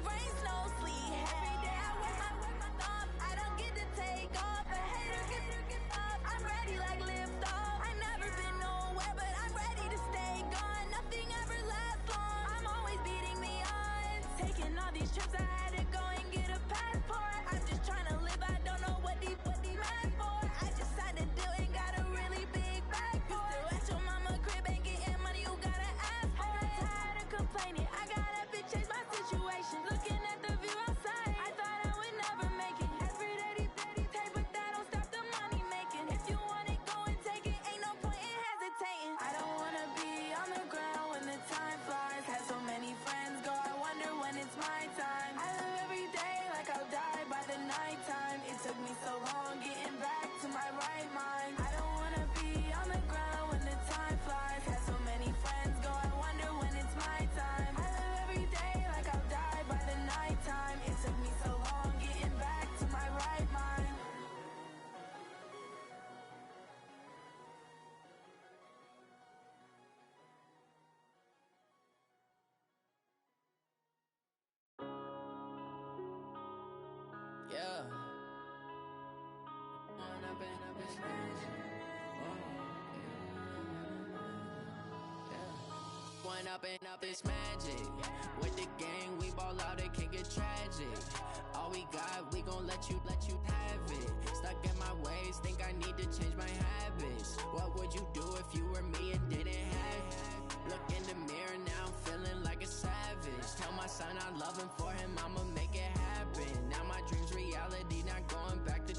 rain, snow, sleet. Every day I work my thumb. I don't get to take off. A hater get up. I'm ready like lift off. I never been nowhere, but I'm ready to stay gone. Nothing ever lasts long. I'm always beating the odds. Taking all these trips, I had to go and get a passport. I'm just trying to live. I don't know what the mad for. I just signed a deal and got a really big bag for it. Still at your mama crib and getting money, you gotta ask for it. Tired of complaining, I got up and changed my situation. Looking at the view outside, I thought I would never make it. Every day, take, but that don't stop the money making. If you want it, go and take it. Ain't no point in hesitating. I don't wanna be on the ground when the time flies. Had so many friends go, I wonder when it's my time. I live every day like I'll die by the nighttime. It took me so long getting back to my right mind. I don't wanna be on the ground when the time flies. Had so many friends go, I wonder when it's my time. I live every day like I'll die by the nighttime. It took me so long getting back to my right mind. Yeah. One up and up is magic. With the gang, we ball out, it can get tragic. All we got, we gon' let you have it. Stuck in my ways, think I need to change my habits. What would you do if you were me and didn't have it? Look in the mirror now, I'm feeling like a savage. Tell my son I love him, for him I'ma make it happen. Now my dream's reality, not going back to.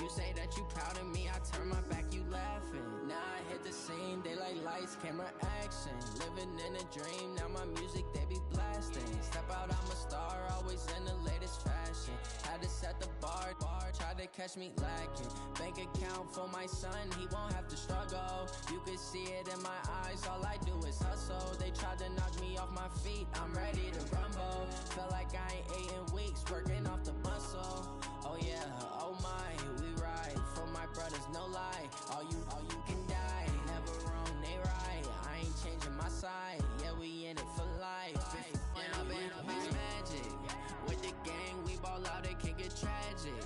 You say that you proud of me, I turn my back, you laughing. Now I hit the scene, daylight lights, camera action. Living in a dream, now my music, they be blasting. Step out, I'm a star, always in the latest fashion. Had to set the bar, tried to catch me lacking. Bank account for my son, he won't have to struggle. You can see it in my eyes, all I do is hustle. They tried to knock me off my feet, I'm ready to rumble. Felt like I ain't ate in weeks, working off the muscle. Oh yeah, oh my, we ride for my brothers, no lie. All you can die, never wrong, they right. I ain't changing my side, yeah, we in it for life. When up is magic. With the gang, we ball out, it can get tragic.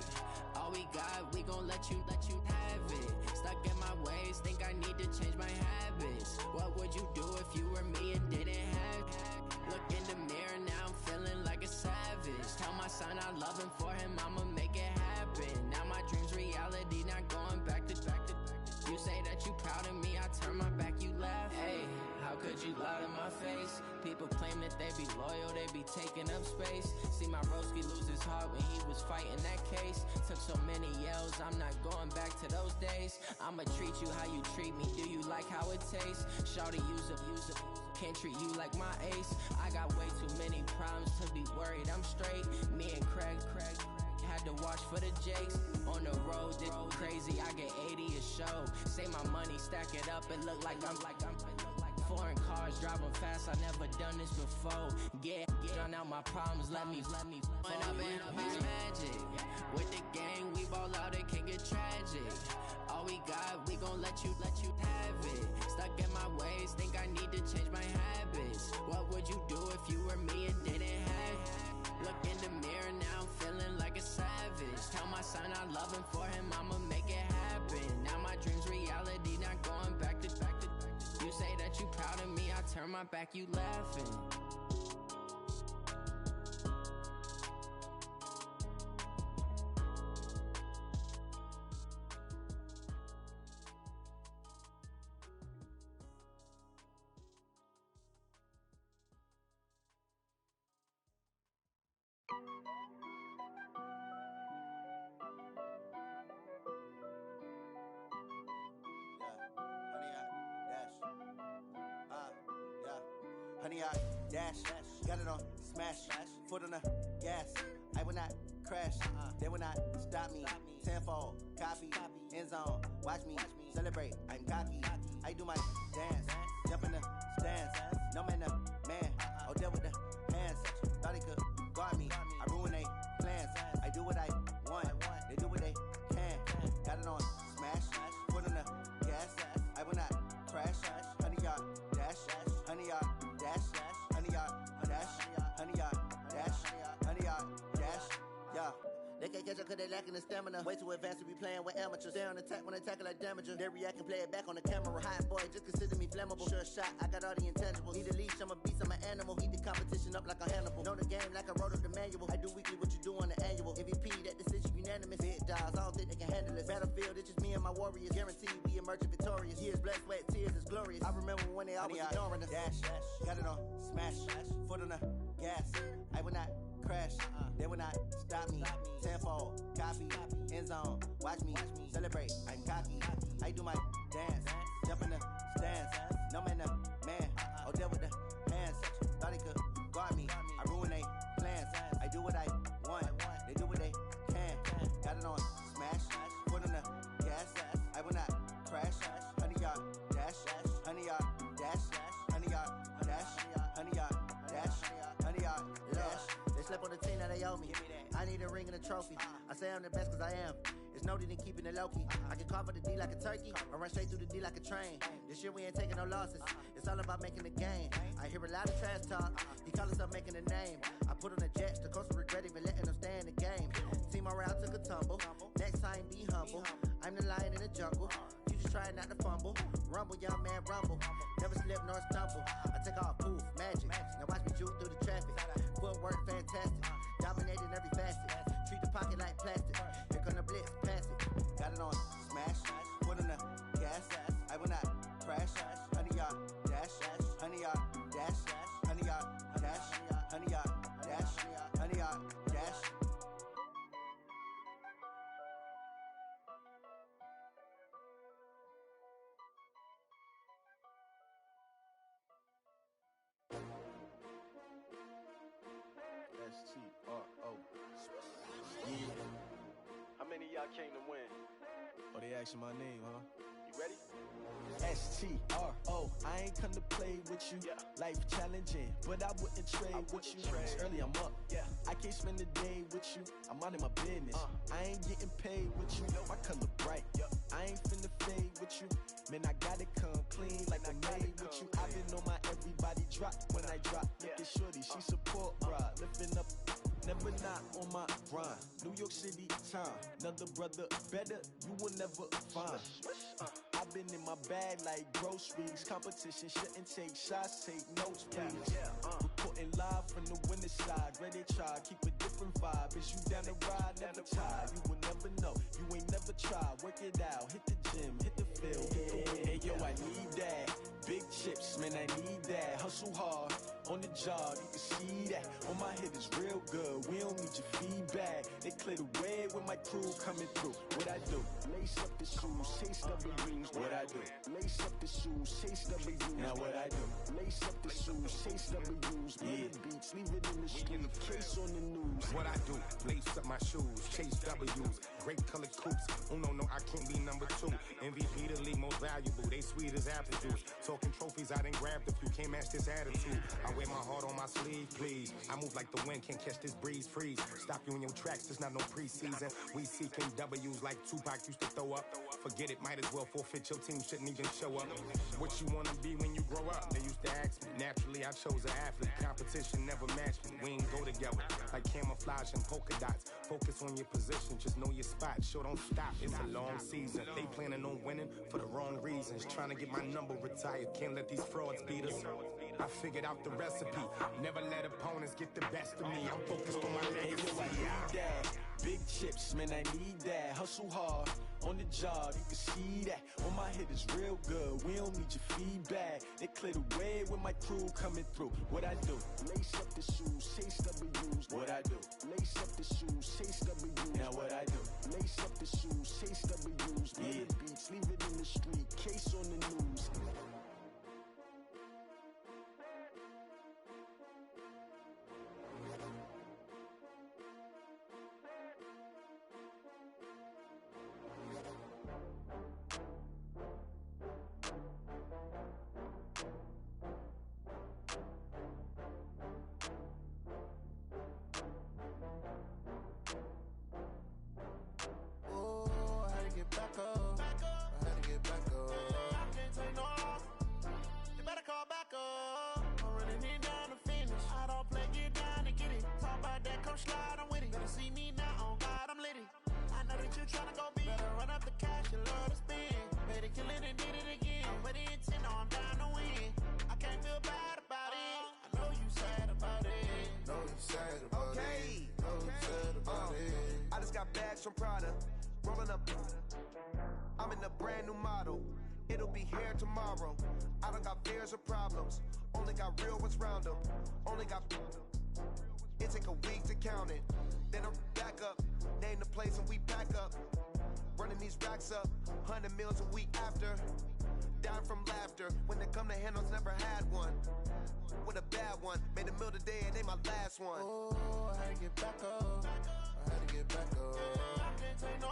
All we got, we gon' let you have it. Stuck in my ways, think I need to change my habits. What would you do if you were me and didn't have it? Look in the mirror, now I'm feeling like a savage. Tell my son I love him, for him I'ma make it happen. Now my dream's reality, not going back to. You say that you proud of me, I turn my back, you laugh. Hey, how could you lie to my face? People claim that they be loyal, they be taking up space. See my broski lose his heart when he was fighting that case. Took so many yells, I'm not going back to those days. I'ma treat you how you treat me, do you like how it tastes? Shawty, use up, can't treat you like my ace. I got way too many problems to be worried, I'm straight. Me and Craig had to watch for the Jakes. On the road, this crazy, I get 80 a show. Say my money, stack it up, it look like I'm foreign cars, driving fast, I never done this before. Drown out my problems, let me When up is magic. With the gang, we ball out, it can get tragic. All we got, we gon' let you have it. Stuck in my ways, think I need to change my habits. What would you do if you were me and didn't have it? Look in the mirror, now I'm feeling like a savage. Tell my son I love him, for him I'ma make it happen. Now my dream's reality, not going back to. You say that you proud of me, I turn my back, you laughing. Honey, I dash, got it on smash, foot on the gas. I will not crash, they will not stop me. Tenfold, copy, end zone, watch me celebrate. I'm cocky, I do my dance, jump in the stands. No man, man, oh deal with the hands. Thought he could guard me, I ruin they plans. I do what I want, they do what they can. Got it on smash, foot on the gas. I will not crash, honey, y'all dash, honey, y'all dash, honey, y'all dash, honey, y'all dash. They can't catch up cause they lacking the stamina. Way too advanced to be playing with amateurs. Stay on attack when they tackle like damager. They react and play it back on the camera. Hot boy, just consider me flammable. Sure shot, I got all the intangibles. Need a leash, I'm a beast, I'm an animal. Heat the competition up like a Hannibal. Know the game like I wrote up the manual. I do weekly what you do on the annual. MVP, that decision unanimous. Big dogs, I don't think they can handle it. Battlefield, it's just me and my warriors. Guaranteed we emerge victorious. Years, blood, sweat, tears is glorious. I remember when they always ignoring us. Dash, got it on, smash, foot on the gas. I will not crash, they will not stop me. Tenfold, copy, end zone, watch me celebrate. I'm cocky, I do my dance, jump in the stands. No man, man, oh there with the hands. Thought he could guard me, I ruin they plans. I do what I want, they do what they can. Got it on, smash, foot on the gas. I will not crash, 100-yard dash, 100-yard dash, 100-yard dash, 100-yard dash, 100-yard dash. They slept on the team that they owe me. I need a ring and a trophy. I say I'm the best cause I am. It's noted in keeping it low-key. I can carve up the D like a turkey or run straight through the D like a train. This year we ain't taking no losses. It's all about making the game. I hear a lot of trash talk. He call himself making a name. I put on the Jets. The coach will regret even letting them stay in the game. Team morale took a tumble. Next time be humble. I'm the lion in the jungle. You just try not to fumble. Rumble, young man, rumble. Never slip nor stumble. I take off, poof, magic. Now watch me juke through the traffic. Footwork fantastic. Dominating every facet. Treat the pocket like plastic. Here come the blitz, pass it. Got it on, smash. Put in the gas. I will not crash. 100-yard dash. 100-yard dash. 100-yard dash. 100-yard dash. 100-yard dash. S-T-R-O. Yeah. How many of y'all came to win? Oh, they asking my name, huh? You ready? S-T-R-O. I ain't come to play with you. Yeah. Life challenging, but I wouldn't trade with you. It's early, I'm up. Yeah. I can't spend the day with you. I'm out of my business. I ain't getting paid with you. My color bright. I ain't finna fade with you. Man, I gotta come clean like I made with you. I've been on my everybody drop when I drop. Look at shorty, she support ride. Lifting up, never not on my grind. New York City time, another brother better, you will never find. I've been in my bag like groceries. Competition shouldn't take shots, take notes, please. Reporting live from the winter side. Ready to try, keep a different vibe. Is you down the ride, never tired. You will never know, you ain't never tried. Work it out, hit the gym, hit the field, hit the win. Hey yo, I need that. Big chips, man, I need that. Hustle hard, on the job, you can see that. On my head is real good, we don't need your feedback. They clear the way with my crew coming through. What I do? Lace up the shoes, chase W's. What I do? Lace up the shoes, chase W's. Now what I do? Lace up the shoes, chase W's. Yeah. Beats, leave it in the street, case on the news. What I do? Lace up my shoes, chase W's. Great colored coops. Oh no, I can't be number 2. MVP the league most valuable. They sweet as apple juice. Talking trophies, I done grabbed a few. Can't match this attitude. I wear my heart on my sleeve, please. I move like the wind, can't catch this breeze. Freeze. Stop you in your tracks. There's not no preseason. We seeking W's like Tupac used to throw up. Forget it, might as well forfeit. Your team shouldn't even show up. What you wanna be when you grow up? They used to ask me. Naturally, I chose an athlete. Competition never matched me. We ain't go together like camouflage and polka dots. Focus on your position, just know your spot. Sure, don't stop. It's a long season. They planning on winning for the wrong reasons. Trying to get my number retired. Can't let these frauds beat us. I figured out the recipe. Never let opponents get the best of me. I'm focused on my legacy. I need that. Big chips, man, I need that. Hustle hard, on the job, you can see that. On my head is real good, we don't need your feedback. They clear the way with my crew coming through. What I do? Lace up the shoes, chase W's. What I do? Lace up the shoes, chase W's. Now what I do? Lace up the shoes, chase W's. Yeah. Beats, leave it in the street, case on the news. Slide, I'm with it. Better see me now, on God, I'm lit. that you tryna go be. Better run up the cash, you love to spend. Made it, kill it, and did it again. But the intent, no, I'm down to win. I can't feel bad about it. I know you sad about it. Know you sad about it. Know you sad about it. I just got bags from Prada. Rolling up. I'm in a brand new model. It'll be here tomorrow. I don't got fears or problems. Only got real ones round them. Only got. It take a week to count it. Then I'm back up. Name the place and we pack up. Running these racks up. 100 meals a week after. Dying from laughter. When they come to handles, never had one. With a bad one. Made a meal today and they my last one. Oh, I had to get back up. I had to get back up. I can't take no.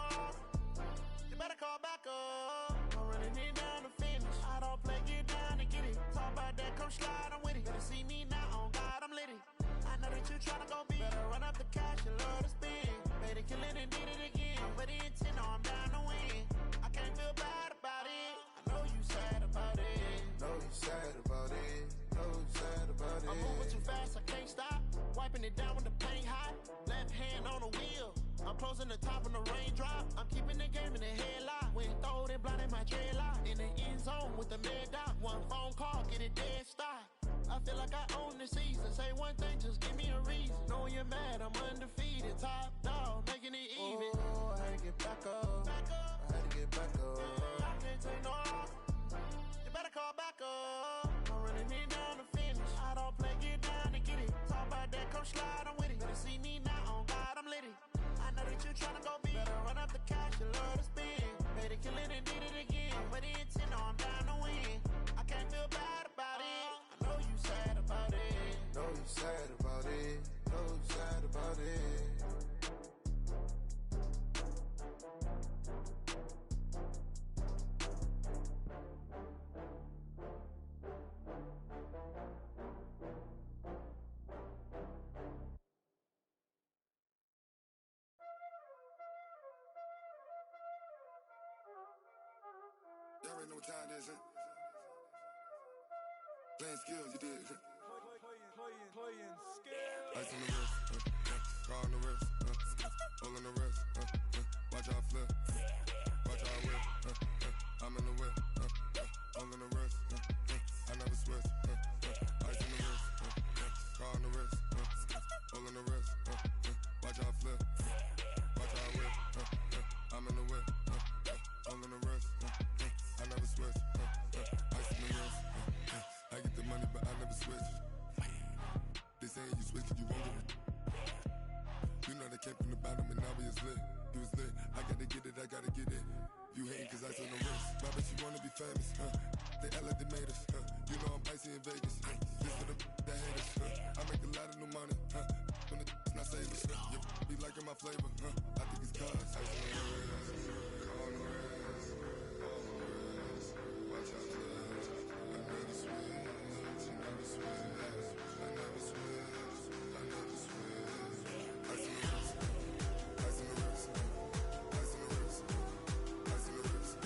You better call back up. I'm running it down to finish. I don't play, get down to get it. Talk about that, come slide, I'm with it. Better see me now, on God, I'm lit it. I know that you tryna go be. Better run up the cash, you love to spend. Made it, kill it, and did it again. But the intent, no, I'm down to win. I can't feel bad about it. I know you sad about it. Know you sad about it. Know you sad about it. I'm moving too fast, I can't stop. Wiping it down when the paint hot. Left hand on the wheel. I'm closing the top when the raindrop. I'm keeping the game in the headlock. When throwed and blinded my dreadlock. In the end zone with the mad dot. One phone call, get it dead stop. I feel like I own the season. Say one thing, just give me a reason. Knowing you're mad, I'm undefeated. Top dog, making it even. Oh, I had to get back up. I had to get back up. I can't take no off. You better call back up. I'm running it down to finish. I don't play, get down to get it. Talk about that, come slide, I'm with it. Better see me now, on God, I'm lit it. I know that you tryna go be. Better run up the cash, you love to spend. Made it, kill it, and did it again. But the intent, no, I'm down to win. I can't feel bad about it. I know you sad about it. Know you sad about it. Know you sad about it. Y'all already know what time it is, huh? Playing skills, you did. Playing skills. Ice on the wrist, car on the wrist, all on the wrist, watch out flip, watch out whip, I'm in the whip, all on the wrist, I never switch, ice on the wrist, car on the wrist, all on the wrist, watch out flip, watch out whip, I'm in the whip, all on the wrist, I never switch, ice on the wrist, I get the money but I never switch. They saying you switch and you won't get it. You know they came from the bottom and now we is lit. You was lit, I gotta get it, I gotta get it. You hating cause ice on the wrist. Why bet you wanna be famous, They act like they made us, You know I'm icy in Vegas, This for the that hate us, I make a lot of new money, When the not savers, You be liking my flavor, I think it's cause ice on the wrist, on the wrist, on the wrist. Watch out for that, I never switch, you never switch. I never switch, I never switch. Ice in the wrist, ice in the wrist, ice in the wrist, ice in the wrist, ice in the wrist,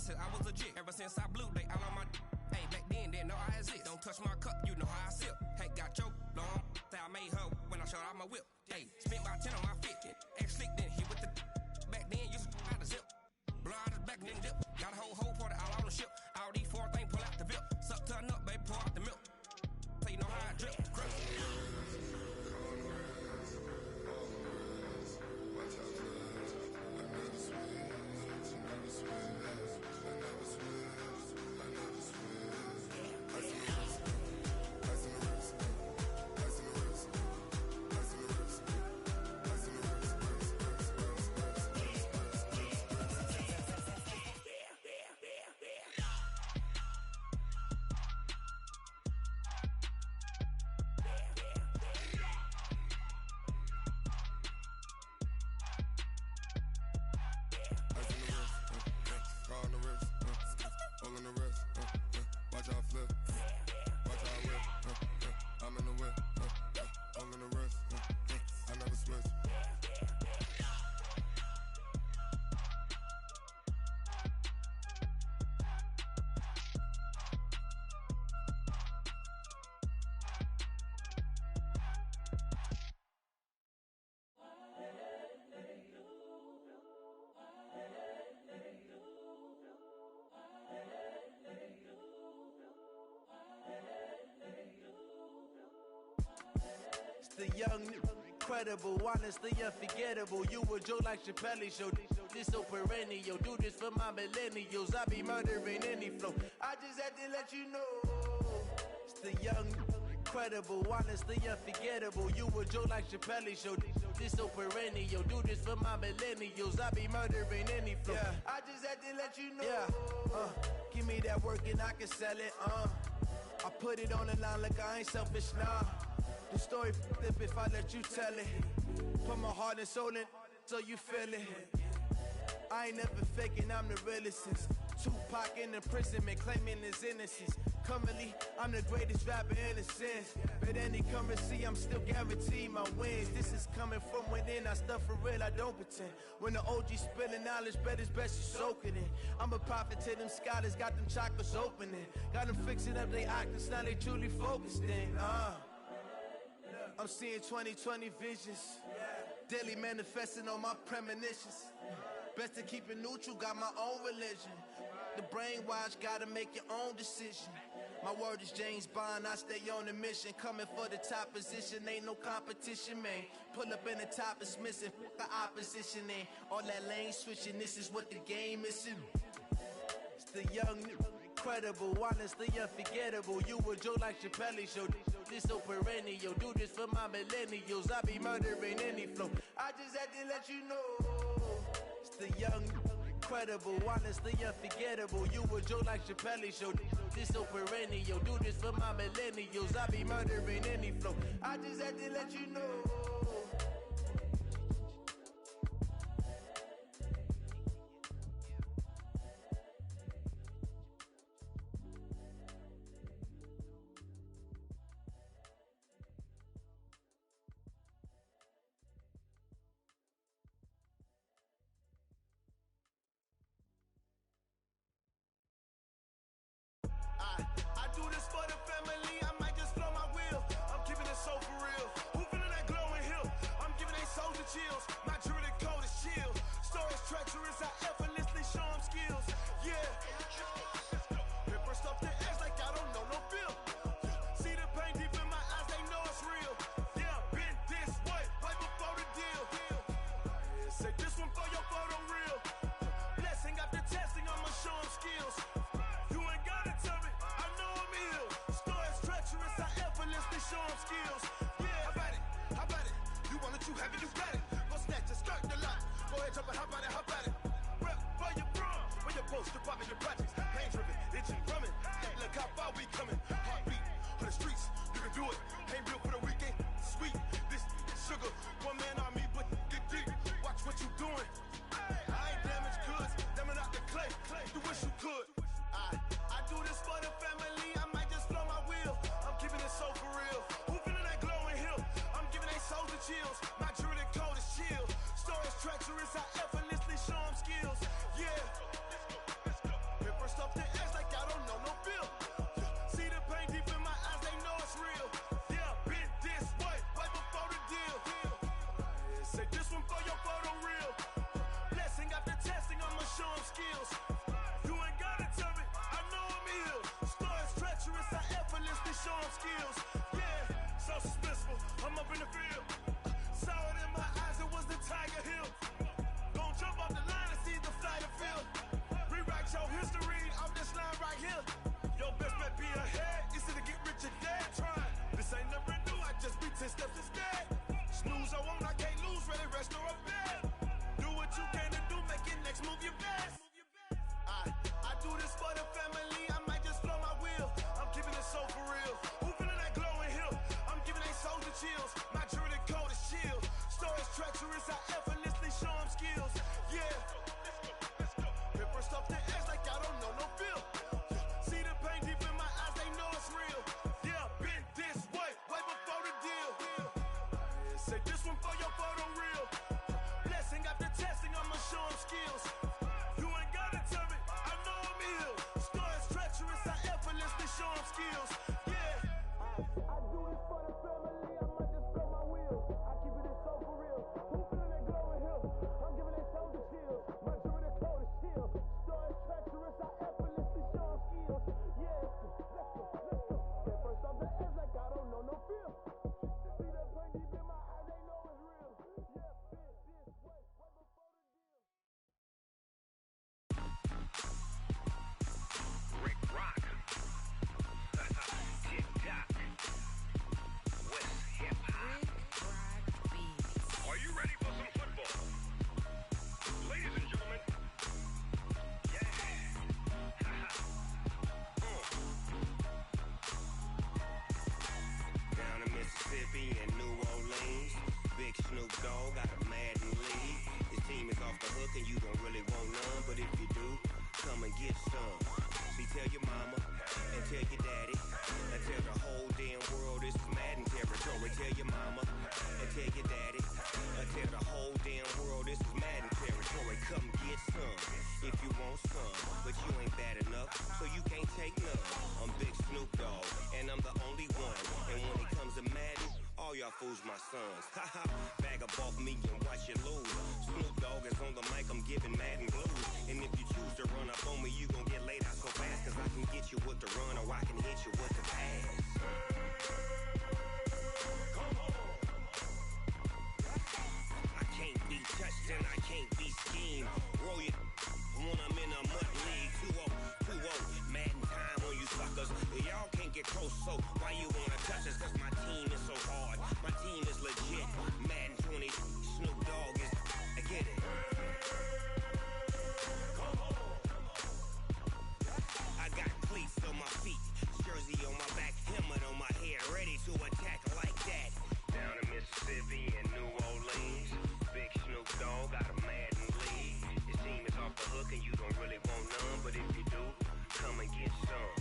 I was legit. Ever since I blew, they all on my. Hey, back then, didn't know I exist. Don't touch my cup, you know how I sip. Hey, got your long. Say I made her when I showed out my whip. Hey, spent about 10 on my fit. Ex slick, then hit with the. Back then, used to out the zip. Blow out the back, then dip. Got a whole party all on the ship. All these four things pull out the VIP. Suck, turn up, baby, pour out the milk. So you know how I drip. Crush. All on the wrist, watch out flip, watch out whip, young, incredible, honestly unforgettable. You a joke like Chappelle Show. This so perennial. Do this for my millennials. I be murdering any flow. I just had to let you know. It's the young, incredible, honestly unforgettable. You a joke like Chappelle Show. This so perennial. Do this for my millennials. I be murdering any flow. Yeah. I just had to let you know. Yeah. Give me that work and I can sell it. I put it on the line like I ain't selfish, nah. The story flip if I let you tell it. Put my heart and soul in so you feel it. I ain't never faking, I'm the realest since Tupac in imprisonment, claiming his innocence. Currently, I'm the greatest rapper in a sense. But any currency, I'm still guaranteed my wins. This is coming from within, I stuff for real, I don't pretend. When the OG spilling knowledge, bet it's best you soak it in. I'm a prophet to them scholars, got them chakras opening. Got them fixing up their octaves, now they truly focused in. I'm seeing 2020 visions. Daily manifesting on my premonitions. Best to keep it neutral, got my own religion. The brainwash, gotta make your own decision. My word is James Bond, I stay on a mission. Coming for the top position, ain't no competition, man. Pull up in the top is missing, the opposition ain't. All that lane switching, this is what the game is. It's the young, incredible, honestly unforgettable. You a joke like Chappelle Show. This so perennial. Do this for my millennials. I be murdering any flow. I just had to let you know. It's the young, incredible, honestly unforgettable. You a joke like Chappelle Show. This so perennial. Do this for my millennials. I be murdering any flow. I just had to let you know. I do this for the family, I might just blow my wheel. I'm keeping it so for real. Who feeling that glowing hill? I'm giving they soldier chills. My jewelry code is chill. Stories treacherous, I effortlessly show them skills. Yeah. Paper stuff the edge like I don't know no feel. See the pain deep in my eyes, they know it's real. Yeah, been this way, right before the deal. Say this one for your photo real. Blessing after testing, I'ma show them skills. You ain't gotta tell me, I know I'm ill. Stories treacherous, I effortlessly show them skills. Yeah, how about it? How about it? You want it, you have it, you got it. Go snatch it, skirt the lot. Go ahead, jump it, how about it? How about it? Rep for your brum, for your poster, popping your projects. Pain driven, itching, drumming. Look how far we coming. Heartbeat on the streets, you can do it. Ain't real for the weekend, sweet. This sugar, one man army, but get deep. Watch what you doing. I ain't damaged goods, damn it out the clay. You wish you could. I do this for the family, I might just blow my wheel. I'm keeping it so for real. Who feeling that glowing hill? I'm giving they soldier chills. My jewelry code is chill. Stories treacherous, I effortlessly show them skills. Yeah. Paper stuff the edge like I don't know no feel. See the pain deep in my eyes, they know it's real. Yeah, been this way, right before the deal. Say this one for your photo real. Blessing after testing, I'ma show them skills. You ain't gotta tell me, I know I'm ill. Stories treacherous, I effortlessly show them skills. Yeah, so suspenseful, I'm up in the field. Saw it in my eyes, it was the Tiger Hill. Gon' jump off the line and see the flight of field. Rewrite your history off this line right here. Your best bet be ahead, easy to get rich or dead. Trying, this ain't never new, I just be 10 steps instead. Snooze I won't, I can't lose, ready, rest or a bed. Do what you can to do, make your next move your best. I do this for the family, I might just blow my wheel. I'm keeping it so for real. Who feeling that glowing hill? I'm giving they soldier chills. My jewelry code is chill. Stories treacherous, I effortlessly show them skills. Yeah. Paper stuff the edge like I don't know no feel. See the pain deep in my eyes, they know it's real. Yeah, been this way, right before the deal. Say this one for your photo real. Blessing after testing, I'ma show them skills. You ain't gotta tell me, I know I'm ill. Stories treacherous, I effortlessly show them skills. Yeah. I do this for the family, I might just blow my wheel. I keep it so for real. Who feeling that glowing hill? I'm giving they soldier chills. get some. See, tell your mama and tell your daddy and tell the whole damn world this is Madden territory. Tell your mama and tell your daddy and tell the whole damn world this is Madden territory. Come get some if you want some, but you ain't bad enough, so you can't take none. I'm Big Snoop Dogg, and I'm the only one. And when it comes to Madden, all y'all fools my sons. Haha, bag up off me and watch you lose. Snoop Dogg is on the mic, I'm giving Madden blues. And if you choose to run up on me, you gon' get laid out so fast, cause I can get you with the run or I can hit you with the pass. I can't be touched and I can't be schemed. Roll you when I'm in a mud league. 2-0, 2-0, Madden time on you suckers. Y'all can't get close, so why you wanna touch us? Cause my team is so hard, my team is legit. Madden 20, Snoop Dogg is, I get it. I got cleats on my feet, jersey on my back, helmet on my head, ready to attack like that. Down in Mississippi and New Orleans, Big Snoop Dogg got a Madden league. His team is off the hook and you don't really want none, but if you do, come and get some.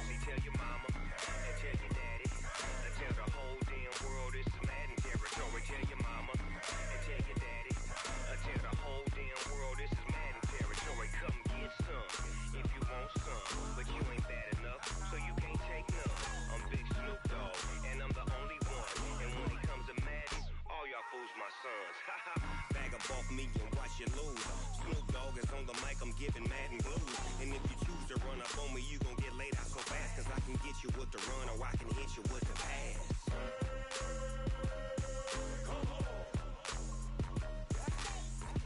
See, tell your mama and tell your daddy and tell the whole damn world this is Madden territory. Tell your mama and tell your daddy and tell the whole damn world this is Madden territory. Come get some if you want some, but you ain't bad enough, so you can't take none. I'm Big Snoop Dogg, and I'm the only one. And when it comes to Madden, all y'all fools my sons. Haha, bag up off me and watch you lose. Snoop Dogg is on the mic, I'm giving Madden blues. And if you choose to run up on me, you gon' get laid out so fast, cause I can get you with the run or I can hit you with the pass.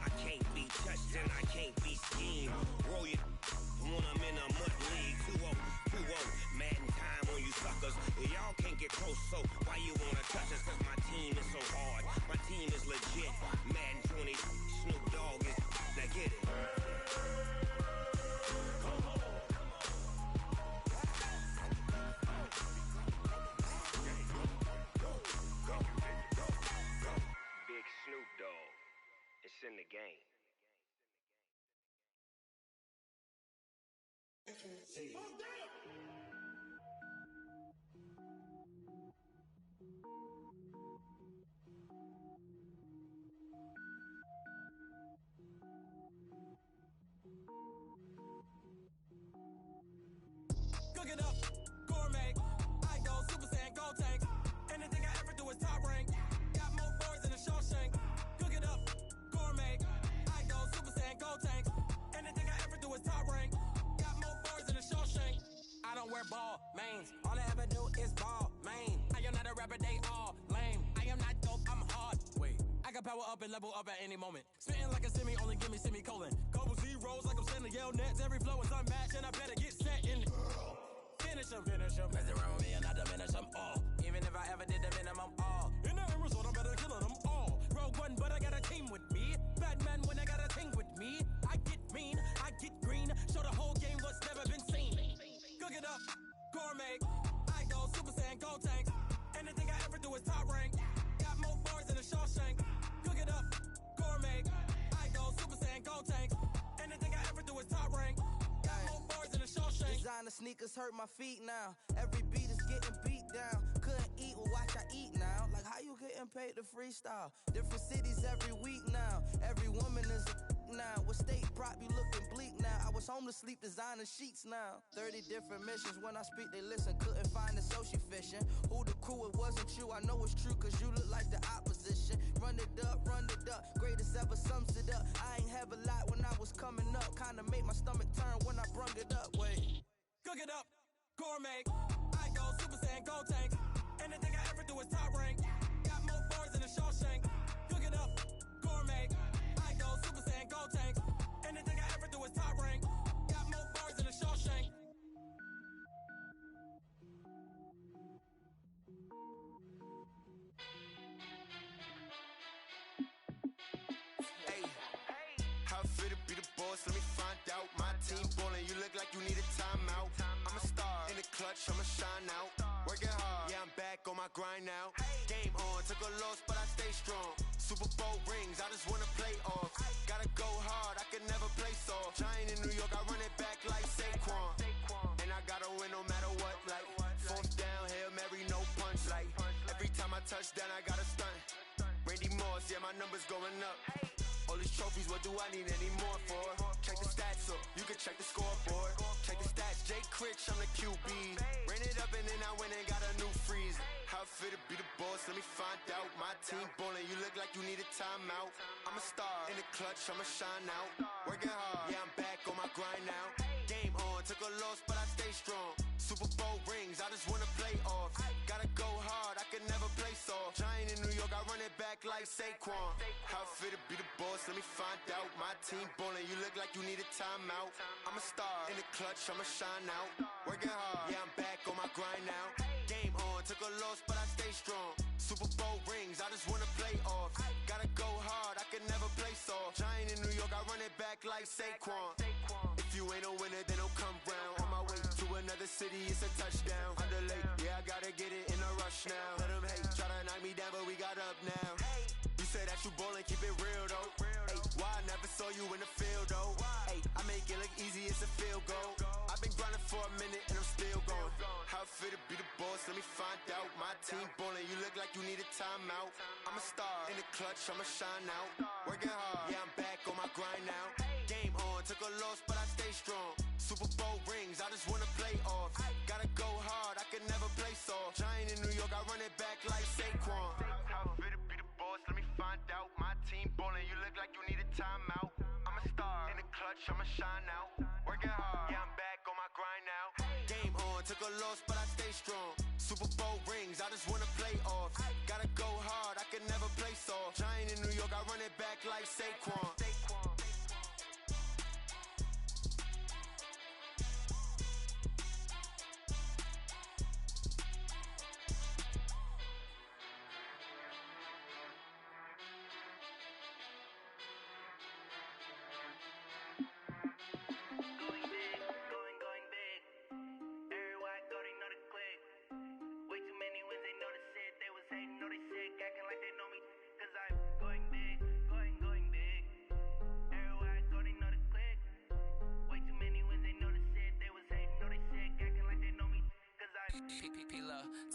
I can't be touched and I can't be schemed. Roll you when I'm in a mud league. 2-0, 2-0, Madden time on you suckers. Y'all can't get close, so why you wanna touch us? Cause my team is so hard, my team is legit. Madden 20, Snoop Dogg is, now get it. Big Snoop Dogg, it's in the game. Cook it up, gourmet. I go Super Saiyan, go tank. Anything I ever do is top rank. Got more boards than a Shawshank. Cook it up, gourmet. I go Super Saiyan, go tank. Anything I ever do is top rank. Got more boards than a Shawshank. I don't wear ball mains. All I ever do is ball main. I am not a rapper, they all lame. I am not dope, I'm hard. Wait, I can power up and level up at any moment. Spitting like a semi, only give me semicolon. Couple zeros like I'm sending yell nets. Every flow is unmatched and I better get set in. Finish them. Mess around with me and I diminish them all. Even if I ever did the minimum all. In the end result, I'm better killing them all. Rogue One, but I got a team with me. Batman when I got a team with me. I get mean, I get green. Show the whole game what's never been seen. Cook it up, gourmet. I go Super Saiyan, go tank. Anything I ever do is top rank. Got more bars than a Shawshank. Cook it up, gourmet. I go Super Saiyan, go tank. Anything I ever do is top rank. Got more bars than a Shawshank. Designer sneakers hurt my feet now. Every beat is getting beat down. Couldn't eat, well watch I eat now. Like how you getting paid to freestyle? Different cities every week now. Every woman is a now. What state prop you looking bleak now? I was home to sleep designer sheets now. 30 different missions. When I speak they listen. Couldn't find the social fishing. Who the crew, it wasn't you. I know it's true cause you look like the opposition. Run it up. Greatest ever sums it up. I ain't have a lot when I was coming up. Kinda made my stomach turn when I brung it up. Wait. Cook it up, gourmet. I go Super Saiyan, go tank. Anything I ever do is top rank. Got more bars than a Shawshank. Cook it up, gourmet. I go Super Saiyan, go tank. Anything I ever do is top rank. Got more bars than a Shawshank. Hey, how fit to be the boss? Let me find out. My team ballin', you look like you need a timeout. I'm a star in the clutch, I'ma shine out. Working hard, yeah, I'm back on my grind now. Game on, took a loss, but I stay strong. Super Bowl rings, I just wanna play off. Gotta go hard, I can never play soft. Giant in New York, I run it back like my touchdown, I got a stunt. Randy Moss, yeah, my numbers going up. All these trophies, what do I need any more for? Check the stats up, you can check the scoreboard. Check the stats, Jake Critch, I'm the QB. Ran it up and then I went and got a new freeze. How it fit to be the boss, let me find out. My team ballin', you look like you need a timeout. I'm a star, in the clutch, I'ma shine out. Working hard, yeah, I'm back on my grind now. Game on, took a loss, but I stay strong. Super Bowl rings, I just wanna play off. Gotta go hard, I can never play soft. Giant in New York, I run it back like Saquon. How it fit to be the boss, let me find out. My team ballin', you look like you need a timeout. I'm a star, in the clutch, I'ma shine out. Working hard, yeah, I'm back on my grind now. Game on, took a loss, but I stay strong. Super Bowl rings, I just wanna play off. Gotta go hard, I can never play soft. Giant in New York, I run it back like Saquon. If you ain't a winner, then don't come round. On my way to another city, it's a touchdown. Underlay, yeah, I gotta get it in a rush now. Let them hate, try to knock me down, but we got up now. You say that you ballin', keep it real though. Hey, why I never saw you in the field though? Hey, I make it look easy, it's a field goal. I've been grinding for a minute and I'm still going. How it fit to be the boss, let me find out. My team ballin', you look like you need a timeout. I'm a star, in the clutch, I'ma shine out. Working hard, yeah, I'm back on my grind now. Game on, took a loss, but I stay strong. Super Bowl rings, I just wanna play off. Gotta go hard, I can never play soft. Giant in New York, I run it back like Saquon. How it fit to be the boss, let me find out. My team ballin', you look like you need a timeout. I'm a star, in the clutch, I'ma shine out. Working hard, yeah, I'm back on my grind now. Game on, took a loss, but I stay strong. Super Bowl rings, I just wanna play off. Gotta go hard, I can never play soft. Giant in New York, I run it back like Saquon.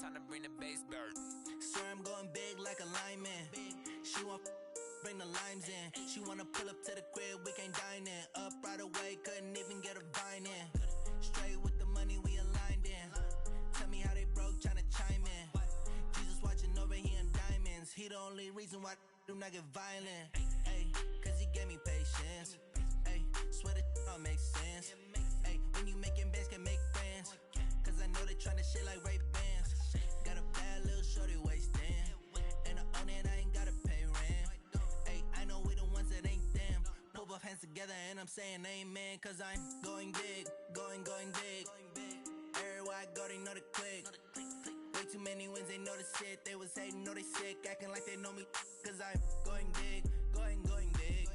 Time to bring the bass bird. Swear I'm going big like a lineman. She want bring the limes in. She wanna pull up to the crib, we can't dine in. Up right away, couldn't even get a vine in. Straight with the money, we aligned in. Tell me how they broke, tryna chime in. Jesus watching over here in diamonds. He the only reason why I do not get violent. Ay, cause he gave me patience. Ay, swear that all makes sense. Ay, when you making bands, can make friends. Cause I know they tryna shit like Ray Bans. Got a bad little shorty wasting. And I own it, I ain't gotta pay rent. Ay, I know we the ones that ain't them. Put both hands together and I'm saying amen. Cause I'm going big, going big. Everywhere I go, they know the click. Way too many wins, they know the shit. They was hating, know they sick, acting like they know me. Cause I'm going big, going big.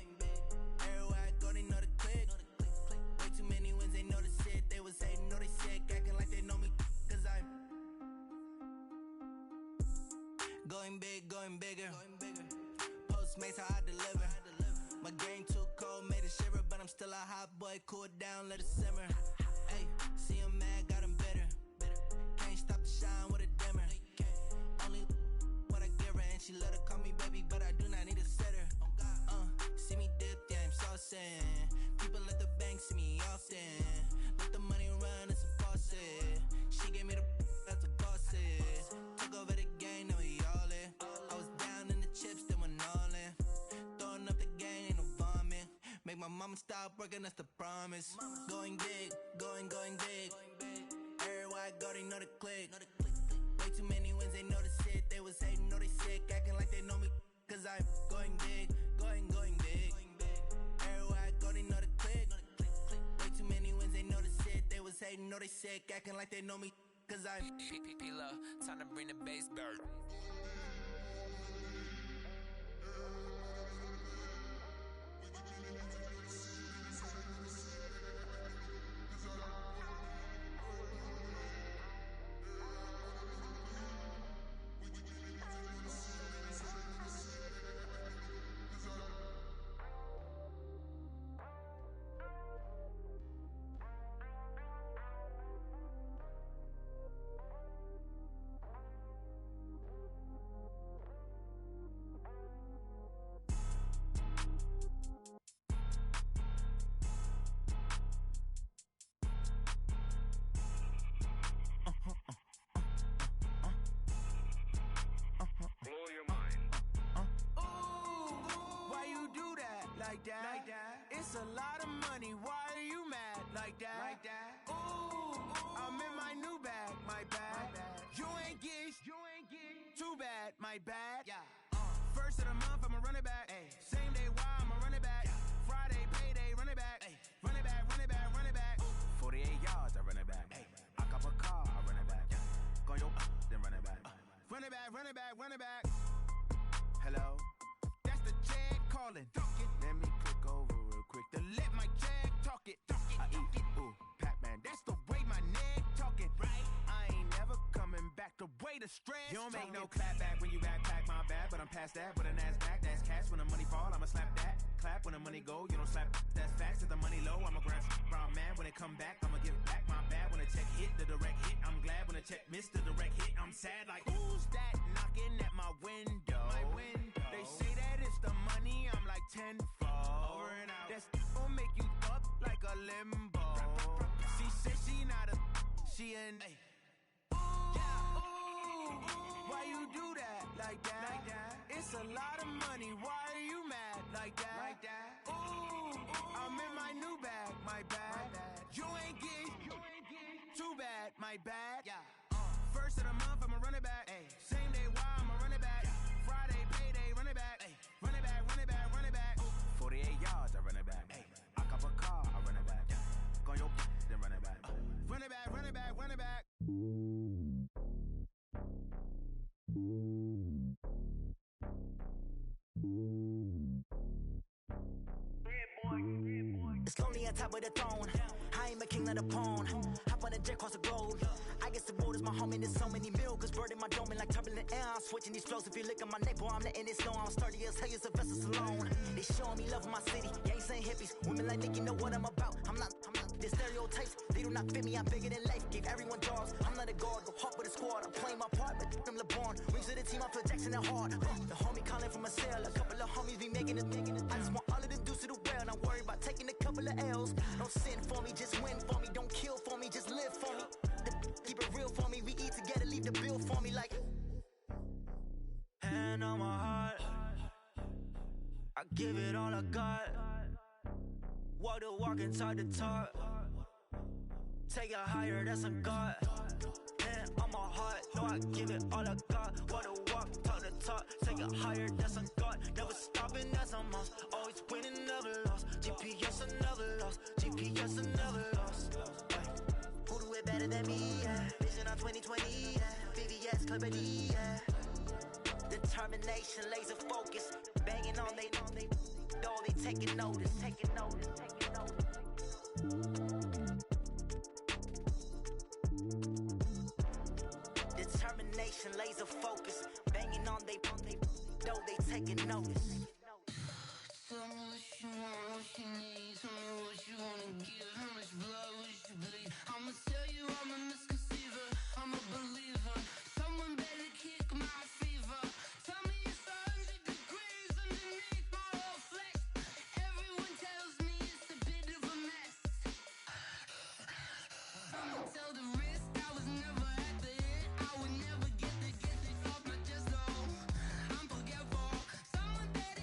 Everywhere I go, they know the click. Way too many wins, they know the shit. They was hating, know they sick, acting like they know me. Cause I'm going big, going bigger. Postmates how I deliver. My game too cold, made it shiver. But I'm still a hot boy, cool it down, let it simmer. Hey, see him mad, got him bitter. Can't stop the shine with a dimmer. Only what I give her, and she let her call me baby, but I do not need a sitter. See me dip, yeah, I'm saucing. People at the bank see me often. Let the money run, it's a faucet. She gave me the that's a faucet. Took over the game, now we all in. I was down in the chips, then went all in. Throwing up the game, ain't no vomit. Make my mama stop working, that's the promise. Going big, going big. Everywhere I go, they know the click. Way too many wins, they know the shit. They was hating, know they sick, acting like they know me. Cause I'm going big, going big. Everywhere I go, they know the click. Way too many wins, they know the shit. They was hating, know they sick, acting like they know me. Cause I'm P-P-P-Love, time to bring the bass bird. like that. It's a lot of money, why are you mad like that? Ooh, I'm in my new bag, my bad. You ain't get too bad, my bad. First of the month, I'ma run it back. Same day, why I'ma run it back. Friday, payday, run it back. Run it back, run it back, run it back. 48 yards, I run it back. I cop a car, I run it back. Go your then run it back. Run it back, run it back, run it back. Hello? That's the jag calling. Let me click over real quick to let my jag talk it. I eat, ooh, Pac-Man, that's the way my neck talking. Right? I ain't never coming back the way the stress. You don't make no clap back when you backpack, my bad, but I'm past that. With a NASDAQ, that's cash. When the money fall, I'ma slap that. Clap when the money go, you don't slap. That's facts. If the money low, I'ma grab brown man. When it come back, I'ma give back my bad. When the check hit, the direct hit, I'm glad. When the check missed the direct hit, I'm sad. Like, who's that knocking at my window? My window. They say that it's the money, I'm like tenfold. Over and out. That's gon' make you up like a limbo. She said she not a, she an. Why you do that like that? It's a lot of money, why are you mad like that? Ooh, I'm in my new bag, my bad. You ain't get too bad, my bad. First of the month, I'ma run it back. Same day, why I'ma run it back. Friday, payday, run it back. Run it back, run it back, run it back. 48 yards, I run it back. I cop a car, I run it back. Go your then run it back. Run it back, run it back, run it back. It's lonely on top of the throne. I ain't a king of the pawn. Hop on a jet across the globe. I guess the road is my home and there's so many milkers burning my dome and like turbulent air. I'm switching these flows. If you look at my neck, boy, I'm letting it snow. I'm sturdy as hell, it's a vessel alone. They showing me love in my city. Yeah, ain't saying hippies. Women like Nick, you know what I'm about. I'm not the stereotypes. They do not fit me. I'm bigger than life. Gave everyone jobs. I'm not a guard. Go hard with a squad. I'm playing my part, but I'm LeBron. Rings to the team. I feel Jackson and hard. The homie calling from a cell. A couple of homies be making it. I just want all of them dudes to do well. Not worry about taking a couple of L's. Don't sin for me, just win for me. Don't kill for me, just live for me. Keep it real for me. We eat together, leave the bill for me like. Hand on my heart, I give it all I got. Walk the walk and talk the talk. Take it higher, that's a God. Hand on my heart, no, I give it all I got. Walk the walk, talk the talk. Take it higher, that's a God. Never stopping, that's a must. Always winning, never lost. GPS, I never lost. GPS, I never lost. Who do it better than me? Yeah. Vision on 2020. Yeah. VVS, Clippity. Yeah. Determination, laser focus. Banging on they, though they taking notice. Taking notice, taking notice. Determination, laser focus. Banging on they, though they taking notice. Tell me what you want, what you need. Tell me what you wanna give. How much blood would you bleed? I'ma tell you I'm a misconceiver. I'm a believer. Someone better kick my fever. Tell me it's 100 degrees underneath my whole flesh. Everyone tells me it's a bit of a mess. I'ma tell the risk I was never at the end. I would never get the off my chest though. I'm forgetful. Someone better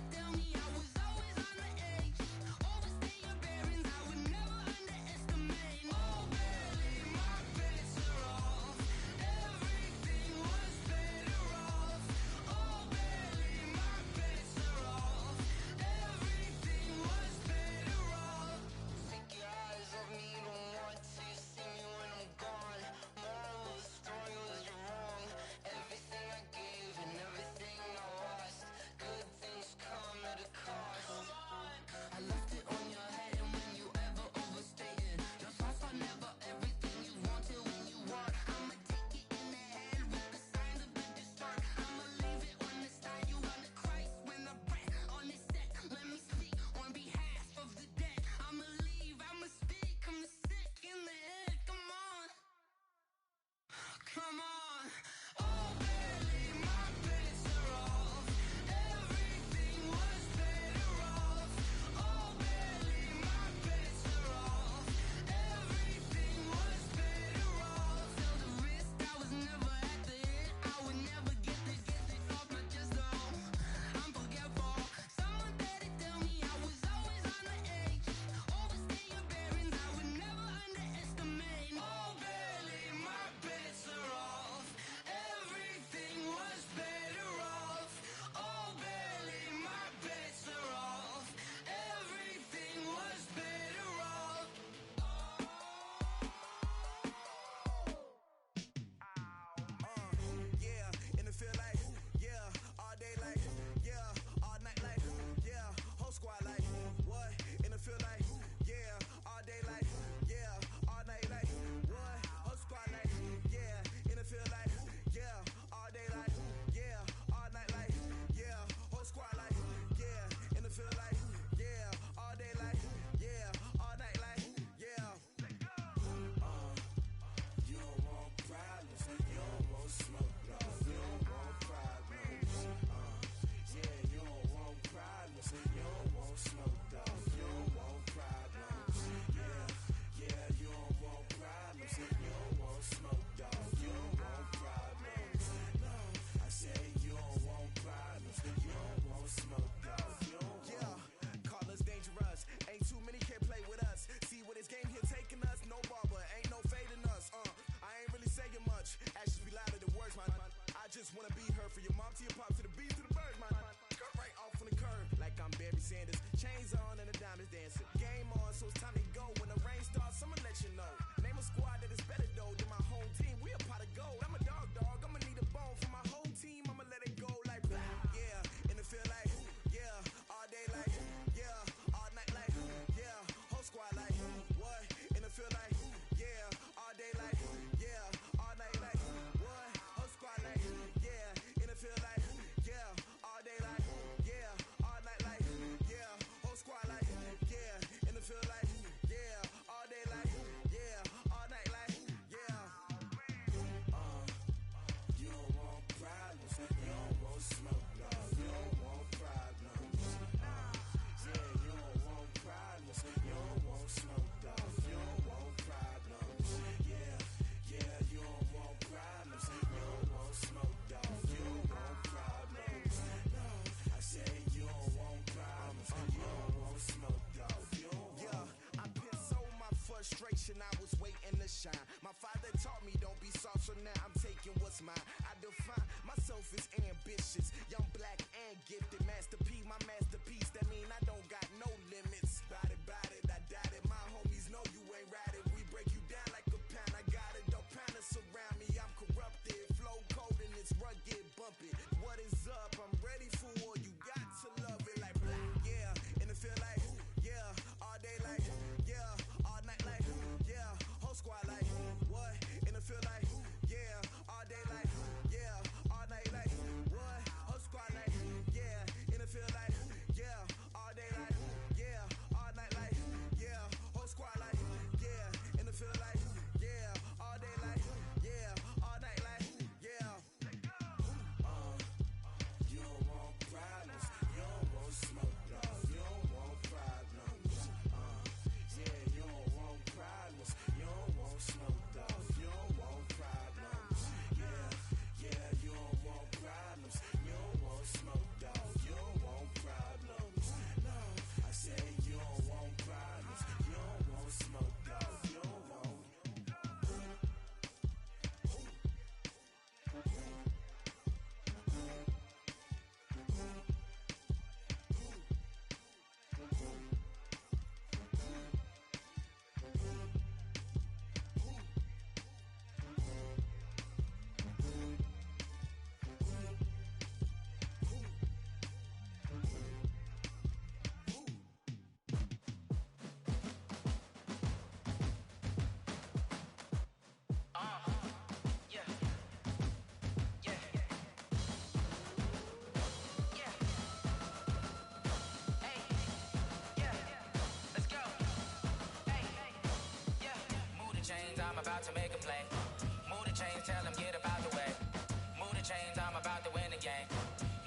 shine. My father taught me don't be soft, so now I'm taking what's mine. I define myself as ambitious, young, black, and gifted. Master P, my masterpiece. That mean I don't got no limits. Bout it, I doubt it. My homies know you ain't ratted. We break you down like a pound. I got it, don't pound us around me. I'm corrupted, flow cold and it's rugged, bumpy. What is up? I'm ready for war. You got to love it like black, yeah. And it feel like, yeah. All day like, yeah. All night like, yeah. Whole squad like, what? And it feel like, yeah. All day like, yeah. All night like, what? Whole squad like, yeah. And it feel like, yeah. All day like, yeah. All night like, yeah. Whole squad like, yeah. And it feel like, yeah. All day like, yeah. All night like, yeah. You don't want problems. You don't want smoke, dog. You don't want problems. Yeah, you don't want problems. You don't want smoke, dog. You don't want problems. Yeah, you don't want problems. You don't want smoke, dog. You don't want problems. No, I say you don't want problems. You don't want smoke, dog. You don't want. Chains, I'm about to make a play. Move the chains, tell them get up out the way. Move the chains, I'm about to win the game.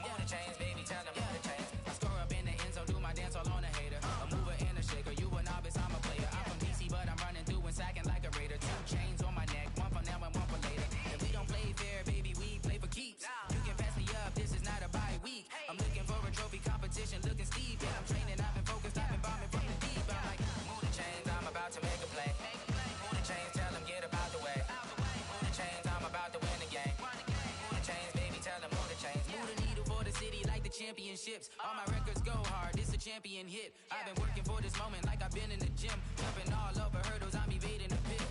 Move the chains, baby, tell them move the chains. I score up in the end zone, do my dance all on a hater. A mover and a shaker, you a novice, I'm a player. I'm from DC, but I'm running through and sacking like a raider. 2 chains on my neck, one for now and one for later. If we don't play fair, baby, we play for keeps. You can pass me up, this is not a bye week. I'm looking for a trophy competition, looking steep. Yeah, I'm training, I've been focused, I've been bombing from the deep. I'm like, move the chains, I'm about to make a play. Move the chains, tell them get up out the way. Move the chains, I'm about to win the game. Move the chains, baby, tell them move the chains. Move the needle for the city like the championships. All my records go hard, this a champion hit. I've been working for this moment like I've been in the gym. Jumping all over hurdles, I'm evading the pit.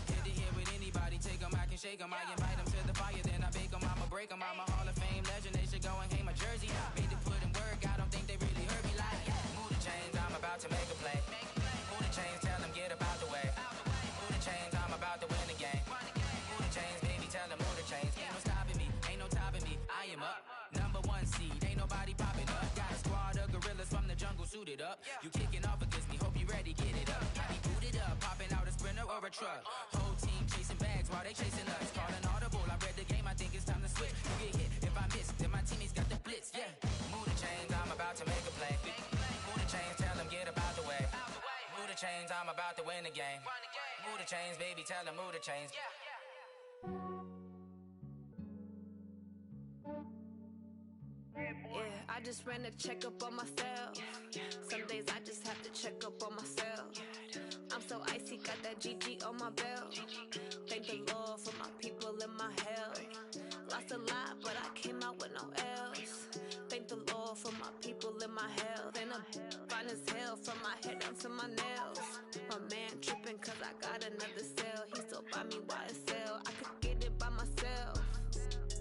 Hit to hit with anybody, take them, I can shake them. I invite them to the fire, then I bake them. I'ma break them, I'm a Hall of Fame legend. They should go and hang my jersey. Made to put in work, I don't think they really heard me like, move the chains, I'm about to make a play. Move the chains, tell them get up out the way. Move the chains, I'm about to win the game. Move the chains, baby, tell them move the chains. Ain't no stopping me, ain't no topping me. I am up, number 1 seed, ain't nobody popping up. Got a squad of gorillas from the jungle suited up. You kicking off against me, hope you ready, get it up. I be booted up, popping out a sprinter or a truck. Whole team chasing bags while they chasing us. Calling audible, I read the game, I think it's time to switch. You get hit, if I miss, then my teammates got the blitz, yeah. Move the chains, I'm about to make a play. Move the chains, tell them get up out the way. Move the chains, I'm about to win the game. Move the chains, baby, tell them move the chains. Yeah, I just ran a checkup on myself. Some days I just have to check up on myself. I'm so icy, got that GG on my belt. Thank the Lord for my people and my health. Lost a lot, but I came out with no else. Thank the Lord for my people and my health. And I'm fine as hell from my head down to my nails. My man tripping cause I got another cell. He still buy me YSL. I could get it by myself.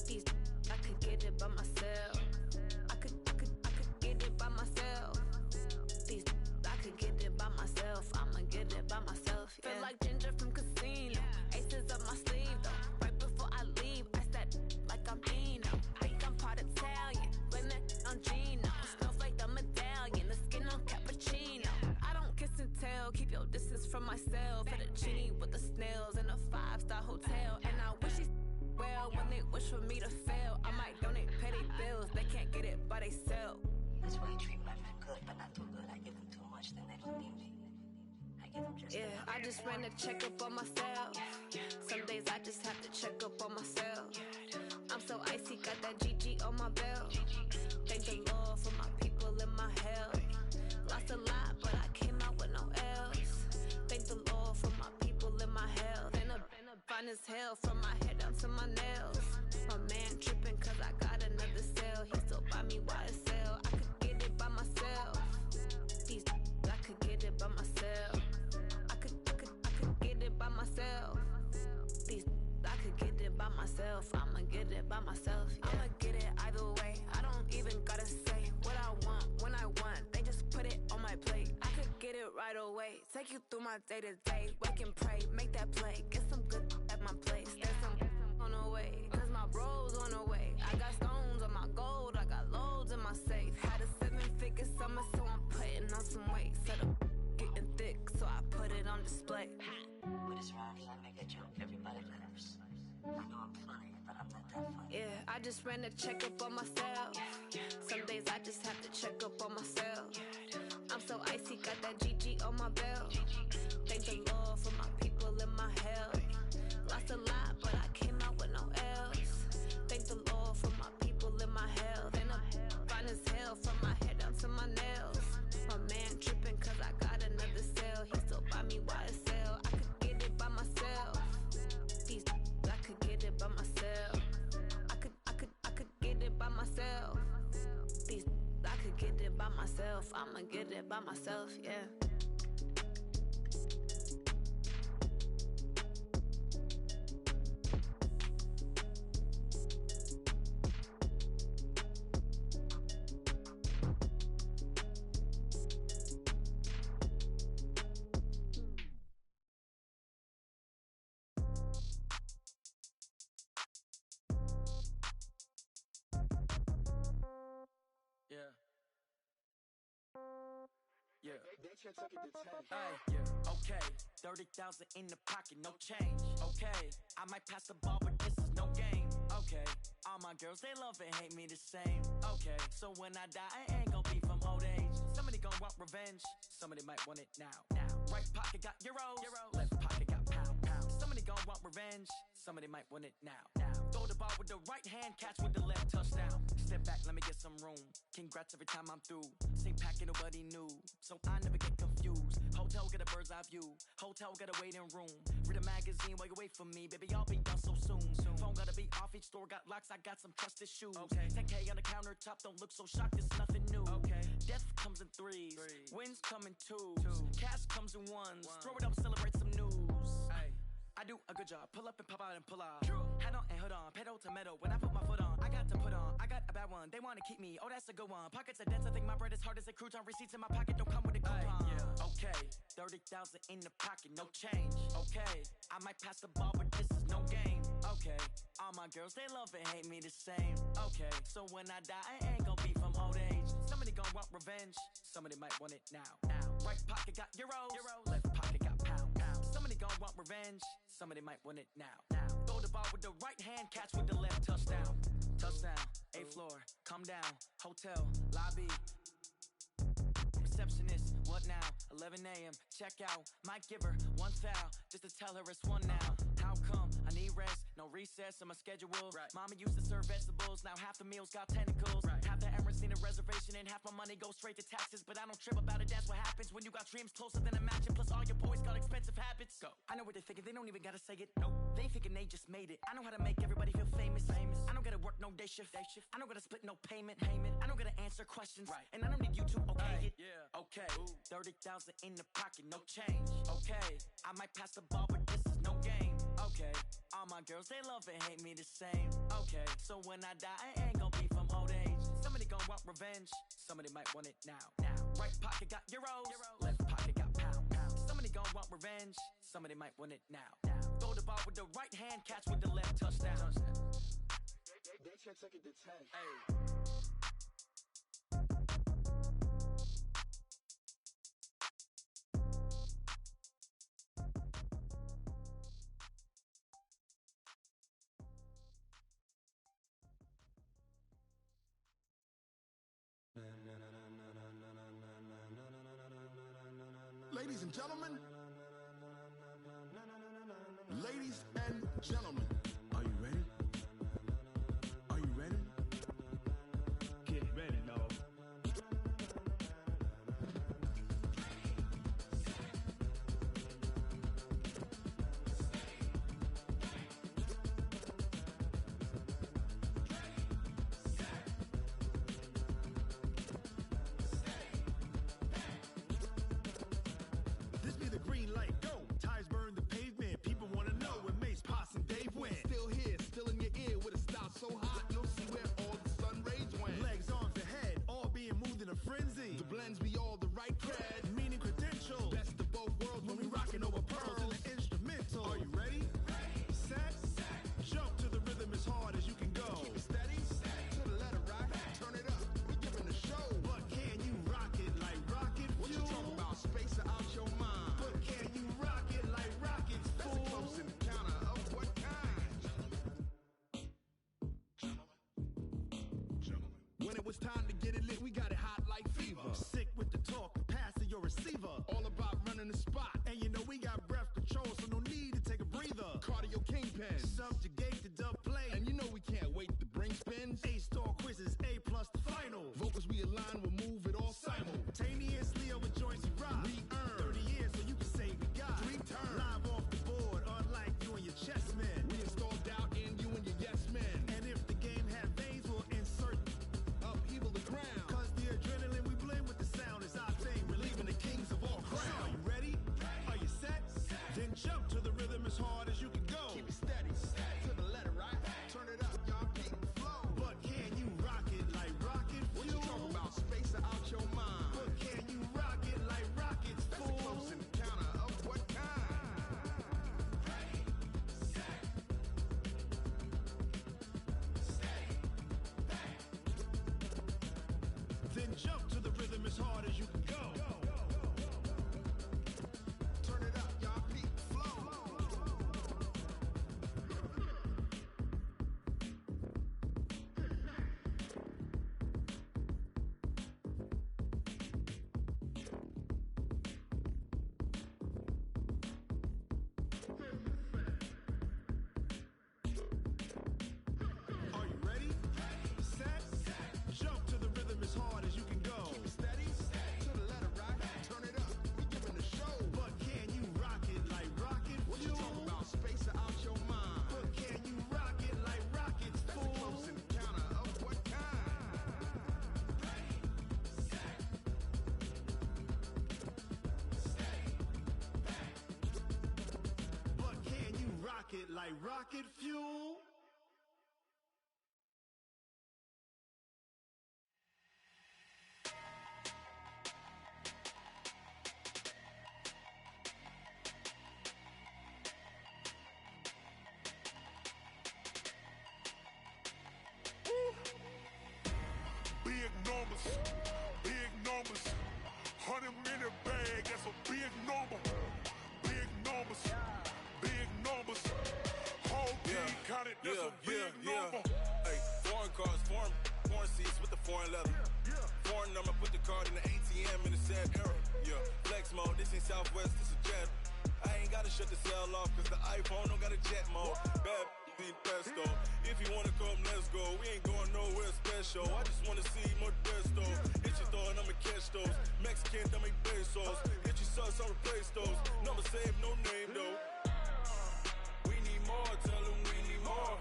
These I could get it by myself. I could get it by myself. These I could get it by myself. I'ma get it by myself. Yeah. Feel like Ginger from Casino. Aces up my sleeve though. Right before I leave, I said like I'm Dino. Think I'm part Italian, blend that on Gino. Smells like the medallion, the skin on cappuccino. I don't kiss and tell, keep your distance from myself. Fettuccine with the snails in a 5-star hotel. And I wish he's well when they wish for me to fail. I might donate petty bills, they can't get it by they self. That's why you treat my friend good, but not too good. I give them too much, then they don't need me. I give them just I just ran a checkup on myself. Some days I just have to check up on myself. I'm so icy, got that GG on my belt. Thank the Lord for my people and my health. Lost a lot, but I came out with no else. Thank the Lord for my people and my health. And by myself. Yeah. I'ma get it either way. I don't even gotta say what I want when I want. They just put it on my plate. I could get it right away. Take you through my day to day. Wake and pray, make that play. Get some good at my place. There's some on the way. Cause my bro's on the way. I got stones on my gold. I got loads in my safe. Had a 7-figure summer, so I'm putting on some weight. Set up getting thick, so I put it on display. With this round, I make a joke. Everybody laughs. I know I'm funny, but I'm not that funny. Yeah, I just ran a checkup on myself. Some days I just have to check up on myself. I'm so icy, got that GG on my belt. Thank the Lord for my people and my health. Lost a lot, but I came out with no else. Thank the Lord for my people and my health. And I'm fine as hell from my head down to my nails. My man tripping cause I got another cell. He still buy me YSL. I could get it by myself. These I could get it by myself. I could get it by myself. These I could get it by myself. I'ma get it by myself, yeah. Yeah, okay. 30,000 in the pocket, no change. Okay, I might pass the ball, but this is no game. Okay, all my girls, they love and hate me the same. Okay, so when I die, I ain't gon' be from old age. Somebody gon' want revenge, somebody might want it now. Right pocket got euros, left pocket got pound. Somebody gon' want revenge, somebody might want it now. Throw the ball with the right hand, catch with the left, touchdown. Step back, let me get some room. Congrats every time I'm through. Same packet, nobody knew, so I never get confused. Hotel get a bird's eye view. Hotel got a waiting room. Read a magazine while you wait for me, baby. I'll be done so soon. Phone gotta be off. Each store got locks. I got some trusted shoes. Okay. 10K on the countertop. Don't look so shocked. It's nothing new. Okay. Death comes in threes. Wins come in twos. Cash comes in ones. Throw it up, celebrate some news. Ay. I do a good job. Pull up and pop out and pull off. Hat on and hood on. Pedal to metal. When I put my foot on, I got to put on. I got a bad one. They wanna keep me. Oh, that's a good one. Pockets are dense. I think my bread is hard as a crouton. Receipts in my pocket don't come with a coupon. Yeah. Okay. 30,000 in the pocket, no change. Okay. I might pass the ball, but this is no game. Okay. All my girls, they love and hate me the same. Okay. So when I die, I ain't gon' be from old age. Somebody gon' want revenge. Somebody might want it now. Right pocket got euros. Left pocket got pound. Somebody gon' want revenge. Somebody might want it now. Throw the ball with the right hand, catch with the left, touchdown. Touchdown, 8th floor, come down, hotel, lobby. Receptionist, what now? 11 a.m., check out. Might give her one foul, just to tell her it's one now. How come? I need rest, no recess in my schedule. Mama used to serve vegetables, now half the meals got tentacles. Half the Emirates need a reservation and half my money goes straight to taxes. But I don't trip about it, that's what happens when you got dreams closer than a mansion. Plus all your boys got expensive habits. Go. I know what they're thinking, they don't even gotta say it. Nope. They thinking they just made it. I know how to make everybody feel famous. I don't gotta work no day shift. I don't gotta split no payment. I don't gotta answer questions. And I don't need you to okay it. Okay. 30,000 in the pocket, no change. Okay. I might pass the ball, but this is no game. Okay. All my girls, they love and hate me the same. Okay. So when I die, I ain't gon' be from old age. Somebody gon' want revenge. Somebody might want it now. Right pocket got euros. Left pocket got pound. Somebody gon' want revenge. Somebody might want it now. Throw the ball with the right hand, catch with the left, touchdown. They check it to 10. Hey. Ladies and gentlemen, ladies and gentlemen, are you ready? Are you ready? Get ready, dog. This be the green light, go. Tires burn the pavement. People wanna know when Mace, Pops, and Dave went. lines, we all the right cred. Meaning credentials. Best of both worlds when we rockin' over pearls in the instrumental. Are you ready? Set. Jump to the rhythm as hard as you can go. Keep it steady. To the letter, right? Turn it up. We giving the show. But can you rock it like rocket fuel? What you talking about? Space out your mind. But can you rock it like rockets, fool? That's a close encounter of what kind? When it was time to get it lit, we got it hot like fever. Sick with the talk, pass to your receiver. All about running the spot. And you know we got breath control, so no need to take a breather. Cardio kingpin, subjugate the dub play. And you know we can't wait to bring spins. A-star quizzes, A+ the final. Vocals we align, we'll move it all simultaneously over joints we rock. We earn 30 years so you can say we got 3 turns. Live off the board, unlike you and your chess men. We install doubt in you and your yes men. And if the game had veins, we'll insert upheaval the ground. Cause the adrenaline we blend with the sound is our thing, relieving the kings of all crowns. So are you ready? Are you set? Then jump to the rhythm as hard as you can go. Keep it steady, to the letter, right? Turn it up, y'all keep it flow. But can you rock it like rocket fuel? What you talking about? Space out your mind. But can you rock it like rockets, fool? That's a close encounter of what kind? Ready, set, steady, back. Then jump to the rhythm as hard as you can go. Turn it up, y'all keep it flow. Are you ready? Set. Jump to the rhythm as hard as you can go. Keep it steady. To the letter, right? Turn it up. We giving the show. But can you rock it like rocket fuel? What you talking about? Space out your mind. But can you rock it like rockets, fool? That's a close encounter of what kind? Ready, set, steady, back. But can you rock it like rocket fuel? Big numbers, big numbers. 100-minute bag, that's a big number. Big numbers, big numbers. Whole team counted, that's a big number. Hey, foreign cars, foreign seats with the foreign leather. Foreign number, put the card in the ATM in the sad era. Yeah, flex mode, this ain't Southwest, this is jet. I ain't gotta shut the cell off, cause the iPhone don't got a jet mode. Bad be pesto. If you wanna come, let's go. We ain't going nowhere special. I just wanna see more desto. Hit your thought, I'ma catch those. Mexican, dummy pesos. Hit your sus, I'll replace those. Number save, no name though. We need more, tell them we need more.